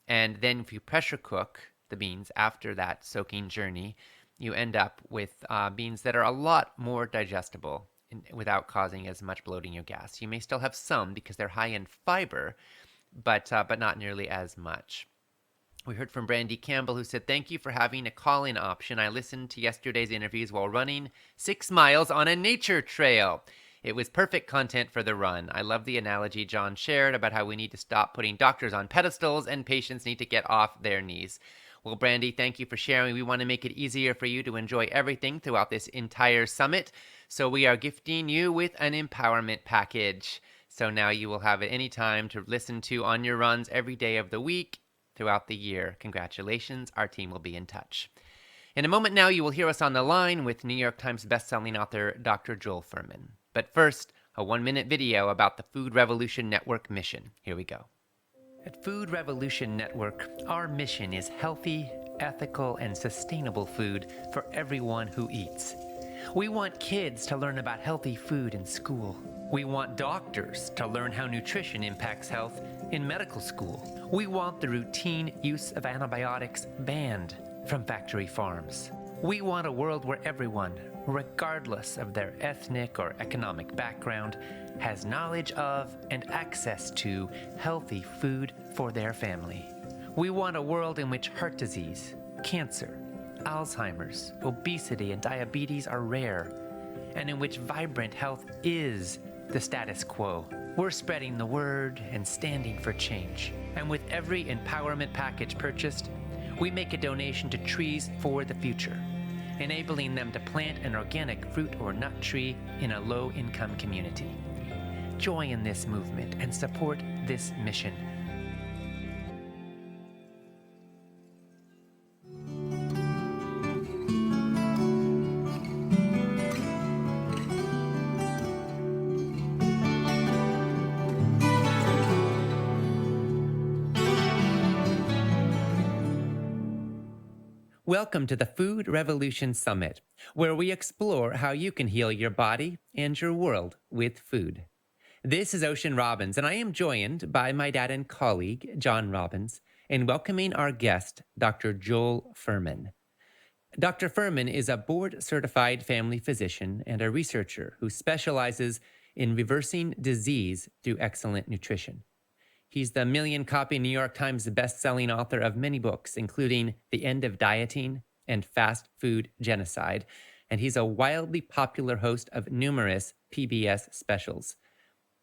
And then if you pressure cook the beans after that soaking journey, you end up with beans that are a lot more digestible without causing as much bloating or gas. You may still have some because they're high in fiber, but not nearly as much. We heard from Brandy Campbell, who said, thank you for having a call-in option. I listened to yesterday's interviews while running 6 miles on a nature trail. It was perfect content for the run. I love the analogy John shared about how we need to stop putting doctors on pedestals and patients need to get off their knees. Well, Brandy, thank you for sharing. We want to make it easier for you to enjoy everything throughout this entire summit. So we are gifting you with an empowerment package. So now you will have it any time to listen to on your runs every day of the week throughout the year. Congratulations. Our team will be in touch. In a moment now, you will hear us on the line with New York Times bestselling author Dr. Joel Fuhrman. But first, a 1-minute video about the Food Revolution Network mission. Here we go. At Food Revolution Network, our mission is healthy, ethical, and sustainable food for everyone who eats. We want kids to learn about healthy food in school. We want doctors to learn how nutrition impacts health in medical school. We want the routine use of antibiotics banned from factory farms. We want a world where everyone, regardless of their ethnic or economic background, has knowledge of and access to healthy food for their family. We want a world in which heart disease, cancer, Alzheimer's, obesity, and diabetes are rare, and in which vibrant health is the status quo. We're spreading the word and standing for change. And with every empowerment package purchased, we make a donation to Trees for the Future, enabling them to plant an organic fruit or nut tree in a low-income community. Join this movement and support this mission. Welcome to the Food Revolution Summit, where we explore how you can heal your body and your world with food. This is Ocean Robbins, and I am joined by my dad and colleague, John Robbins, in welcoming our guest, Dr. Joel Fuhrman. Dr. Fuhrman is a board-certified family physician and a researcher who specializes in reversing disease through excellent nutrition. He's the million-copy New York Times best-selling author of many books, including The End of Dieting and Fast Food Genocide, and he's a wildly popular host of numerous PBS specials.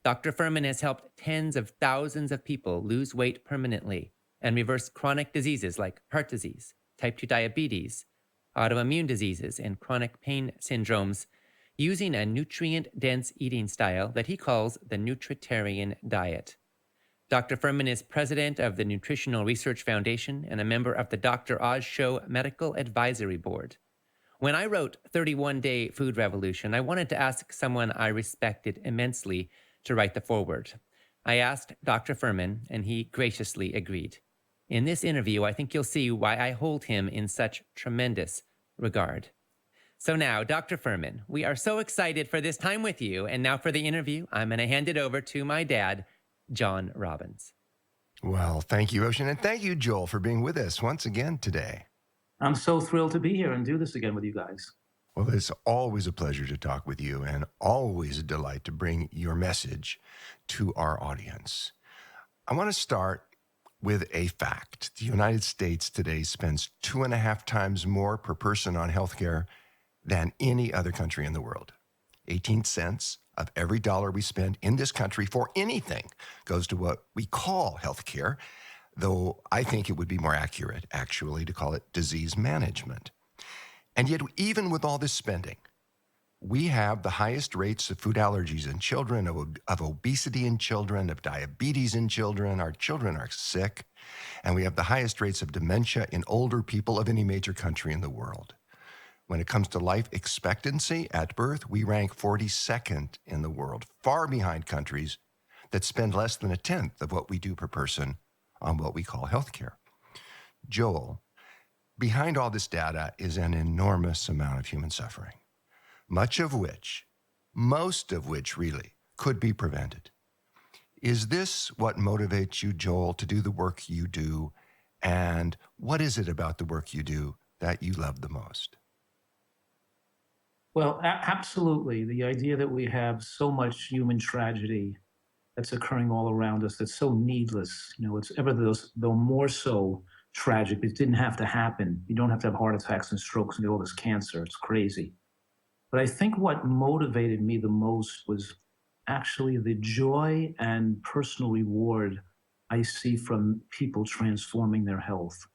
Dr. Fuhrman has helped tens of thousands of people lose weight permanently and reverse chronic diseases like heart disease, type 2 diabetes, autoimmune diseases, and chronic pain syndromes using a nutrient-dense eating style that he calls the Nutritarian diet. Dr. Fuhrman is president of the Nutritional Research Foundation and a member of the Dr. Oz Show Medical Advisory Board. When I wrote 31 Day Food Revolution, I wanted to ask someone I respected immensely to write the foreword. I asked Dr. Furman, and he graciously agreed. In this interview, I think you'll see why I hold him in such tremendous regard. So now, Dr. Furman, we are so excited for this time with you. And now for the interview, I'm going to hand it over to my dad, John Robbins. Well, thank you, Ocean. And thank you, Joel, for being with us once again today. I'm so thrilled to be here and do this again with you guys. Well, it's always a pleasure to talk with you and always a delight to bring your message to our audience. I want to start with a fact. The United States today spends 2.5 times more per person on healthcare than any other country in the world. 18 cents of every dollar we spend in this country for anything goes to what we call healthcare, though I think it would be more accurate, actually, to call it disease management. And yet, even with all this spending, we have the highest rates of food allergies in children, of obesity in children, of diabetes in children. Our children are sick. And we have the highest rates of dementia in older people of any major country in the world. When it comes to life expectancy at birth, we rank 42nd in the world, far behind countries that spend less than 1/10 of what we do per person on what we call healthcare. Joel, behind all this data is an enormous amount of human suffering, most of which really could be prevented. Is this what motivates you, Joel, to do the work you do? And what is it about the work you do that you love the most? Well, absolutely. The idea that we have so much human tragedy that's occurring all around us that's so needless, it's ever though more so tragic. It didn't have to happen. You don't have to have heart attacks and strokes and get all this cancer. It's crazy. But I think what motivated me the most was actually the joy and personal reward I see from people transforming their health.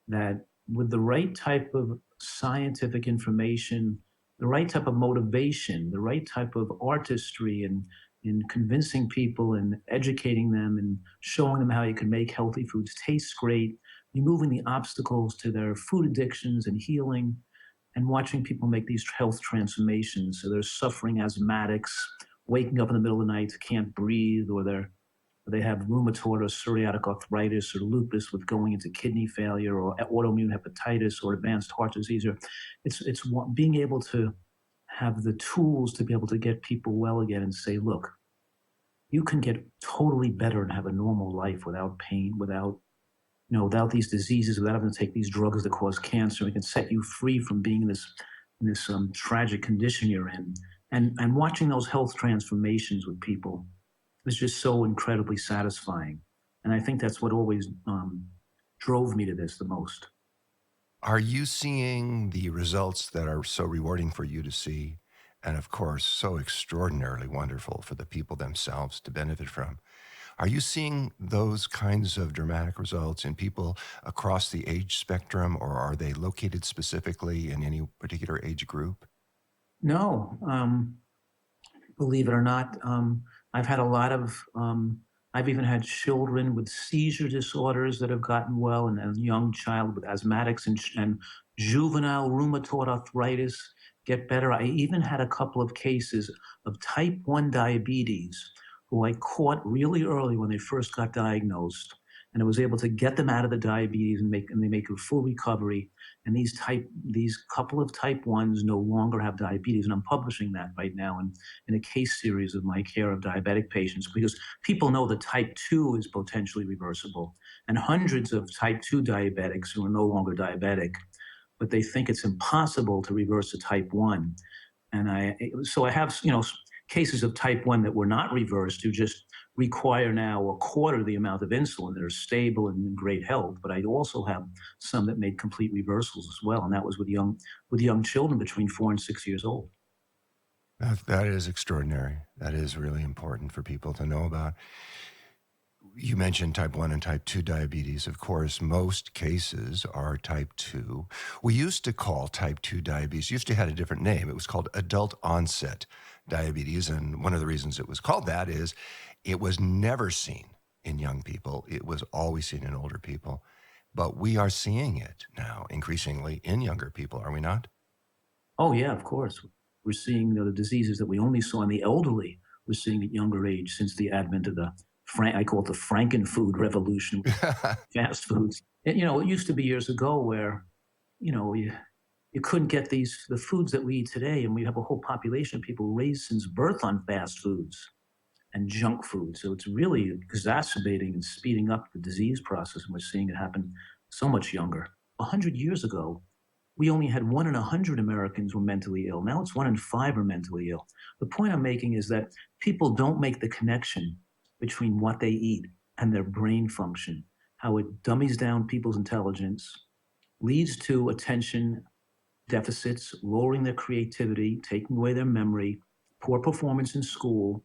That with the right type of scientific information, the right type of motivation, the right type of artistry and in convincing people and educating them and showing them how you can make healthy foods taste great, removing the obstacles to their food addictions and healing, and watching people make these health transformations. So they're suffering asthmatics, waking up in the middle of the night, can't breathe, or they have rheumatoid or psoriatic arthritis or lupus with going into kidney failure or autoimmune hepatitis or advanced heart disease. It's being able to have the tools to be able to get people well again and say, look, you can get totally better and have a normal life without pain, without these diseases, without having to take these drugs that cause cancer. We can set you free from being in this tragic condition you're in. And watching those health transformations with people is just so incredibly satisfying. And I think that's what always drove me to this the most. Are you seeing the results that are so rewarding for you to see? And of course, so extraordinarily wonderful for the people themselves to benefit from. Are you seeing those kinds of dramatic results in people across the age spectrum, or are they located specifically in any particular age group? No, believe it or not, I've had a lot of, I've even had children with seizure disorders that have gotten well, and a young child with asthmatics and juvenile rheumatoid arthritis get better. I even had a couple of cases of type 1 diabetes who I caught really early when they first got diagnosed. And I was able to get them out of the diabetes and they make a full recovery. And these couple of type 1s no longer have diabetes. And I'm publishing that right now in a case series of my care of diabetic patients, because people know that type 2 is potentially reversible. And hundreds of type 2 diabetics who are no longer diabetic, but they think it's impossible to reverse a type 1. And so I have, cases of type 1 that were not reversed who just require now a quarter the amount of insulin that are stable and in great health. But I also have some that made complete reversals as well. And that was with young children between 4 and 6 years old. That is extraordinary. That is really important for people to know about. You mentioned type 1 and type 2 diabetes. Of course, most cases are type 2. We used to call type 2 diabetes, used to have a different name. It was called adult onset diabetes. And one of the reasons it was called that is it was never seen in young people. It was always seen in older people. But we are seeing it now increasingly in younger people, are we not? Oh, yeah, of course. We're seeing the diseases that we only saw in the elderly, we're seeing at younger age since the advent of I call it the Frankenfood revolution, fast foods. And, it used to be years ago where, you couldn't get the foods that we eat today. And we have a whole population of people raised since birth on fast foods and junk food. So it's really exacerbating and speeding up the disease process. And we're seeing it happen so much younger. 100 years ago, we only had 1 in 100 Americans were mentally ill. Now it's 1 in 5 are mentally ill. The point I'm making is that people don't make the connection between what they eat and their brain function, how it dummies down people's intelligence, leads to attention deficits, lowering their creativity, taking away their memory, poor performance in school,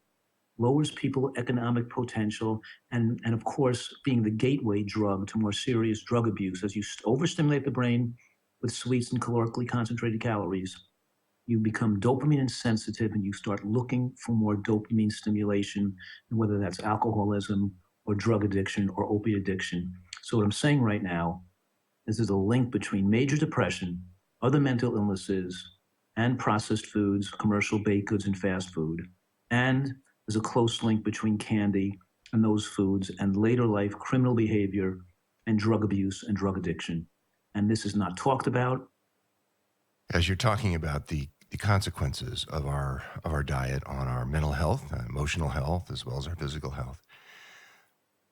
lowers people's economic potential, and of course, being the gateway drug to more serious drug abuse. As you overstimulate the brain with sweets and calorically concentrated calories, you become dopamine insensitive and you start looking for more dopamine stimulation, and whether that's alcoholism or drug addiction or opiate addiction. So what I'm saying right now is there's a link between major depression, other mental illnesses, and processed foods, commercial baked goods, and fast food. And there's a close link between candy and those foods and later life criminal behavior and drug abuse and drug addiction. And this is not talked about. As you're talking about the consequences of our diet on our mental health, emotional health, as well as our physical health,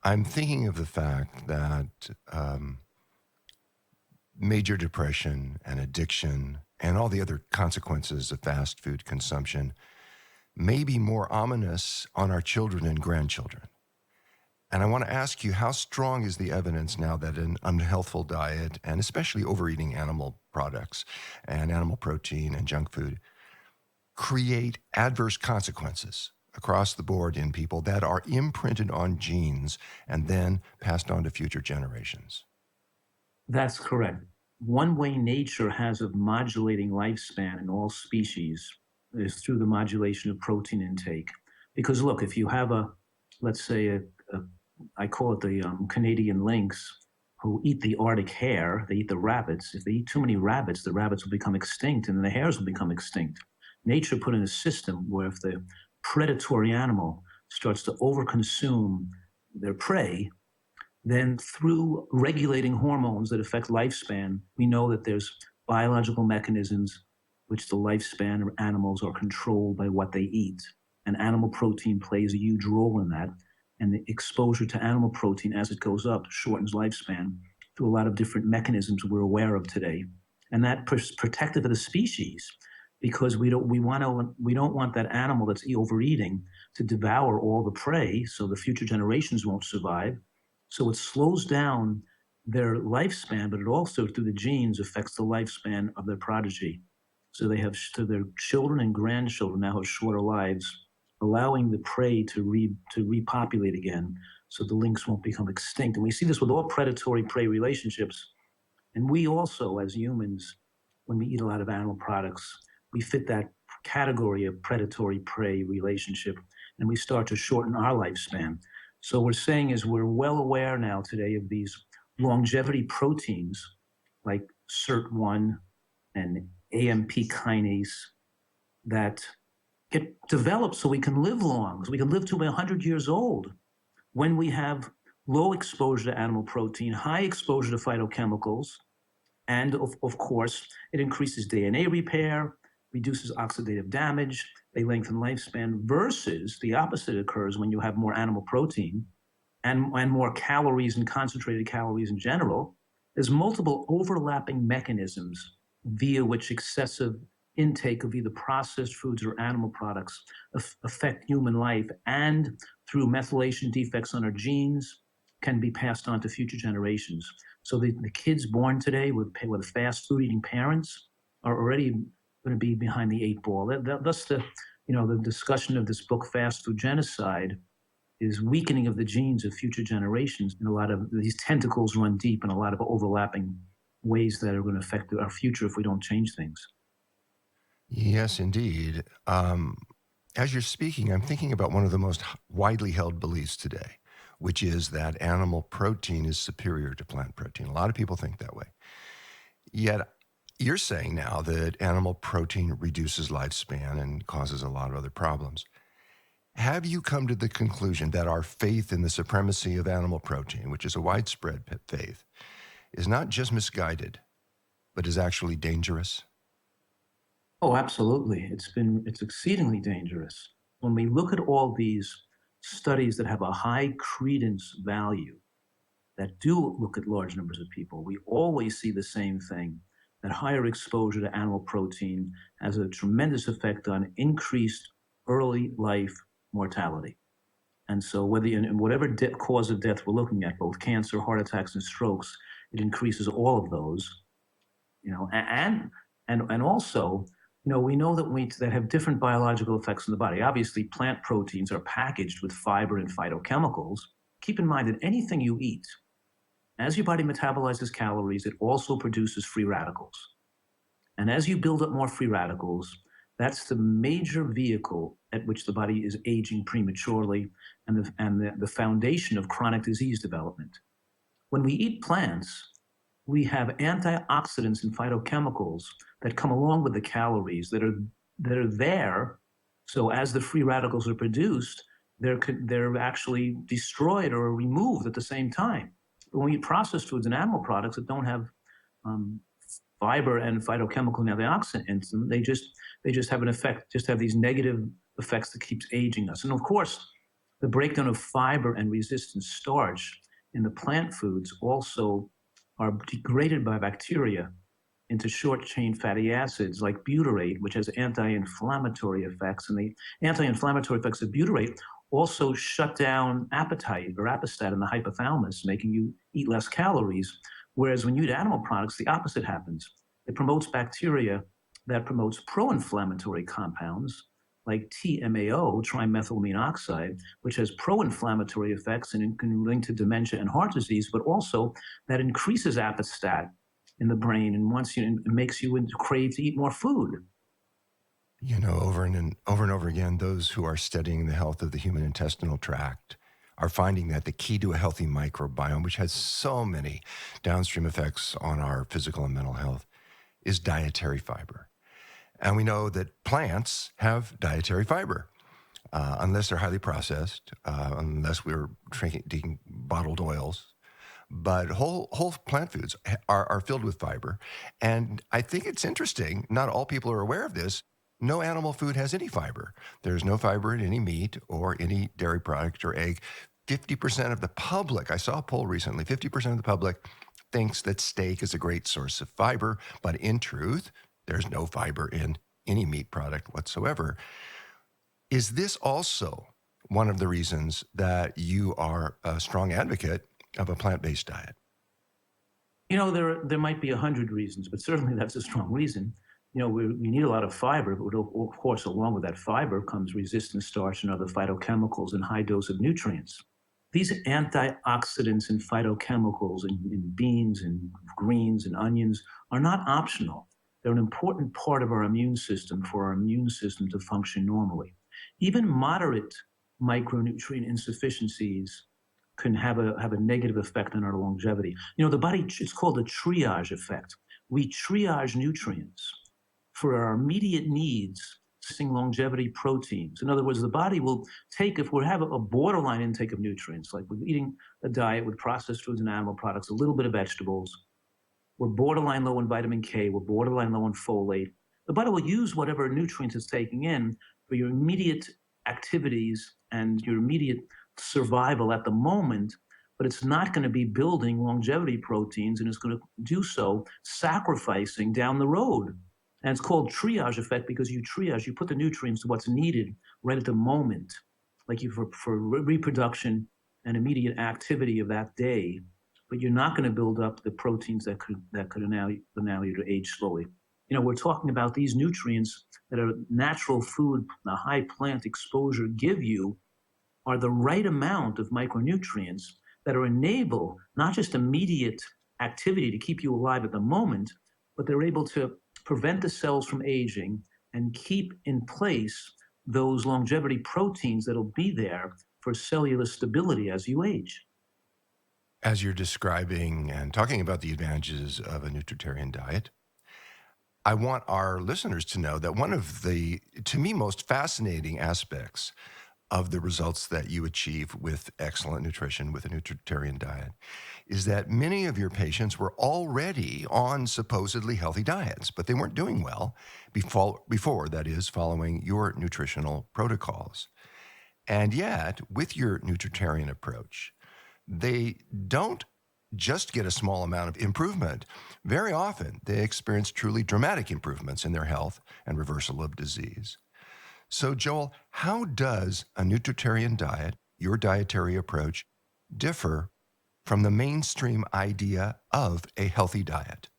I'm thinking of the fact that major depression and addiction and all the other consequences of fast food consumption may be more ominous on our children and grandchildren. And I want to ask you, how strong is the evidence now that an unhealthful diet, and especially overeating animal products and animal protein and junk food, create adverse consequences across the board in people that are imprinted on genes and then passed on to future generations? That's correct. One way nature has of modulating lifespan in all species is through the modulation of protein intake. Because look, if you have let's say I call it the Canadian lynx, who eat the Arctic hare, they eat the rabbits. If they eat too many rabbits, the rabbits will become extinct and the hares will become extinct. Nature put in a system where if the predatory animal starts to overconsume their prey, then through regulating hormones that affect lifespan, we know that there's biological mechanisms which the lifespan of animals are controlled by what they eat. And animal protein plays a huge role in that. And the exposure to animal protein as it goes up shortens lifespan through a lot of different mechanisms we're aware of today. And that protective of the species, because we don't want that animal that's overeating to devour all the prey so the future generations won't survive. So it slows down their lifespan, but it also, through the genes, affects the lifespan of their progeny. So their children and grandchildren now have shorter lives, allowing the prey to repopulate again, so the lynx won't become extinct. And we see this with all predatory-prey relationships. And we also, as humans, when we eat a lot of animal products, we fit that category of predatory-prey relationship, and we start to shorten our lifespan. So we're saying is we're well aware now today of these longevity proteins like SIRT1 and AMP kinase that get developed so we can live long, so we can live to 100 years old. When we have low exposure to animal protein, high exposure to phytochemicals, and of course, it increases DNA repair, reduces oxidative damage, they lengthen lifespan, versus the opposite occurs when you have more animal protein and more calories and concentrated calories in general. There's multiple overlapping mechanisms via which excessive intake of either processed foods or animal products affect human life, and through methylation defects on our genes can be passed on to future generations. So the kids born today with fast food eating parents are already going to be behind the 8 ball. Thus the discussion of this book, Fast Food Genocide, is weakening of the genes of future generations. And a lot of these tentacles run deep in a lot of overlapping ways that are going to affect our future if we don't change things. Yes, indeed. As you're speaking, I'm thinking about one of the most widely held beliefs today, which is that animal protein is superior to plant protein. A lot of people think that way. Yet, You're saying now that animal protein reduces lifespan and causes a lot of other problems. Have you come to the conclusion that our faith in the supremacy of animal protein, which is a widespread faith, is not just misguided, but is actually dangerous? Oh, absolutely. It's exceedingly dangerous. When we look at all these studies that have a high credence value, that do look at large numbers of people, we always see the same thing, that higher exposure to animal protein has a tremendous effect on increased early life mortality. And so whether in whatever cause of death we're looking at, both cancer, heart attacks, and strokes, it increases all of those, and also, we know that meats that have different biological effects in the body. Obviously, plant proteins are packaged with fiber and phytochemicals. Keep in mind that anything you eat, as your body metabolizes calories, it also produces free radicals. And as you build up more free radicals, that's the major vehicle at which the body is aging prematurely and the foundation of chronic disease development. When we eat plants, we have antioxidants and phytochemicals that come along with the calories that are there. So as the free radicals are produced, they're actually destroyed or removed at the same time. But when we eat processed foods and animal products that don't have fiber and phytochemical antioxidants in them, they just have an effect, just have these negative effects that keeps aging us. And of course, the breakdown of fiber and resistant starch in the plant foods also are degraded by bacteria into short-chain fatty acids like butyrate, which has anti-inflammatory effects. And the anti-inflammatory effects of butyrate also shut down appetite or apostat in the hypothalamus, making you eat less calories. Whereas when you eat animal products, the opposite happens. It promotes bacteria that promotes pro-inflammatory compounds like TMAO, trimethylamine oxide, which has pro-inflammatory effects and can link to dementia and heart disease, but also that increases apostat in the brain and makes you crave to eat more food. Over and over again, those who are studying the health of the human intestinal tract are finding that the key to a healthy microbiome, which has so many downstream effects on our physical and mental health, is dietary fiber. And we know that plants have dietary fiber, unless they're highly processed, unless we're drinking bottled oils. But whole plant foods are filled with fiber. And I think it's interesting, not all people are aware of this, no animal food has any fiber. There's no fiber in any meat or any dairy product or egg. 50% of the public, I saw a poll recently, 50% of the public thinks that steak is a great source of fiber, but in truth, there's no fiber in any meat product whatsoever. Is this also one of the reasons that you are a strong advocate of a plant-based diet? There might be 100 reasons, but certainly that's a strong reason. We need a lot of fiber, but of course, along with that fiber comes resistant starch and other phytochemicals and high dose of nutrients. These antioxidants and phytochemicals in beans and greens and onions are not optional. They're an important part of our immune system for our immune system to function normally. Even moderate micronutrient insufficiencies can have a negative effect on our longevity. The body, it's called the triage effect. We triage nutrients for our immediate needs, longevity proteins. In other words, the body will take, if we have a borderline intake of nutrients, like we're eating a diet with processed foods and animal products, a little bit of vegetables, we're borderline low in vitamin K, we're borderline low in folate, the body will use whatever nutrients it's taking in for your immediate activities and your immediate survival at the moment, but it's not going to be building longevity proteins, and it's going to do so sacrificing down the road. And it's called triage effect because you put the nutrients to what's needed right at the moment, like for reproduction and immediate activity of that day, but you're not going to build up the proteins that could allow you to age slowly. We're talking about these nutrients that are natural food, the high plant exposure give you, are the right amount of micronutrients that are enable not just immediate activity to keep you alive at the moment, but they're able to prevent the cells from aging and keep in place those longevity proteins that'll be there for cellular stability as you age. As you're describing and talking about the advantages of a nutritarian diet, I want our listeners to know that one of the, to me, most fascinating aspects of the results that you achieve with excellent nutrition, with a nutritarian diet, is that many of your patients were already on supposedly healthy diets, but they weren't doing well before, that is, following your nutritional protocols. And yet, with your nutritarian approach, they don't just get a small amount of improvement. Very often, they experience truly dramatic improvements in their health and reversal of disease. So, Joel, how does a nutritarian diet, your dietary approach, differ from the mainstream idea of a healthy diet?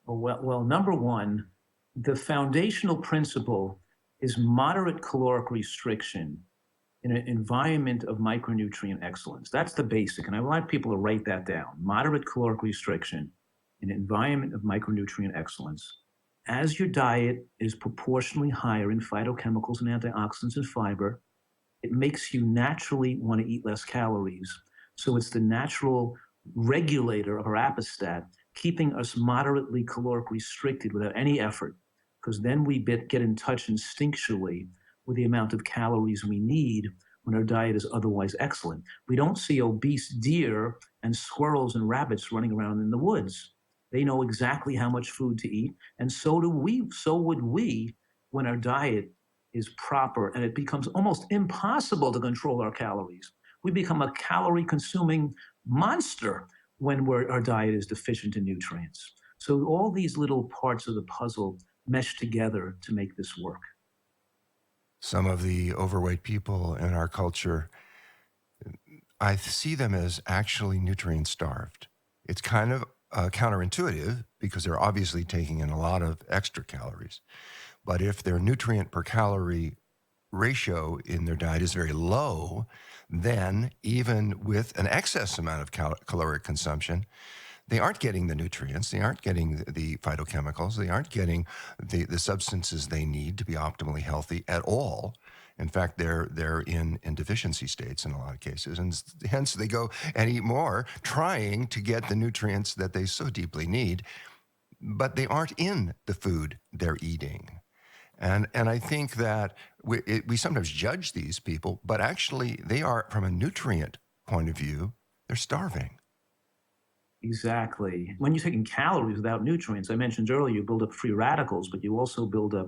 Well, number one, the foundational principle is moderate caloric restriction in an environment of micronutrient excellence. That's the basic, and I want people to write that down. Moderate caloric restriction in an environment of micronutrient excellence. As your diet is proportionally higher in phytochemicals and antioxidants and fiber, it makes you naturally want to eat less calories. So it's the natural regulator of our apostat, keeping us moderately caloric restricted without any effort, because then we get in touch instinctually with the amount of calories we need when our diet is otherwise excellent. We don't see obese deer and squirrels and rabbits running around in the woods. They know exactly how much food to eat, and so do we. So would we when our diet is proper, and it becomes almost impossible to control our calories. We become a calorie-consuming monster when our diet is deficient in nutrients. So all these little parts of the puzzle mesh together to make this work. Some of the overweight people in our culture, I see them as actually nutrient starved. It's kind of counterintuitive because they're obviously taking in a lot of extra calories. But if their nutrient per calorie ratio in their diet is very low, then even with an excess amount of caloric consumption, they aren't getting the nutrients, they aren't getting the phytochemicals, they aren't getting the substances they need to be optimally healthy at all. In fact, they're in deficiency states in a lot of cases, and hence they go and eat more, trying to get the nutrients that they so deeply need, but they aren't in the food they're eating. And I think that we sometimes judge these people, but actually they are, from a nutrient point of view, they're starving. Exactly. When you're taking calories without nutrients, I mentioned earlier, you build up free radicals, but you also build up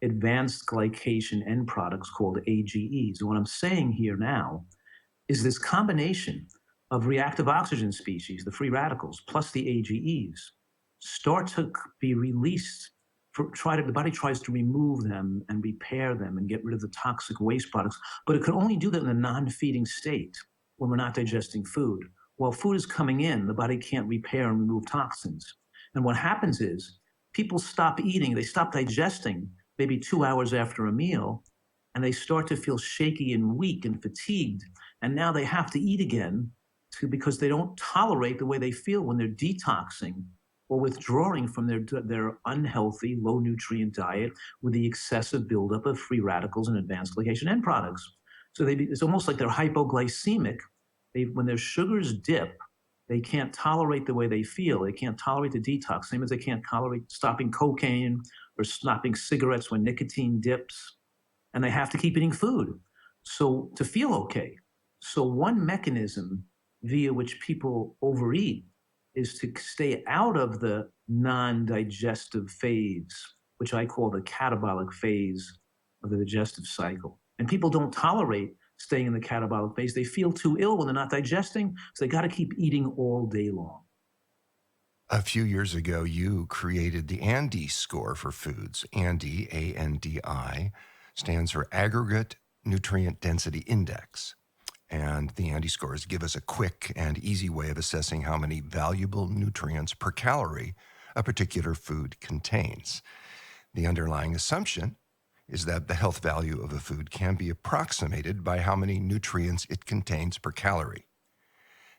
advanced glycation end products called AGEs. And what I'm saying here now is this combination of reactive oxygen species, the free radicals, plus the AGEs, start to be released. The body tries to remove them and repair them and get rid of the toxic waste products, but it can only do that in a non-feeding state when we're not digesting food. While food is coming in, the body can't repair and remove toxins. And what happens is people stop eating, they stop digesting maybe 2 hours after a meal, and they start to feel shaky and weak and fatigued. And now they have to eat again because they don't tolerate the way they feel when they're detoxing or withdrawing from their unhealthy, low nutrient diet with the excessive buildup of free radicals and advanced glycation end products. So it's almost like they're hypoglycemic. When their sugars dip, they can't tolerate the way they feel. They can't tolerate the detox, same as they can't tolerate stopping cocaine or stopping cigarettes when nicotine dips. And they have to keep eating food to feel okay. So one mechanism via which people overeat is to stay out of the non-digestive phase, which I call the catabolic phase of the digestive cycle. And people don't tolerate staying in the catabolic phase. They feel too ill when they're not digesting, so they got to keep eating all day long. A few years ago, you created the ANDI score for foods. ANDI, A-N-D-I, stands for Aggregate Nutrient Density Index. And the ANDI scores give us a quick and easy way of assessing how many valuable nutrients per calorie a particular food contains. The underlying assumption is that the health value of a food can be approximated by how many nutrients it contains per calorie.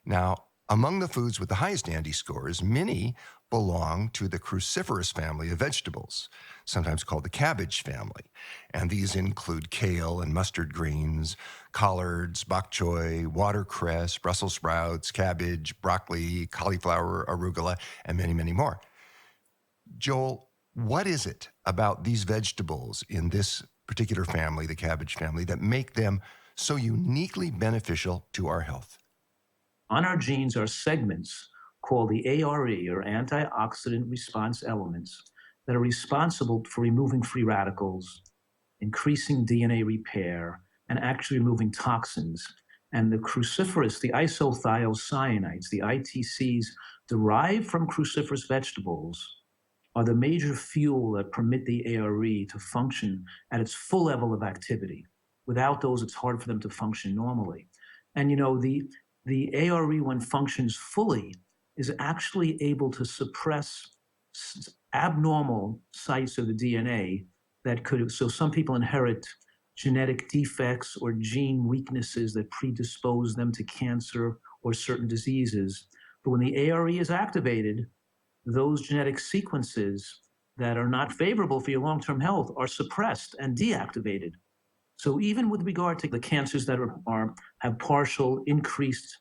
Now, among the foods with the highest ANDI scores, many belong to the cruciferous family of vegetables, sometimes called the cabbage family. And these include kale and mustard greens, collards, bok choy, watercress, Brussels sprouts, cabbage, broccoli, cauliflower, arugula, and many, many more. Joel, What is it about these vegetables in this particular family, the cabbage family, that make them so uniquely beneficial to our health? On our genes are segments called the ARE, or antioxidant response elements, that are responsible for removing free radicals, increasing DNA repair, and actually removing toxins. And the cruciferous, the isothiocyanates, the ITCs derived from cruciferous vegetables, are the major fuel that permit the ARE to function at its full level of activity. Without those, it's hard for them to function normally. And the ARE, when functions fully, is actually able to suppress abnormal sites of the DNA that could. So some people inherit genetic defects or gene weaknesses that predispose them to cancer or certain diseases. But when the ARE is activated, those genetic sequences that are not favorable for your long-term health are suppressed and deactivated. So even with regard to the cancers that have partial increased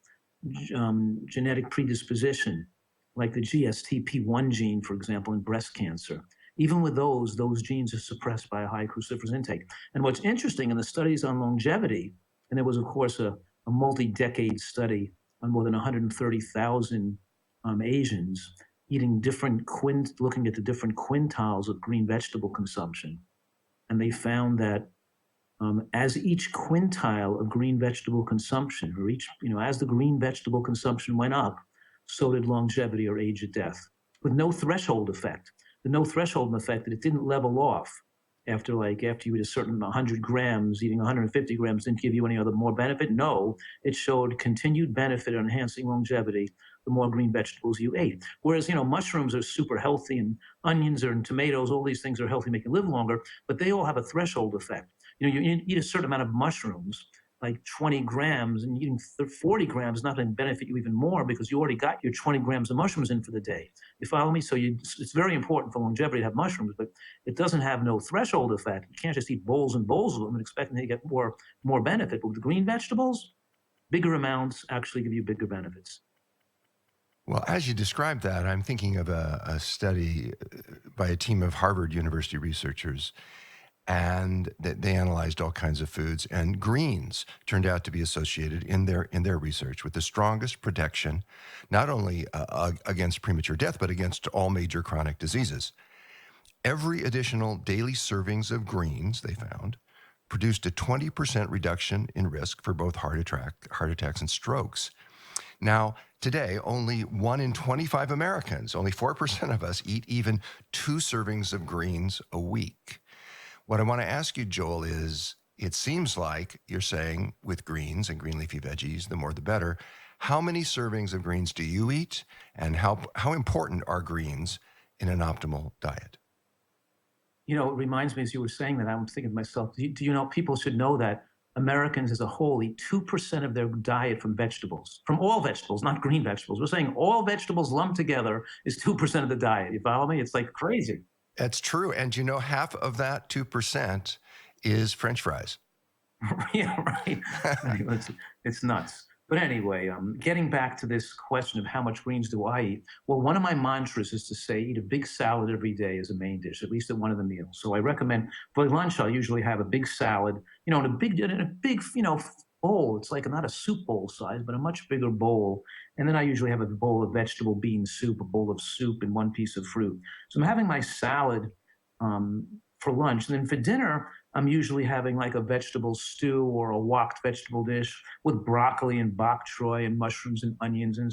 genetic predisposition, like the GSTP1 gene, for example, in breast cancer, even with those genes are suppressed by a high cruciferous intake. And what's interesting in the studies on longevity, and there was, of course, a multi-decade study on more than 130,000 Asians eating looking at the different quintiles of green vegetable consumption. And they found that as each quintile of green vegetable consumption, or as the green vegetable consumption went up, so did longevity or age of death, with no threshold effect. The no threshold effect that it didn't level off after you eat a certain 100 grams, eating 150 grams didn't give you any other more benefit. No, it showed continued benefit in enhancing longevity the more green vegetables you ate. Whereas, mushrooms are super healthy, and onions and tomatoes, all these things are healthy, make you live longer, but they all have a threshold effect. You eat a certain amount of mushrooms, like 20 grams, and eating 40 grams is not going to benefit you even more because you already got your 20 grams of mushrooms in for the day. You follow me? So it's very important for longevity to have mushrooms, but it doesn't have no threshold effect. You can't just eat bowls and bowls of them and expect to get more benefit. But with the green vegetables, bigger amounts actually give you bigger benefits. Well, as you described that, I'm thinking of a study by a team of Harvard University researchers, and they analyzed all kinds of foods, and greens turned out to be associated in their research with the strongest protection, not only against premature death, but against all major chronic diseases. Every additional daily servings of greens, they found, produced a 20% reduction in risk for both heart attacks and strokes. Now, today, only 1 in 25 Americans, only 4% of us, eat even 2 servings of greens a week. What I want to ask you, Joel, is it seems like you're saying with greens and green leafy veggies, the more the better. How many servings of greens do you eat, and how important are greens in an optimal diet? It reminds me, as you were saying that, I'm thinking to myself, do you know, people should know that Americans as a whole eat 2% of their diet from vegetables, from all vegetables, not green vegetables. We're saying all vegetables lumped together is 2% of the diet. You follow me? It's like crazy. That's true. And half of that 2% is French fries. Yeah, right. It's nuts. But anyway, getting back to this question of how much greens do I eat? Well, one of my mantras is to say eat a big salad every day as a main dish, at least at one of the meals. So I recommend for lunch, I'll usually have a big salad, in a big bowl. It's like not a soup bowl size, but a much bigger bowl. And then I usually have a bowl of vegetable bean soup, a bowl of soup, and one piece of fruit. So I'm having my salad for lunch. And then for dinner, I'm usually having like a vegetable stew or a wok vegetable dish with broccoli and bok choy and mushrooms and onions and,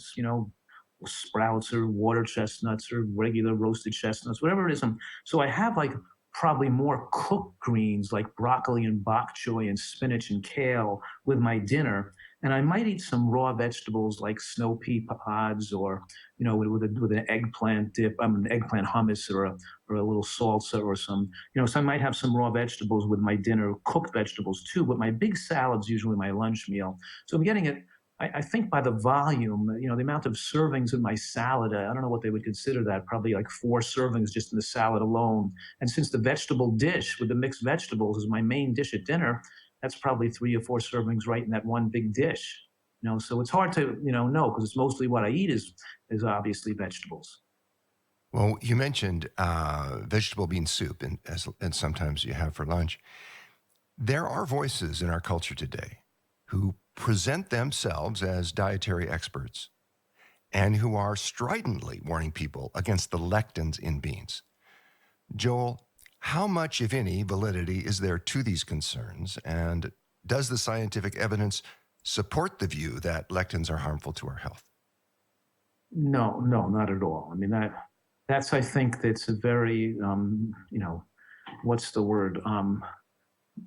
sprouts or water chestnuts or regular roasted chestnuts, whatever it is. So I have like probably more cooked greens like broccoli and bok choy and spinach and kale with my dinner. And I might eat some raw vegetables like snow pea pods or, with an eggplant dip, an eggplant hummus or a little salsa or some, so I might have some raw vegetables with my dinner, cooked vegetables too, but my big salad's usually my lunch meal. So I'm getting it, I think by the volume, the amount of servings in my salad, I don't know what they would consider that, probably like 4 servings just in the salad alone. And since the vegetable dish with the mixed vegetables is my main dish at dinner, that's probably 3 or 4 servings right in that one big dish. So it's hard to, know, because it's mostly what I eat is obviously vegetables. Well, you mentioned vegetable bean soup, and sometimes you have for lunch. There are voices in our culture today who present themselves as dietary experts and who are stridently warning people against the lectins in beans. Joel, how much, if any, validity is there to these concerns? And does the scientific evidence support the view that lectins are harmful to our health? No, no, not at all. I mean, that's, I think that's a very, what's the word?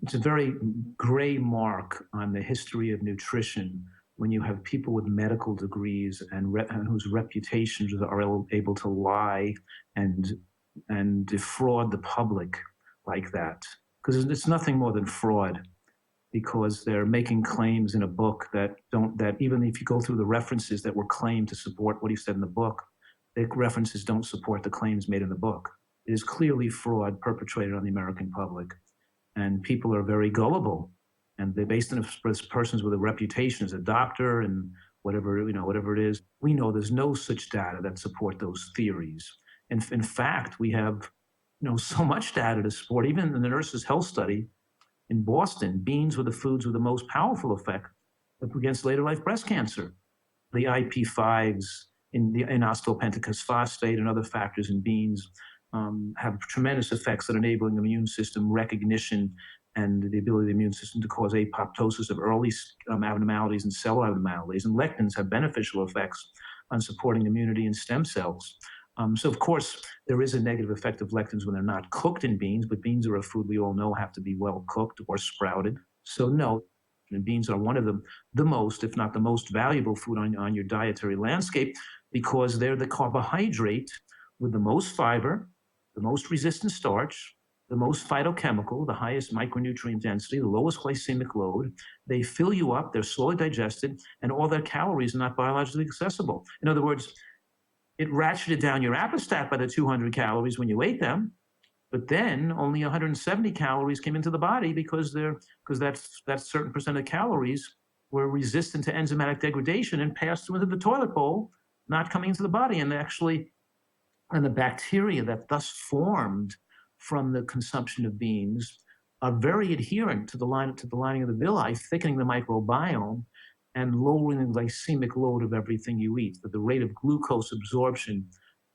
It's a very gray mark on the history of nutrition when you have people with medical degrees and whose reputations are able to lie and defraud the public like that. Because it's nothing more than fraud, because they're making claims in a book that even if you go through the references that were claimed to support what he said in the book, the references don't support the claims made in the book. It is clearly fraud perpetrated on the American public. And people are very gullible, and they're based on persons with a reputation as a doctor and whatever it is. We know there's no such data that support those theories. And in fact, we have so much data to support, even in the Nurses' Health Study in Boston, beans were the foods with the most powerful effect against later life breast cancer. The IP5s in osteopentacus phosphate and other factors in beans have tremendous effects at enabling immune system recognition and the ability of the immune system to cause apoptosis of early abnormalities and cell abnormalities. And lectins have beneficial effects on supporting immunity in stem cells. So, of course, there is a negative effect of lectins when they're not cooked in beans, but beans are a food we all know have to be well cooked or sprouted. So, no, beans are one of the most, if not the most valuable food on your dietary landscape, because they're the carbohydrate with the most fiber, the most resistant starch, the most phytochemical, the highest micronutrient density, the lowest glycemic load. They fill you up, they're slowly digested, and all their calories are not biologically accessible. In other words, it ratcheted down your appestat by the 200 calories when you ate them, but then only 170 calories came into the body because that certain percent of calories were resistant to enzymatic degradation and passed through into the toilet bowl, not coming into the body. And the bacteria that thus formed from the consumption of beans are very adherent to the lining of the villi, thickening the microbiome and lowering the glycemic load of everything you eat. That the rate of glucose absorption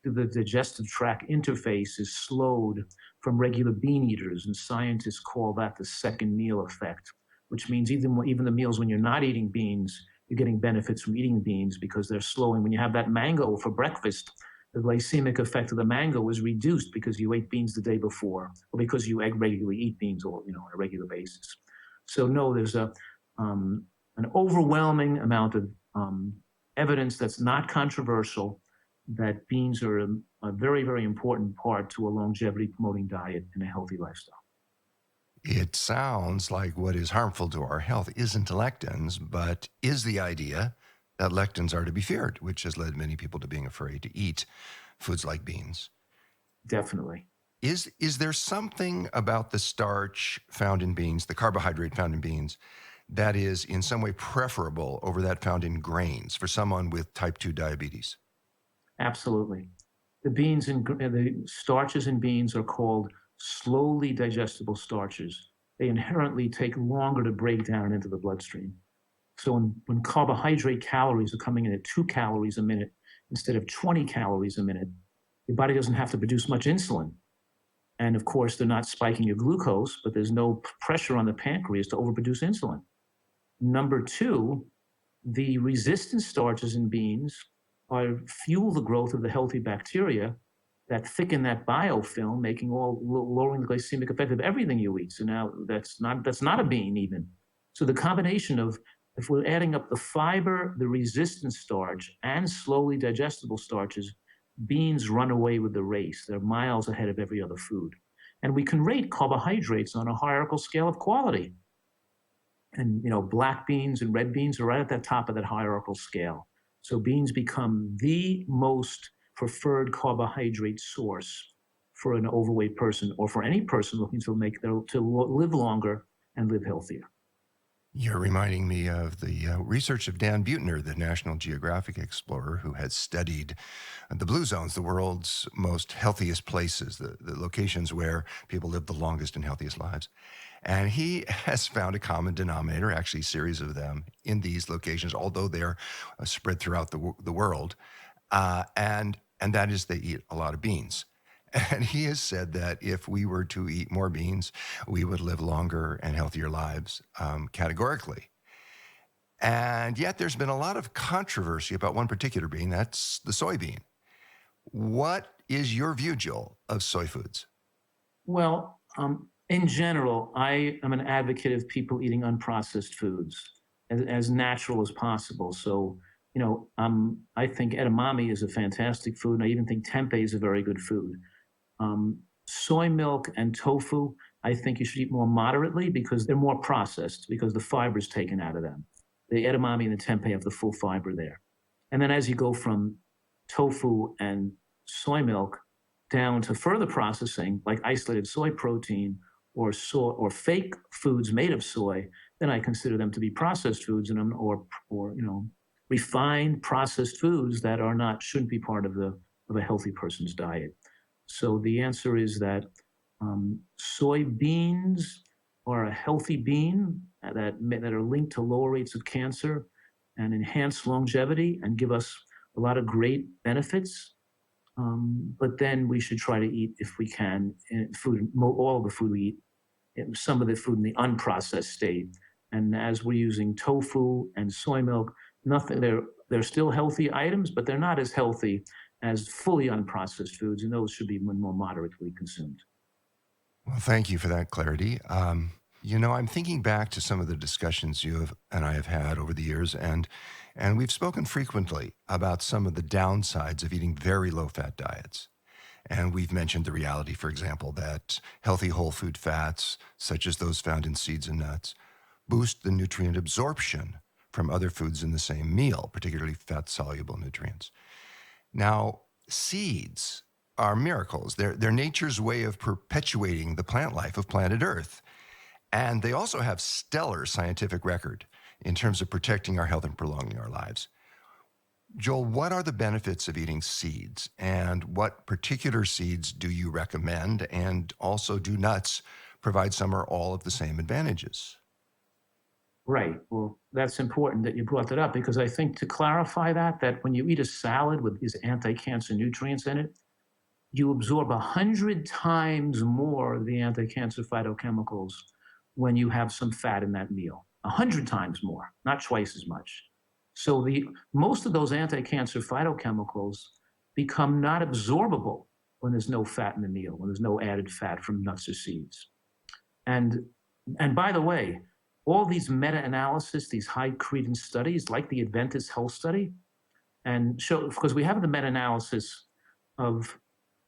through the digestive tract interface is slowed from regular bean eaters, and scientists call that the second meal effect, which means even the meals when you're not eating beans, you're getting benefits from eating beans because they're slowing. When you have that mango for breakfast, the glycemic effect of the mango is reduced because you ate beans the day before, or because you regularly eat beans on a regular basis. So no, there's an overwhelming amount of evidence that's not controversial that beans are a very, very important part to a longevity-promoting diet and a healthy lifestyle. It sounds like what is harmful to our health isn't lectins, but is the idea that lectins are to be feared, which has led many people to being afraid to eat foods like beans. Definitely. Is there something about the starch found in beans, the carbohydrate found in beans, that is in some way preferable over that found in grains for someone with type 2 diabetes? Absolutely. The starches in beans are called slowly digestible starches. They inherently take longer to break down into the bloodstream. So when carbohydrate calories are coming in at 2 calories a minute instead of 20 calories a minute, your body doesn't have to produce much insulin. And of course, they're not spiking your glucose, but there's no pressure on the pancreas to overproduce insulin. Number 2, the resistant starches in beans fuel the growth of the healthy bacteria that thicken that biofilm, lowering the glycemic effect of everything you eat. So now that's not a bean even. So the combination of, if we're adding up the fiber, the resistant starch, and slowly digestible starches, beans run away with the race. They're miles ahead of every other food. And we can rate carbohydrates on a hierarchical scale of quality. And black beans and red beans are right at the top of that hierarchical scale. So beans become the most preferred carbohydrate source for an overweight person or for any person looking to live longer and live healthier. You're reminding me of the research of Dan Buettner, the National Geographic explorer who has studied the blue zones, the world's most healthiest places, the locations where people live the longest and healthiest lives. And he has found a common denominator, actually a series of them, in these locations, although they're spread throughout the world. And that is they eat a lot of beans. And he has said that if we were to eat more beans, we would live longer and healthier lives, categorically. And yet there's been a lot of controversy about one particular bean, that's the soybean. What is your view, Joel, of soy foods? Well, in general, I am an advocate of people eating unprocessed foods as natural as possible. So, I think edamame is a fantastic food, and I even think tempeh is a very good food. Soy milk and tofu, I think you should eat more moderately because they're more processed, because the fiber is taken out of them. The edamame and the tempeh have the full fiber there. And then as you go from tofu and soy milk down to further processing, like isolated soy protein or fake foods made of soy, then I consider them to be processed foods, or refined processed foods that shouldn't be part of a healthy person's diet. So the answer is that soybeans are a healthy bean that are linked to lower rates of cancer and enhance longevity and give us a lot of great benefits. But then we should try to eat, if we can, all of the food we eat, some of the food in the unprocessed state. And as we're using tofu and soy milk, they're still healthy items, but they're not as healthy as fully unprocessed foods, and those should be more moderately consumed. Well, thank you for that clarity. I'm thinking back to some of the discussions you and I have had over the years, and we've spoken frequently about some of the downsides of eating very low-fat diets. And we've mentioned the reality, for example, that healthy whole food fats, such as those found in seeds and nuts, boost the nutrient absorption from other foods in the same meal, particularly fat-soluble nutrients. Now, seeds are miracles. They're nature's way of perpetuating the plant life of planet Earth. And they also have stellar scientific record in terms of protecting our health and prolonging our lives. Joel, what are the benefits of eating seeds, and what particular seeds do you recommend? And also, do nuts provide some or all of the same advantages? Right. Well, that's important that you brought that up, because I think to clarify that when you eat a salad with these anti-cancer nutrients in it, you absorb 100 times more of the anti-cancer phytochemicals when you have some fat in that meal. 100 times more, not twice as much. So most of those anti-cancer phytochemicals become not absorbable when there's no fat in the meal, when there's no added fat from nuts or seeds. And by the way, all these meta-analysis, these high credence studies, like the Adventist Health Study, and show, because we have the meta-analysis of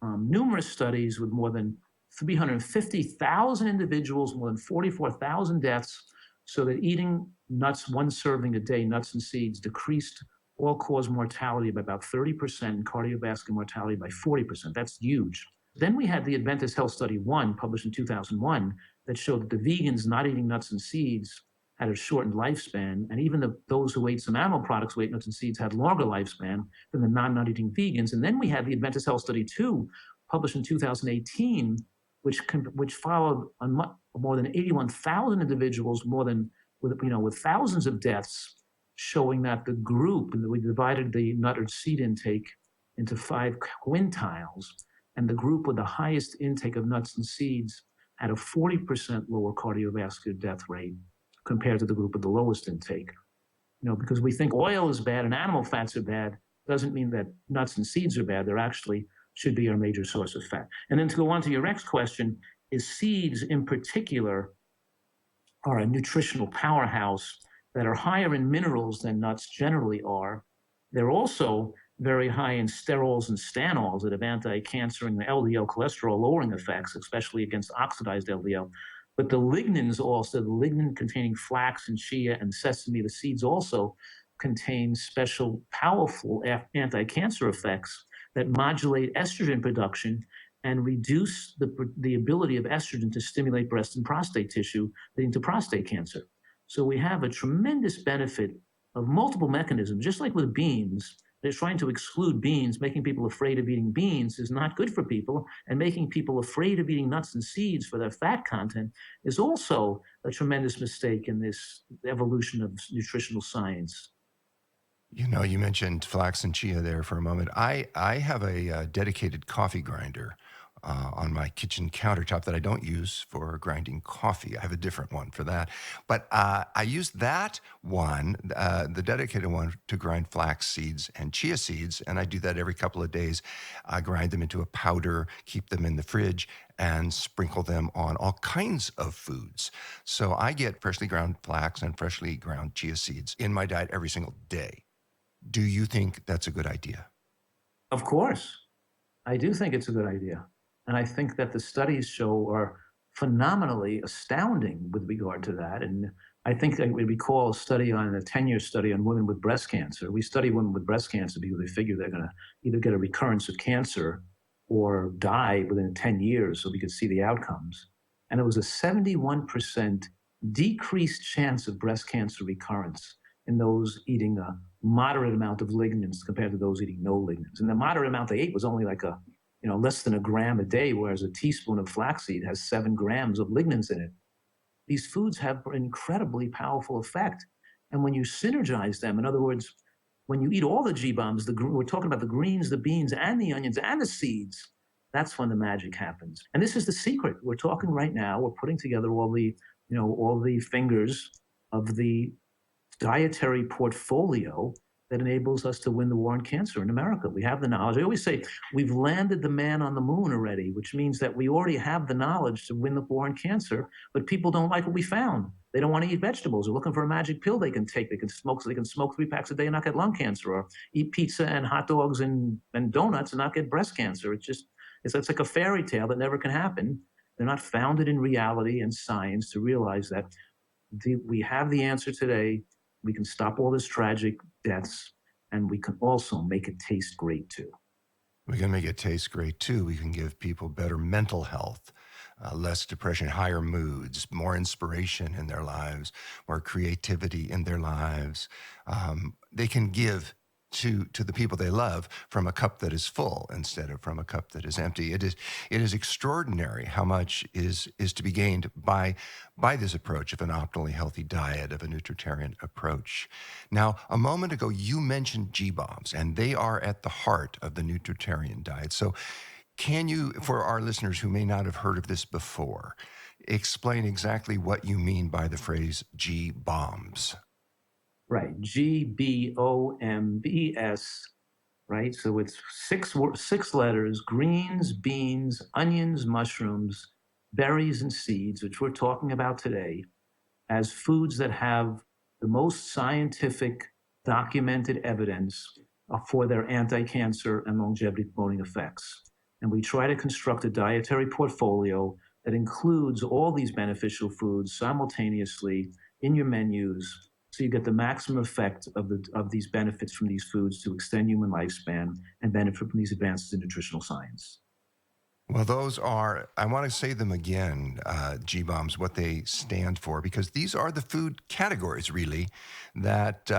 numerous studies with more than 350,000 individuals, more than 44,000 deaths, so that eating nuts, one serving a day, nuts and seeds, decreased all-cause mortality by about 30% and cardiovascular mortality by 40%. That's huge. Then we had the Adventist Health Study 1, published in 2001, that showed that the vegans not eating nuts and seeds had a shortened lifespan, and even those who ate some animal products who ate nuts and seeds had longer lifespan than the non-nut eating vegans. And then we had the Adventist Health Study 2, published in 2018, which followed on more than 81,000 individuals, with thousands of deaths, showing that the group, and we divided the nut or seed intake into 5 quintiles, and the group with the highest intake of nuts and seeds had a 40% lower cardiovascular death rate compared to the group with the lowest intake. Because we think oil is bad and animal fats are bad, doesn't mean that nuts and seeds are bad. They're actually should be our major source of fat. And then to go on to your next question, is seeds in particular are a nutritional powerhouse that are higher in minerals than nuts generally are. They're also very high in sterols and stanols that have anti-cancer and LDL cholesterol lowering effects, especially against oxidized LDL. But the lignans also, the lignin containing flax and chia and sesame, the seeds also contain special powerful anti-cancer effects that modulate estrogen production and reduce the ability of estrogen to stimulate breast and prostate tissue, leading to prostate cancer. So we have a tremendous benefit of multiple mechanisms, just like with beans. They're trying to exclude beans, making people afraid of eating beans is not good for people, and making people afraid of eating nuts and seeds for their fat content is also a tremendous mistake in this evolution of nutritional science. You know, you mentioned flax and chia there for a moment. I have a dedicated coffee grinder on my kitchen countertop that I don't use for grinding coffee. I have a different one for that. But I use that one, the dedicated one, to grind flax seeds and chia seeds. And I do that every couple of days. I grind them into a powder, keep them in the fridge, and sprinkle them on all kinds of foods. So I get freshly ground flax and freshly ground chia seeds in my diet every single day. Do you think that's a good idea? Of course, I do think it's a good idea. And I think that the studies show are phenomenally astounding with regard to that. And I think I recall a study on a 10-year study on women with breast cancer. We study women with breast cancer because they figure they're going to either get a recurrence of cancer or die within 10 years so we could see the outcomes. And it was a 71% decreased chance of breast cancer recurrence in those eating a moderate amount of lignans compared to those eating no lignans. And the moderate amount they ate was only like less than a gram a day, whereas a teaspoon of flaxseed has 7 grams of lignans in it. These foods have an incredibly powerful effect. And when you synergize them, in other words, when you eat all the G-bombs, we're talking about the greens, the beans, and the onions, and the seeds, that's when the magic happens. And this is the secret. We're talking right now, we're putting together all the fingers of the dietary portfolio that enables us to win the war on cancer in America. We have the knowledge. I always say we've landed the man on the moon already, which means that we already have the knowledge to win the war on cancer, but people don't like what we found. They don't want to eat vegetables. They're looking for a magic pill they can take. They can smoke 3 packs a day and not get lung cancer, or eat pizza and hot dogs and donuts and not get breast cancer. It's like a fairy tale that never can happen. They're not founded in reality and science to realize that we have the answer today. We can stop all this tragic deaths, and we can also make it taste great too. We can make it taste great too. We can give people better mental health, less depression, higher moods, more inspiration in their lives, more creativity in their lives. They can give to the people they love from a cup that is full instead of from a cup that is empty. It is extraordinary how much is to be gained by this approach of an optimally healthy diet, of a nutritarian approach. Now, a moment ago, you mentioned G-bombs, and they are at the heart of the nutritarian diet. So can you, for our listeners who may not have heard of this before, explain exactly what you mean by the phrase G-bombs? Right, GBOMBS, right? So it's six letters: greens, beans, onions, mushrooms, berries, and seeds, which we're talking about today, as foods that have the most scientific documented evidence for their anti-cancer and longevity-promoting effects. And we try to construct a dietary portfolio that includes all these beneficial foods simultaneously in your menus, so you get the maximum effect of these benefits from these foods to extend human lifespan and benefit from these advances in nutritional science. Well, those are, I want to say them again, G-bombs, what they stand for, because these are the food categories, really, that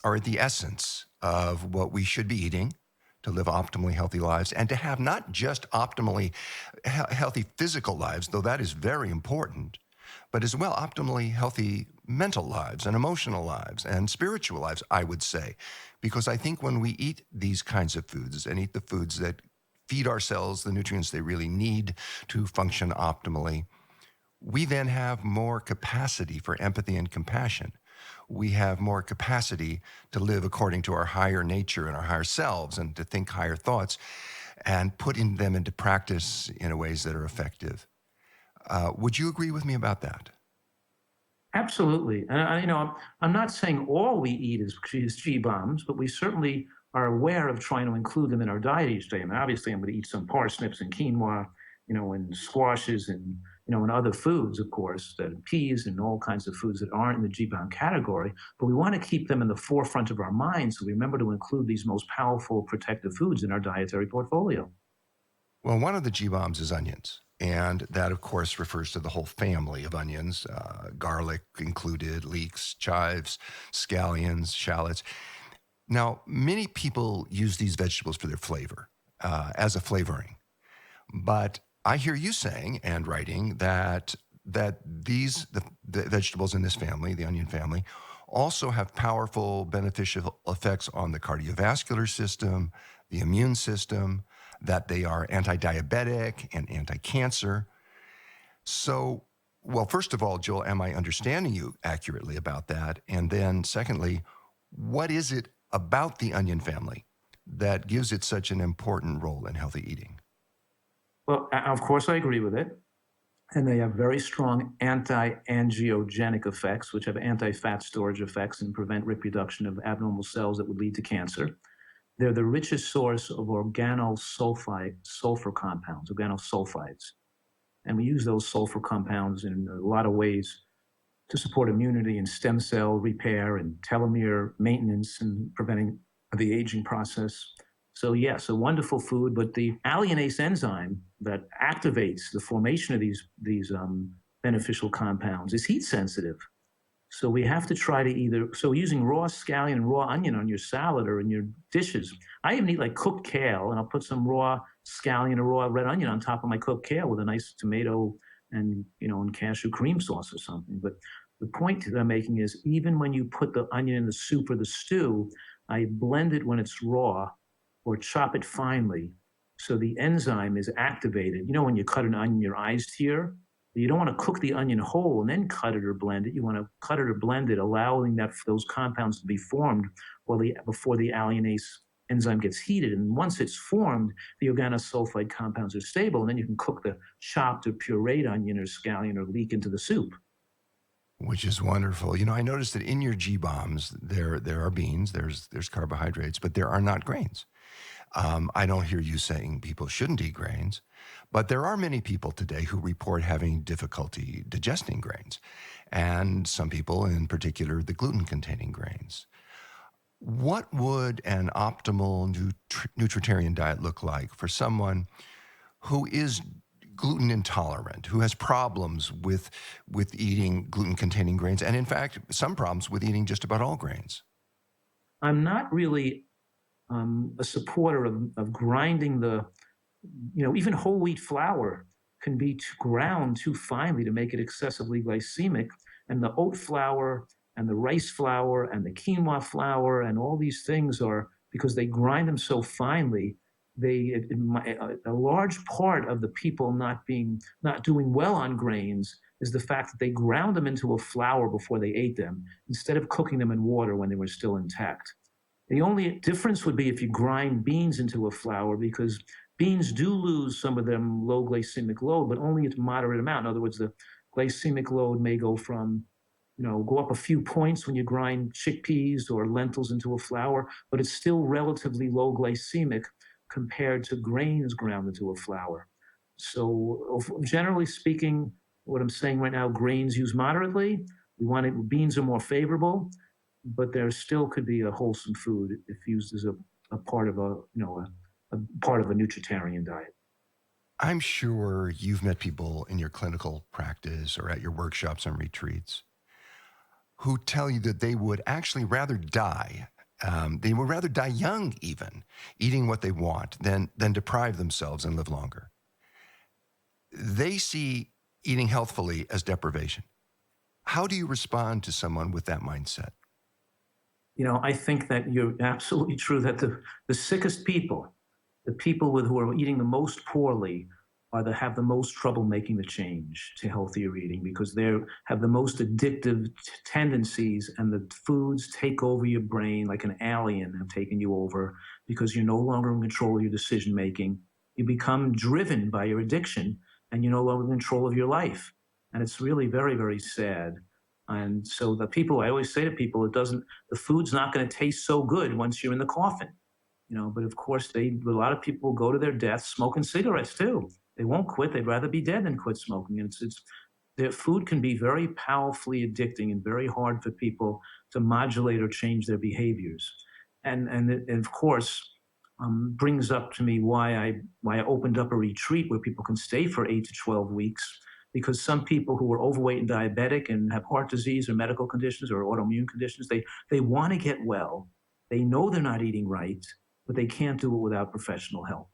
are the essence of what we should be eating to live optimally healthy lives and to have not just optimally healthy physical lives, though that is very important, but as well optimally healthy mental lives and emotional lives and spiritual lives, I would say. Because I think when we eat these kinds of foods and eat the foods that feed our cells the nutrients they really need to function optimally, we then have more capacity for empathy and compassion. We have more capacity to live according to our higher nature and our higher selves, and to think higher thoughts and putting them into practice in ways that are effective. Would you agree with me about that? Absolutely. And I'm not saying all we eat is G-bombs, but we certainly are aware of trying to include them in our diet each day. I mean, obviously, I'm going to eat some parsnips and quinoa, and squashes and, and other foods, of course, that peas and all kinds of foods that aren't in the G-bomb category. But we want to keep them in the forefront of our minds, so we remember to include these most powerful protective foods in our dietary portfolio. Well, one of the G-bombs is onions. And that, of course, refers to the whole family of onions, garlic included, leeks, chives, scallions, shallots. Now, many people use these vegetables for their flavor, as a flavoring. But I hear you saying and writing that the vegetables in this family, the onion family, also have powerful beneficial effects on the cardiovascular system, the immune system, that they are anti-diabetic and anti-cancer. So, well, first of all, Joel, am I understanding you accurately about that? And then secondly, what is it about the onion family that gives it such an important role in healthy eating? Well, of course, I agree with it. And they have very strong anti-angiogenic effects, which have anti-fat storage effects and prevent reproduction of abnormal cells that would lead to cancer. They're the richest source of organosulfide sulfur compounds, organosulfides. And we use those sulfur compounds in a lot of ways to support immunity and stem cell repair and telomere maintenance and preventing the aging process. So yes, a wonderful food, but the alliinase enzyme that activates the formation of these beneficial compounds is heat sensitive. So we have to try to so using raw scallion and raw onion on your salad or in your dishes. I even eat like cooked kale, and I'll put some raw scallion or raw red onion on top of my cooked kale with a nice tomato and and cashew cream sauce or something. But the point that I'm making is even when you put the onion in the soup or the stew, I blend it when it's raw or chop it finely so the enzyme is activated. When you cut an onion, your eyes tear. You don't want to cook the onion whole and then cut it or blend it. You want to cut it or blend it, allowing those compounds to be formed before the alliinase enzyme gets heated. And once it's formed, the organosulfide compounds are stable, and then you can cook the chopped or pureed onion or scallion or leek into the soup. Which is wonderful. I noticed that in your G bombs there are beans, there's carbohydrates, but there are not grains. I don't hear you saying people shouldn't eat grains, but there are many people today who report having difficulty digesting grains, and some people, in particular, the gluten-containing grains. What would an optimal nutritarian diet look like for someone who is gluten intolerant, who has problems with eating gluten-containing grains, and in fact, some problems with eating just about all grains? I'm not really a supporter of grinding even whole wheat flour can be ground too finely to make it excessively glycemic. And the oat flour and the rice flour and the quinoa flour and all these things are, because they grind them so finely, a large part of the people not doing well on grains is the fact that they ground them into a flour before they ate them instead of cooking them in water when they were still intact. The only difference would be if you grind beans into a flour, because beans do lose some of them low glycemic load, but only at a moderate amount. In other words, the glycemic load may go go up a few points when you grind chickpeas or lentils into a flour, but it's still relatively low glycemic compared to grains ground into a flour. So generally speaking, what I'm saying right now, grains used moderately. Beans are more favorable, but there still could be a wholesome food if used as a part of a part of a nutritarian diet. I'm sure you've met people in your clinical practice or at your workshops and retreats who tell you that they would actually rather die. They would rather die young, even eating what they want, than deprive themselves and live longer. They see eating healthfully as deprivation. How do you respond to someone with that mindset? I think that you're absolutely true that the sickest people, the people who are eating the most poorly, have the most trouble making the change to healthier eating because they have the most addictive tendencies, and the foods take over your brain like an alien have taken you over because you're no longer in control of your decision making. You become driven by your addiction, and you're no longer in control of your life. And it's really very, very sad. And so I always say to people, the food's not going to taste so good once you're in the coffin, but of course a lot of people go to their death smoking cigarettes too. They won't quit. They'd rather be dead than quit smoking. And their food can be very powerfully addicting and very hard for people to modulate or change their behaviors. And of course, brings up to me why I opened up a retreat where people can stay for 8 to 12 weeks. Because some people who are overweight and diabetic and have heart disease or medical conditions or autoimmune conditions, they want to get well. They know they're not eating right, but they can't do it without professional help.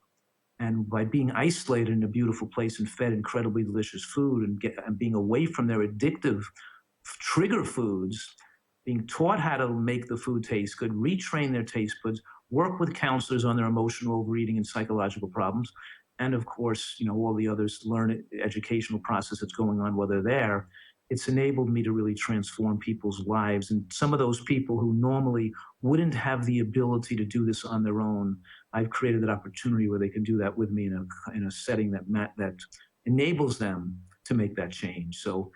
And by being isolated in a beautiful place and fed incredibly delicious food and being away from their addictive trigger foods, being taught how to make the food taste good, retrain their taste buds, work with counselors on their emotional overeating and psychological problems, and of course, all the others learn educational process that's going on while they're there. It's enabled me to really transform people's lives. And some of those people who normally wouldn't have the ability to do this on their own, I've created that opportunity where they can do that with me in a setting that enables them to make that change. So,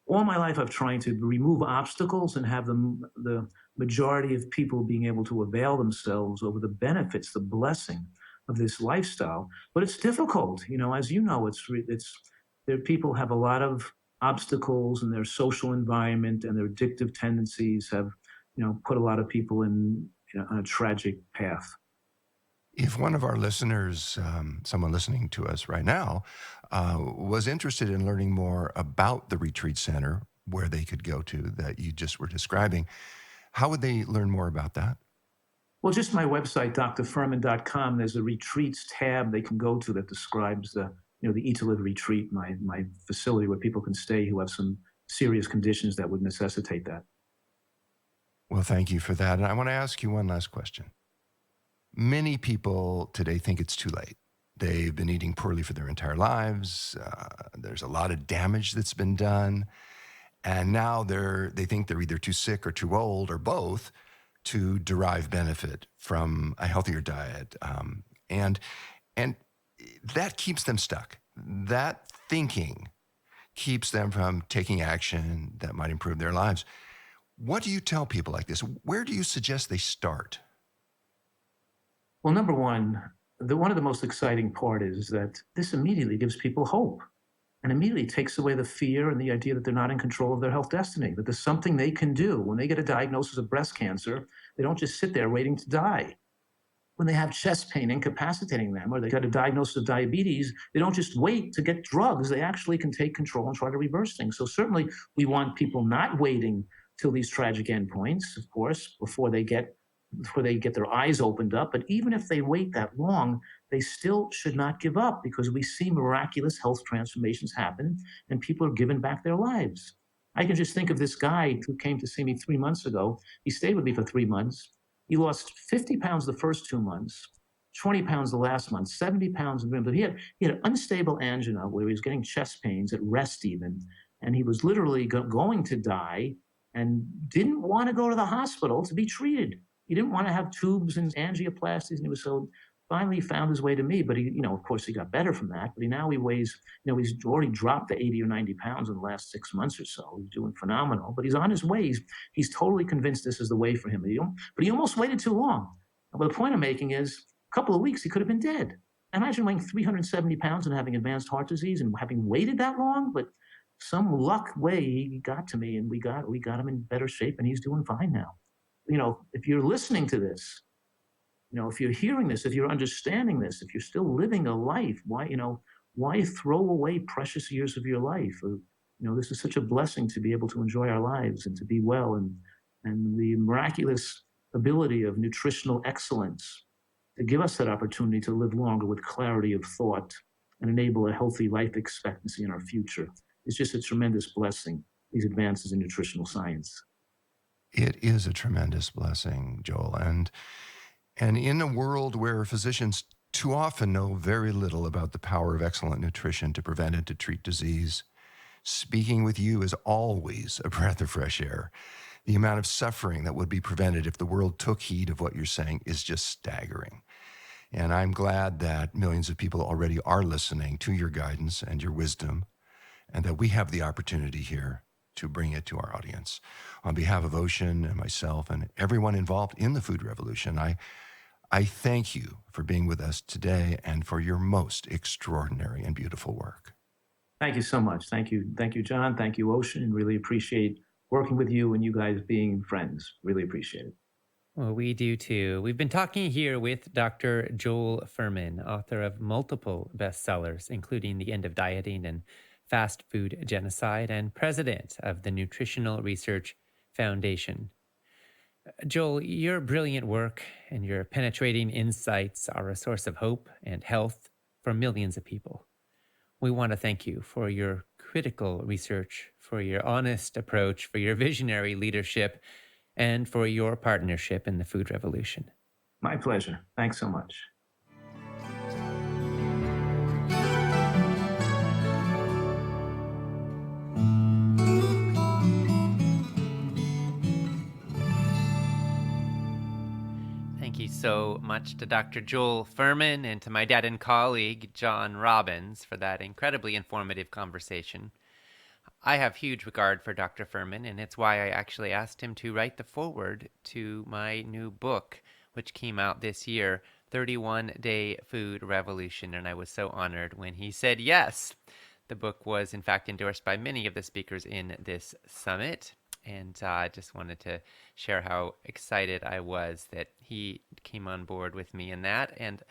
all my life I've tried to remove obstacles and have the majority of people being able to avail themselves over the benefits, the blessing of this lifestyle. But it's difficult, as you know, people have a lot of obstacles in their social environment, and their addictive tendencies have, put a lot of people on a tragic path. If one of our listeners, someone listening to us right now, was interested in learning more about the retreat center where they could go to that you just were describing, how would they learn more about that? Well, just my website, drfuhrman.com, there's a retreats tab they can go to that describes the Eat to Live retreat, my facility where people can stay who have some serious conditions that would necessitate that. Well, thank you for that. And I want to ask you one last question. Many people today think it's too late. They've been eating poorly for their entire lives. There's a lot of damage that's been done. And now they think they're either too sick or too old or both to derive benefit from a healthier diet. And that keeps them stuck. That thinking keeps them from taking action that might improve their lives. What do you tell people like this? Where do you suggest they start? Well, number one, one of the most exciting part is that this immediately gives people hope and immediately takes away the fear and the idea that they're not in control of their health destiny, that there's something they can do. When they get a diagnosis of breast cancer, they don't just sit there waiting to die. When they have chest pain incapacitating them, or they got a diagnosis of diabetes, they don't just wait to get drugs. They actually can take control and try to reverse things. So certainly we want people not waiting till these tragic endpoints, of course, before they get their eyes opened up. But even if they wait that long, they still should not give up, because we see miraculous health transformations happen and people are given back their lives. I can just think of this guy who came to see me 3 months ago. He stayed with me for 3 months. He lost 50 pounds the first 2 months, 20 pounds the last month, 70 pounds in the but he had an unstable angina where he was getting chest pains at rest even. And he was literally going to die and didn't want to go to the hospital to be treated. He didn't want to have tubes and angioplasties, and he was finally found his way to me. But he, of course, he got better from that. But he weighs, he's already dropped to 80 or 90 pounds in the last 6 months or so. He's doing phenomenal, but he's on his way. He's totally convinced this is the way for him. But he almost waited too long. But the point I'm making is, a couple of weeks, he could have been dead. Imagine weighing 370 pounds and having advanced heart disease and having waited that long. But some luck way he got to me, and we got him in better shape, and he's doing fine now. If you're listening to this, if you're hearing this, if you're understanding this, if you're still living a life, why throw away precious years of your life? This is such a blessing to be able to enjoy our lives and to be well, and the miraculous ability of nutritional excellence to give us that opportunity to live longer with clarity of thought and enable a healthy life expectancy in our future. It's just a tremendous blessing, these advances in nutritional science. It is a tremendous blessing, Joel. And in a world where physicians too often know very little about the power of excellent nutrition to prevent and to treat disease, speaking with you is always a breath of fresh air. The amount of suffering that would be prevented if the world took heed of what you're saying is just staggering. And I'm glad that millions of people already are listening to your guidance and your wisdom, and that we have the opportunity here to bring it to our audience. On behalf of Ocean and myself and everyone involved in the food revolution, I thank you for being with us today and for your most extraordinary and beautiful work. Thank you so much. Thank you. Thank you, John. Thank you, Ocean. Really appreciate working with you and you guys being friends. Really appreciate it. Well, we do too. We've been talking here with Dr. Joel Fuhrman, author of multiple bestsellers, including The End of Dieting and Fast Food Genocide, and president of the Nutritional Research Foundation. Joel, your brilliant work and your penetrating insights are a source of hope and health for millions of people. We want to thank you for your critical research, for your honest approach, for your visionary leadership, and for your partnership in the food revolution. My pleasure. Thanks so much. Thank you so much to Dr. Joel Fuhrman and to my dad and colleague, John Robbins, for that incredibly informative conversation. I have huge regard for Dr. Fuhrman, and it's why I actually asked him to write the foreword to my new book, which came out this year, 31-Day Food Revolution, and I was so honored when he said yes. The book was, in fact, endorsed by many of the speakers in this summit, and I just wanted to share how excited I was that he came on board with me in that. And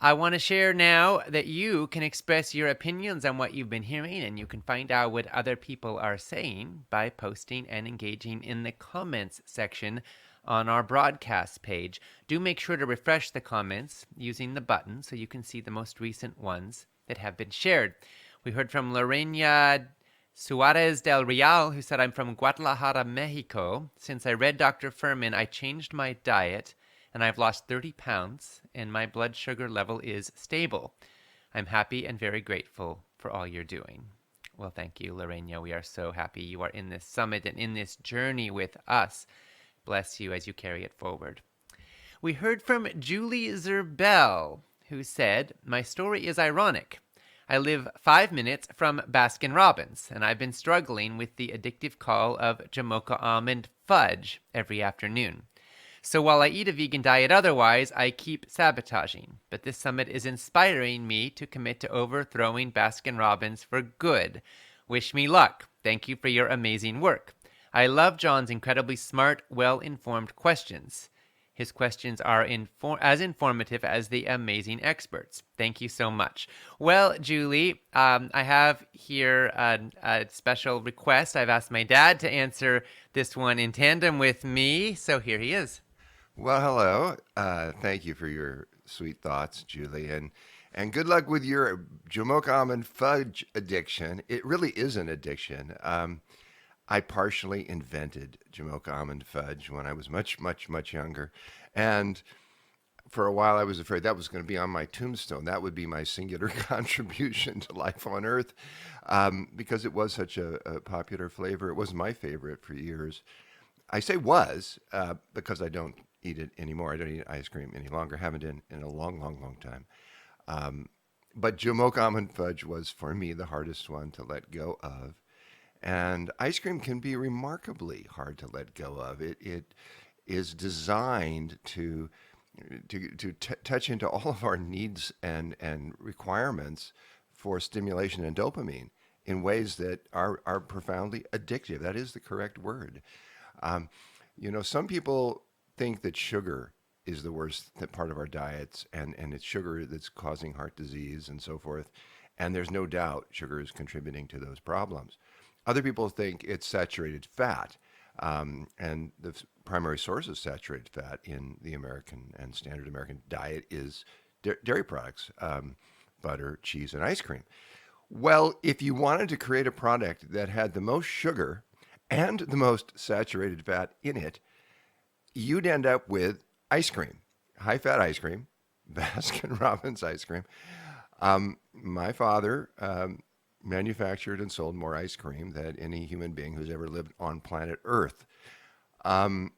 I want to share now that you can express your opinions on what you've been hearing, and you can find out what other people are saying by posting and engaging in the comments section on our broadcast page. Do make sure to refresh the comments using the button so you can see the most recent ones that have been shared. We heard from Lorena Suarez del Real, who said, I'm from Guadalajara, Mexico. Since I read Dr. Fuhrman, I changed my diet and I've lost 30 pounds and my blood sugar level is stable. I'm happy and very grateful for all you're doing. Well, thank you, Lorena. We are so happy you are in this summit and in this journey with us. Bless you as you carry it forward. We heard from Julie Zerbel, who said, my story is ironic. I live 5 minutes from Baskin Robbins, and I've been struggling with the addictive call of Jamocha almond fudge every afternoon. So while I eat a vegan diet otherwise, I keep sabotaging. But this summit is inspiring me to commit to overthrowing Baskin Robbins for good. Wish me luck. Thank you for your amazing work. I love John's incredibly smart, well-informed questions. His questions are as informative as the amazing experts. Thank you so much. Well, Julie, I have here a special request. I've asked my dad to answer this one in tandem with me, so here he is. Well, hello. Thank you for your sweet thoughts, Julie, and good luck with your Jamocha almond fudge addiction. It really is an addiction. I partially invented Jamocha almond fudge when I was much, much, much younger. And for a while, I was afraid that was going to be on my tombstone. That would be my singular contribution to life on Earth, because it was such a popular flavor. It was my favorite for years. I say was because I don't eat it anymore. I don't eat ice cream any longer. Haven't in a long, long, long time. But Jamocha almond fudge was, for me, the hardest one to let go of. And ice cream can be remarkably hard to let go of. It is designed to touch into all of our needs and requirements for stimulation and dopamine in ways that are profoundly addictive. That is the correct word. Some people think that sugar is the worst part of our diets, and it's sugar that's causing heart disease and so forth. And there's no doubt sugar is contributing to those problems. Other people think it's saturated fat, and the primary source of saturated fat in the American and standard American diet is dairy products, butter, cheese, and ice cream. Well, if you wanted to create a product that had the most sugar and the most saturated fat in it, you'd end up with ice cream, high-fat ice cream, Baskin Robbins ice cream. My father manufactured and sold more ice cream than any human being who's ever lived on planet Earth. I've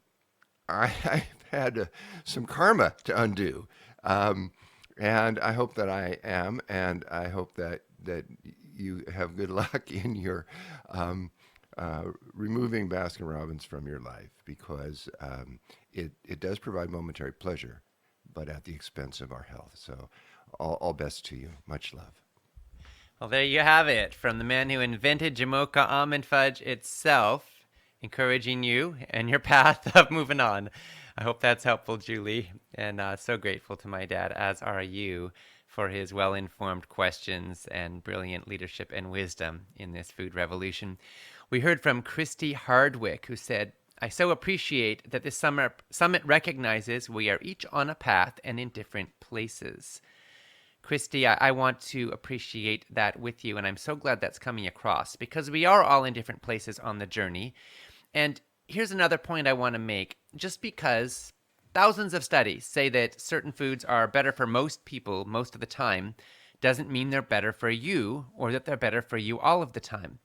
had some karma to undo, and I hope that I am, and I hope that you have good luck in your removing Baskin Robbins from your life, because it does provide momentary pleasure, but at the expense of our health. So all best to you. Much love. Well, there you have it, from the man who invented Jamocha almond fudge itself, encouraging you and your path of moving on. I hope that's helpful, Julie. And so grateful to my dad, as are you, for his well informed questions and brilliant leadership and wisdom in this food revolution. We heard from Christy Hardwick, who said, I so appreciate that this summit recognizes we are each on a path and in different places. Christy, I want to appreciate that with you, and I'm so glad that's coming across because we are all in different places on the journey. And here's another point I want to make. Just because thousands of studies say that certain foods are better for most people most of the time doesn't mean they're better for you or that they're better for you all of the time.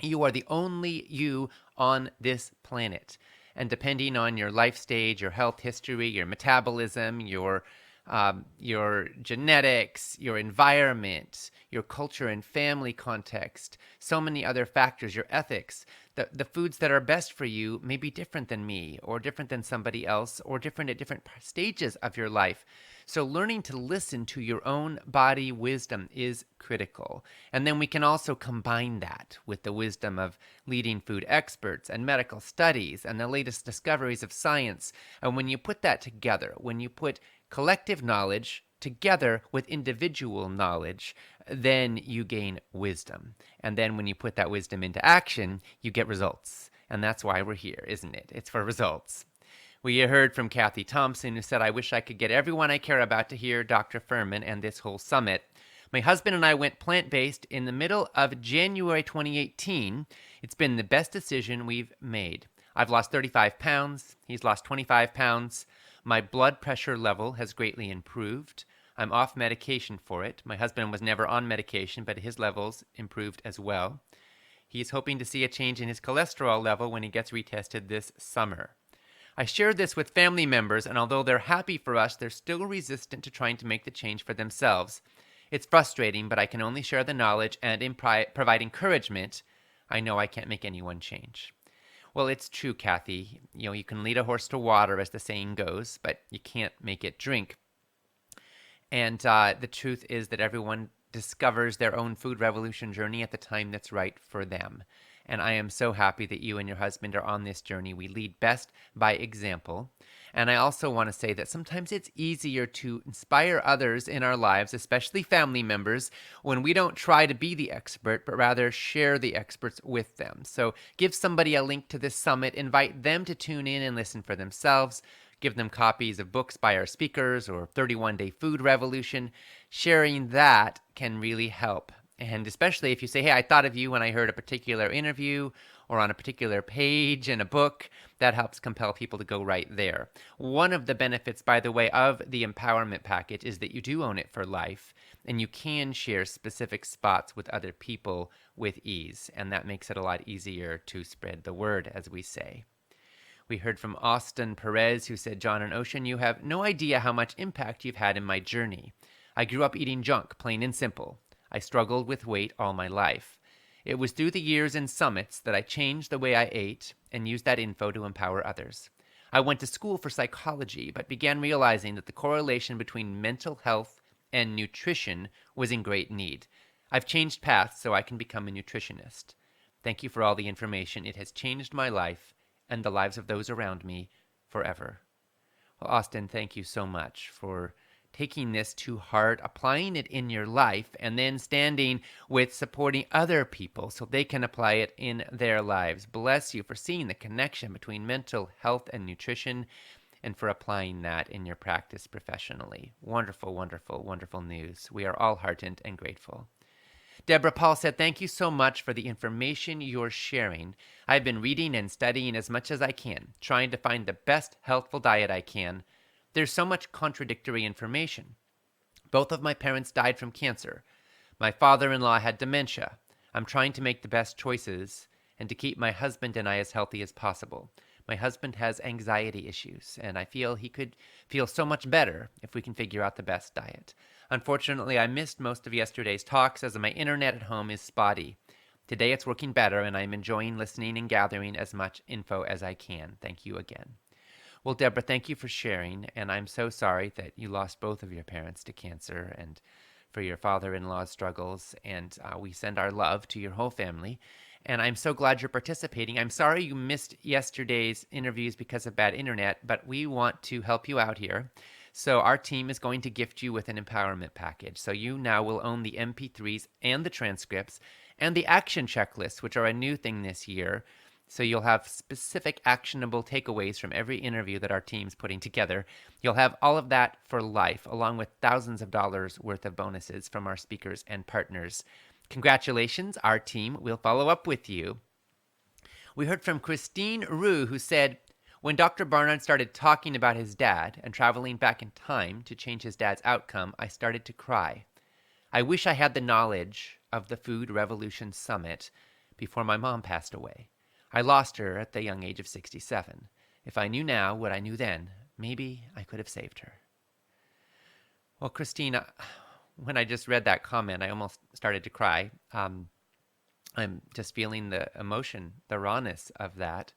You are the only you on this planet. And depending on your life stage, your health history, your metabolism, your genetics, your environment, your culture and family context, so many other factors, your ethics, the foods that are best for you may be different than me or different than somebody else or different at different stages of your life. So learning to listen to your own body wisdom is critical. And then we can also combine that with the wisdom of leading food experts and medical studies and the latest discoveries of science. And when you put that together, when you put collective knowledge together with individual knowledge, then you gain wisdom. And then when you put that wisdom into action, you get results. And that's why we're here, isn't it? It's for results. We heard from Kathy Thompson, who said, I wish I could get everyone I care about to hear Dr. Furman and this whole summit. My husband and I went plant-based in the middle of January 2018. It's been the best decision we've made. I've lost 35 pounds. He's lost 25 pounds. My blood pressure level has greatly improved. I'm off medication for it. My husband was never on medication, but his levels improved as well. He's hoping to see a change in his cholesterol level when he gets retested this summer. I shared this with family members, and although they're happy for us, they're still resistant to trying to make the change for themselves. It's frustrating, but I can only share the knowledge and provide encouragement. I know I can't make anyone change. Well, it's true, Kathy. You can lead a horse to water, as the saying goes, but you can't make it drink. And the truth is that everyone discovers their own food revolution journey at the time that's right for them. And I am so happy that you and your husband are on this journey. We lead best by example. And I also want to say that sometimes it's easier to inspire others in our lives, especially family members, when we don't try to be the expert, but rather share the experts with them. So give somebody a link to this summit, invite them to tune in and listen for themselves. Give them copies of books by our speakers or 31-Day Food Revolution. Sharing that can really help. And especially if you say, hey, I thought of you when I heard a particular interview or on a particular page in a book, that helps compel people to go right there. One of the benefits, by the way, of the empowerment package is that you do own it for life, and you can share specific spots with other people with ease, and that makes it a lot easier to spread the word, as we say. We heard from Austin Perez, who said, John and Ocean, you have no idea how much impact you've had in my journey. I grew up eating junk, plain and simple. I struggled with weight all my life. It was through the years and summits that I changed the way I ate and used that info to empower others. I went to school for psychology, but began realizing that the correlation between mental health and nutrition was in great need. I've changed paths so I can become a nutritionist. Thank you for all the information. It has changed my life and the lives of those around me forever. Well, Austin, thank you so much for taking this to heart, applying it in your life, and then standing with supporting other people so they can apply it in their lives. Bless you for seeing the connection between mental health and nutrition and for applying that in your practice professionally. Wonderful, wonderful, wonderful news. We are all heartened and grateful. Deborah Paul said, thank you so much for the information you're sharing. I've been reading and studying as much as I can, trying to find the best healthful diet I can. There's so much contradictory information. Both of my parents died from cancer. My father-in-law had dementia. I'm trying to make the best choices and to keep my husband and I as healthy as possible. My husband has anxiety issues, and I feel he could feel so much better if we can figure out the best diet. Unfortunately, I missed most of yesterday's talks as my internet at home is spotty. Today it's working better, and I'm enjoying listening and gathering as much info as I can. Thank you again. Well, Deborah, thank you for sharing, and I'm so sorry that you lost both of your parents to cancer and for your father-in-law's struggles, and we send our love to your whole family. And I'm so glad you're participating. I'm sorry you missed yesterday's interviews because of bad internet, but we want to help you out here. So our team is going to gift you with an empowerment package. So you now will own the MP3s and the transcripts and the action checklists, which are a new thing this year. So you'll have specific actionable takeaways from every interview that our team's putting together. You'll have all of that for life, along with thousands of dollars worth of bonuses from our speakers and partners. Congratulations, our team will follow up with you. We heard from Christine Rue, who said, when Dr. Barnard started talking about his dad and traveling back in time to change his dad's outcome, I started to cry. I wish I had the knowledge of the Food Revolution Summit before my mom passed away. I lost her at the young age of 67. If I knew now what I knew then, maybe I could have saved her. Well, Christine, when I just read that comment, I almost started to cry. I'm just feeling the emotion, the rawness of that.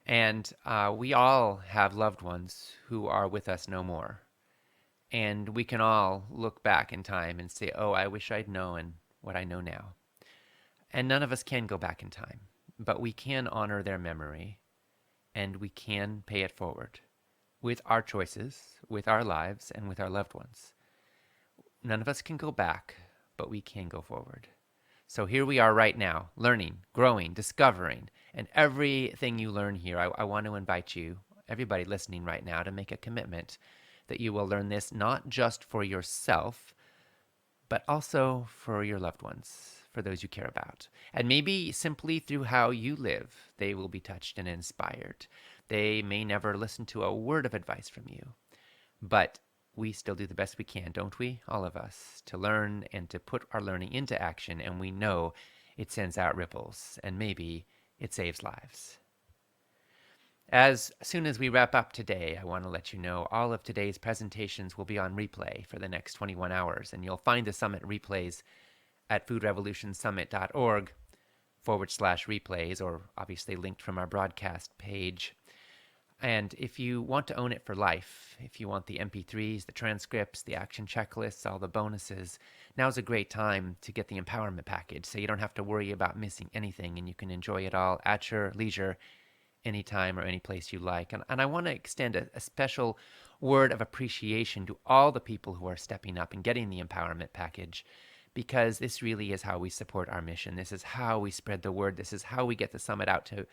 And we all have loved ones who are with us no more. And we can all look back in time and say, oh, I wish I'd known what I know now. And none of us can go back in time, but we can honor their memory and we can pay it forward with our choices, with our lives, and with our loved ones. None of us can go back, but we can go forward. So here we are right now, learning, growing, discovering, and everything you learn here, I want to invite you, everybody listening right now, to make a commitment that you will learn this not just for yourself, but also for your loved ones, for those you care about. And maybe simply through how you live, they will be touched and inspired. They may never listen to a word of advice from you, but we still do the best we can, don't we? All of us, to learn and to put our learning into action, and we know it sends out ripples, and maybe it saves lives. As soon as we wrap up today, I want to let you know all of today's presentations will be on replay for the next 21 hours, and you'll find the summit replays at foodrevolutionsummit.org/replays, or obviously linked from our broadcast page. And if you want to own it for life, if you want the MP3s, the transcripts, the action checklists, all the bonuses, now's a great time to get the empowerment package so you don't have to worry about missing anything and you can enjoy it all at your leisure anytime or any place you like. And I want to extend a special word of appreciation to all the people who are stepping up and getting the empowerment package, because this really is how we support our mission. This is how we spread the word. This is how we get the summit out to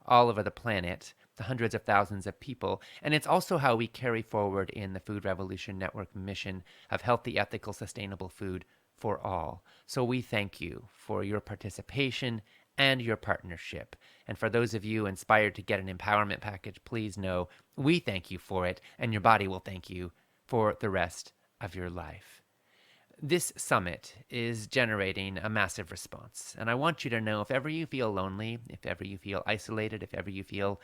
all over the planet, the hundreds of thousands of people. And it's also how we carry forward in the Food Revolution Network mission of healthy, ethical, sustainable food for all. So we thank you for your participation and your partnership. And for those of you inspired to get an empowerment package, please know we thank you for it, and your body will thank you for the rest of your life. This summit is generating a massive response, and I want you to know, if ever you feel lonely, if ever you feel isolated, if ever you feel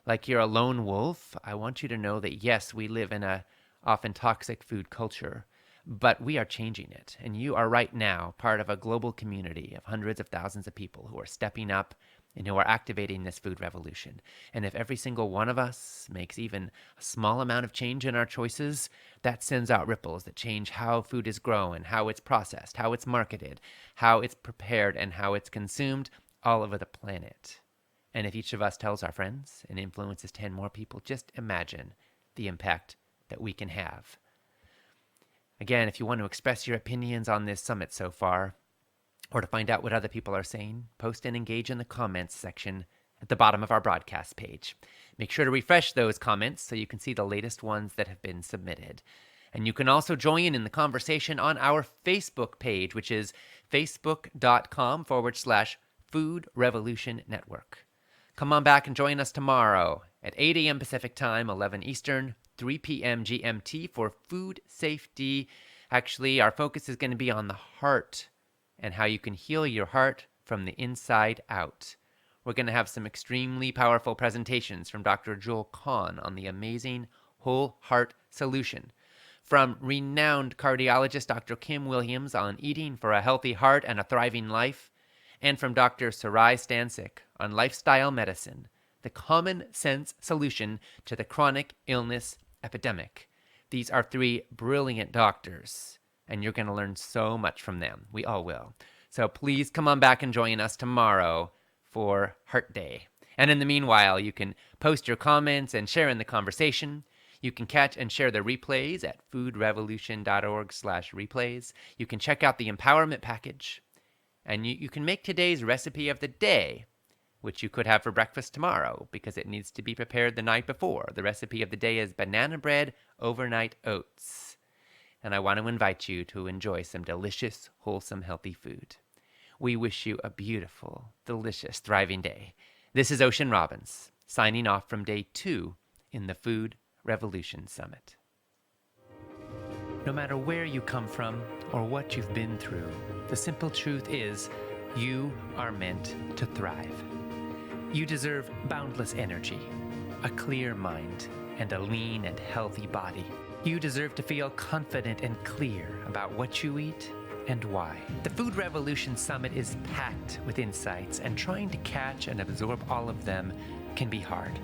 like you're a lone wolf, I want you to know that yes, we live in a often toxic food culture, but we are changing it, and you are right now part of a global community of hundreds of thousands of people who are stepping up and who are activating this food revolution. And if every single one of us makes even a small amount of change in our choices, that sends out ripples that change how food is grown, how it's processed, how it's marketed, how it's prepared, and how it's consumed all over the planet. And if each of us tells our friends and influences 10 more people, just imagine the impact that we can have. Again, if you want to express your opinions on this summit so far, or to find out what other people are saying, post and engage in the comments section at the bottom of our broadcast page. Make sure to refresh those comments so you can see the latest ones that have been submitted. And you can also join in the conversation on our Facebook page, which is facebook.com/Food Revolution Network. Come on back and join us tomorrow at 8 a.m. Pacific Time, 11 Eastern, 3 p.m. GMT for food safety. Actually, our focus is going to be on the heart and how you can heal your heart from the inside out. We're going to have some extremely powerful presentations from Dr. Joel Kahn on the amazing whole heart solution, from renowned cardiologist Dr. Kim Williams on eating for a healthy heart and a thriving life, and from Dr. Sarai Stancic on lifestyle medicine, the common sense solution to the chronic illness epidemic. These are 3 brilliant doctors, and you're going to learn so much from them. We all will. So please come on back and join us tomorrow for Heart Day. And in the meanwhile, you can post your comments and share in the conversation. You can catch and share the replays at foodrevolution.org/replays. You can check out the empowerment package. And you can make today's recipe of the day, which you could have for breakfast tomorrow because it needs to be prepared the night before. The recipe of the day is banana bread overnight oats. And I want to invite you to enjoy some delicious, wholesome, healthy food. We wish you a beautiful, delicious, thriving day. This is Ocean Robbins, signing off from day 2 in the Food Revolution Summit. No matter where you come from or what you've been through, the simple truth is you are meant to thrive. You deserve boundless energy, a clear mind, and a lean and healthy body. You deserve to feel confident and clear about what you eat and why. The Food Revolution Summit is packed with insights, and trying to catch and absorb all of them can be hard.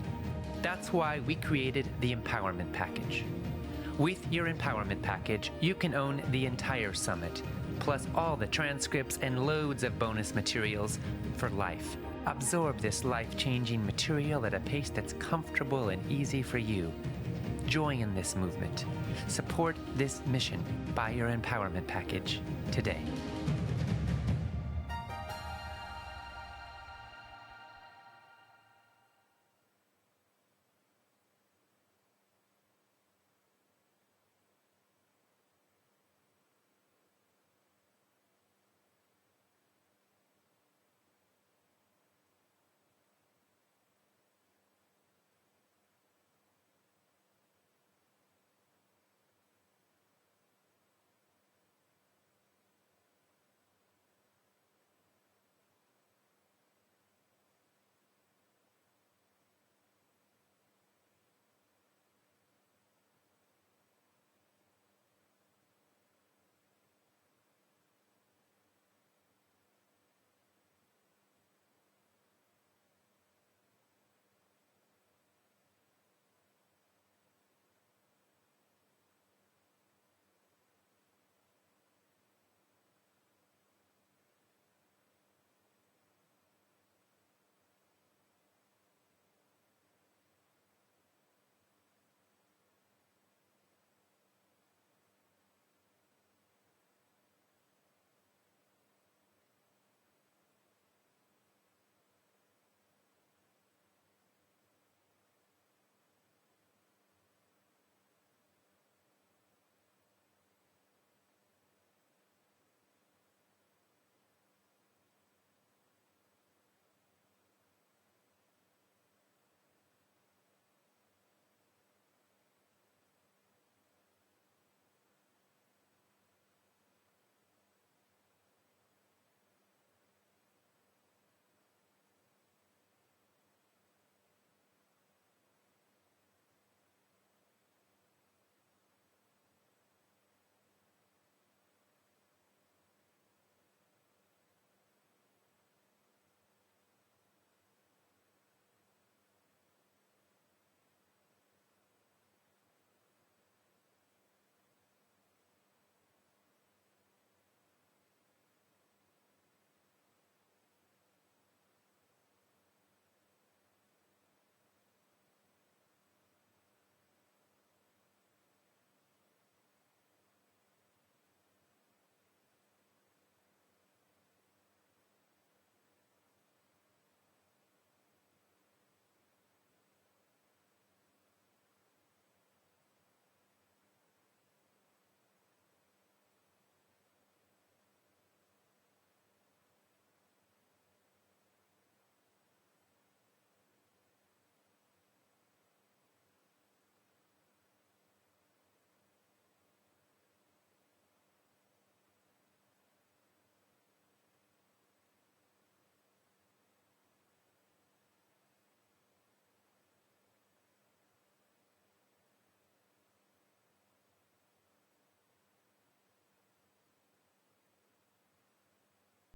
That's why we created the Empowerment Package. With your Empowerment Package, you can own the entire summit, plus all the transcripts and loads of bonus materials for life. Absorb this life-changing material at a pace that's comfortable and easy for you. Join this movement. Support this mission. Buy your Empowerment Package today.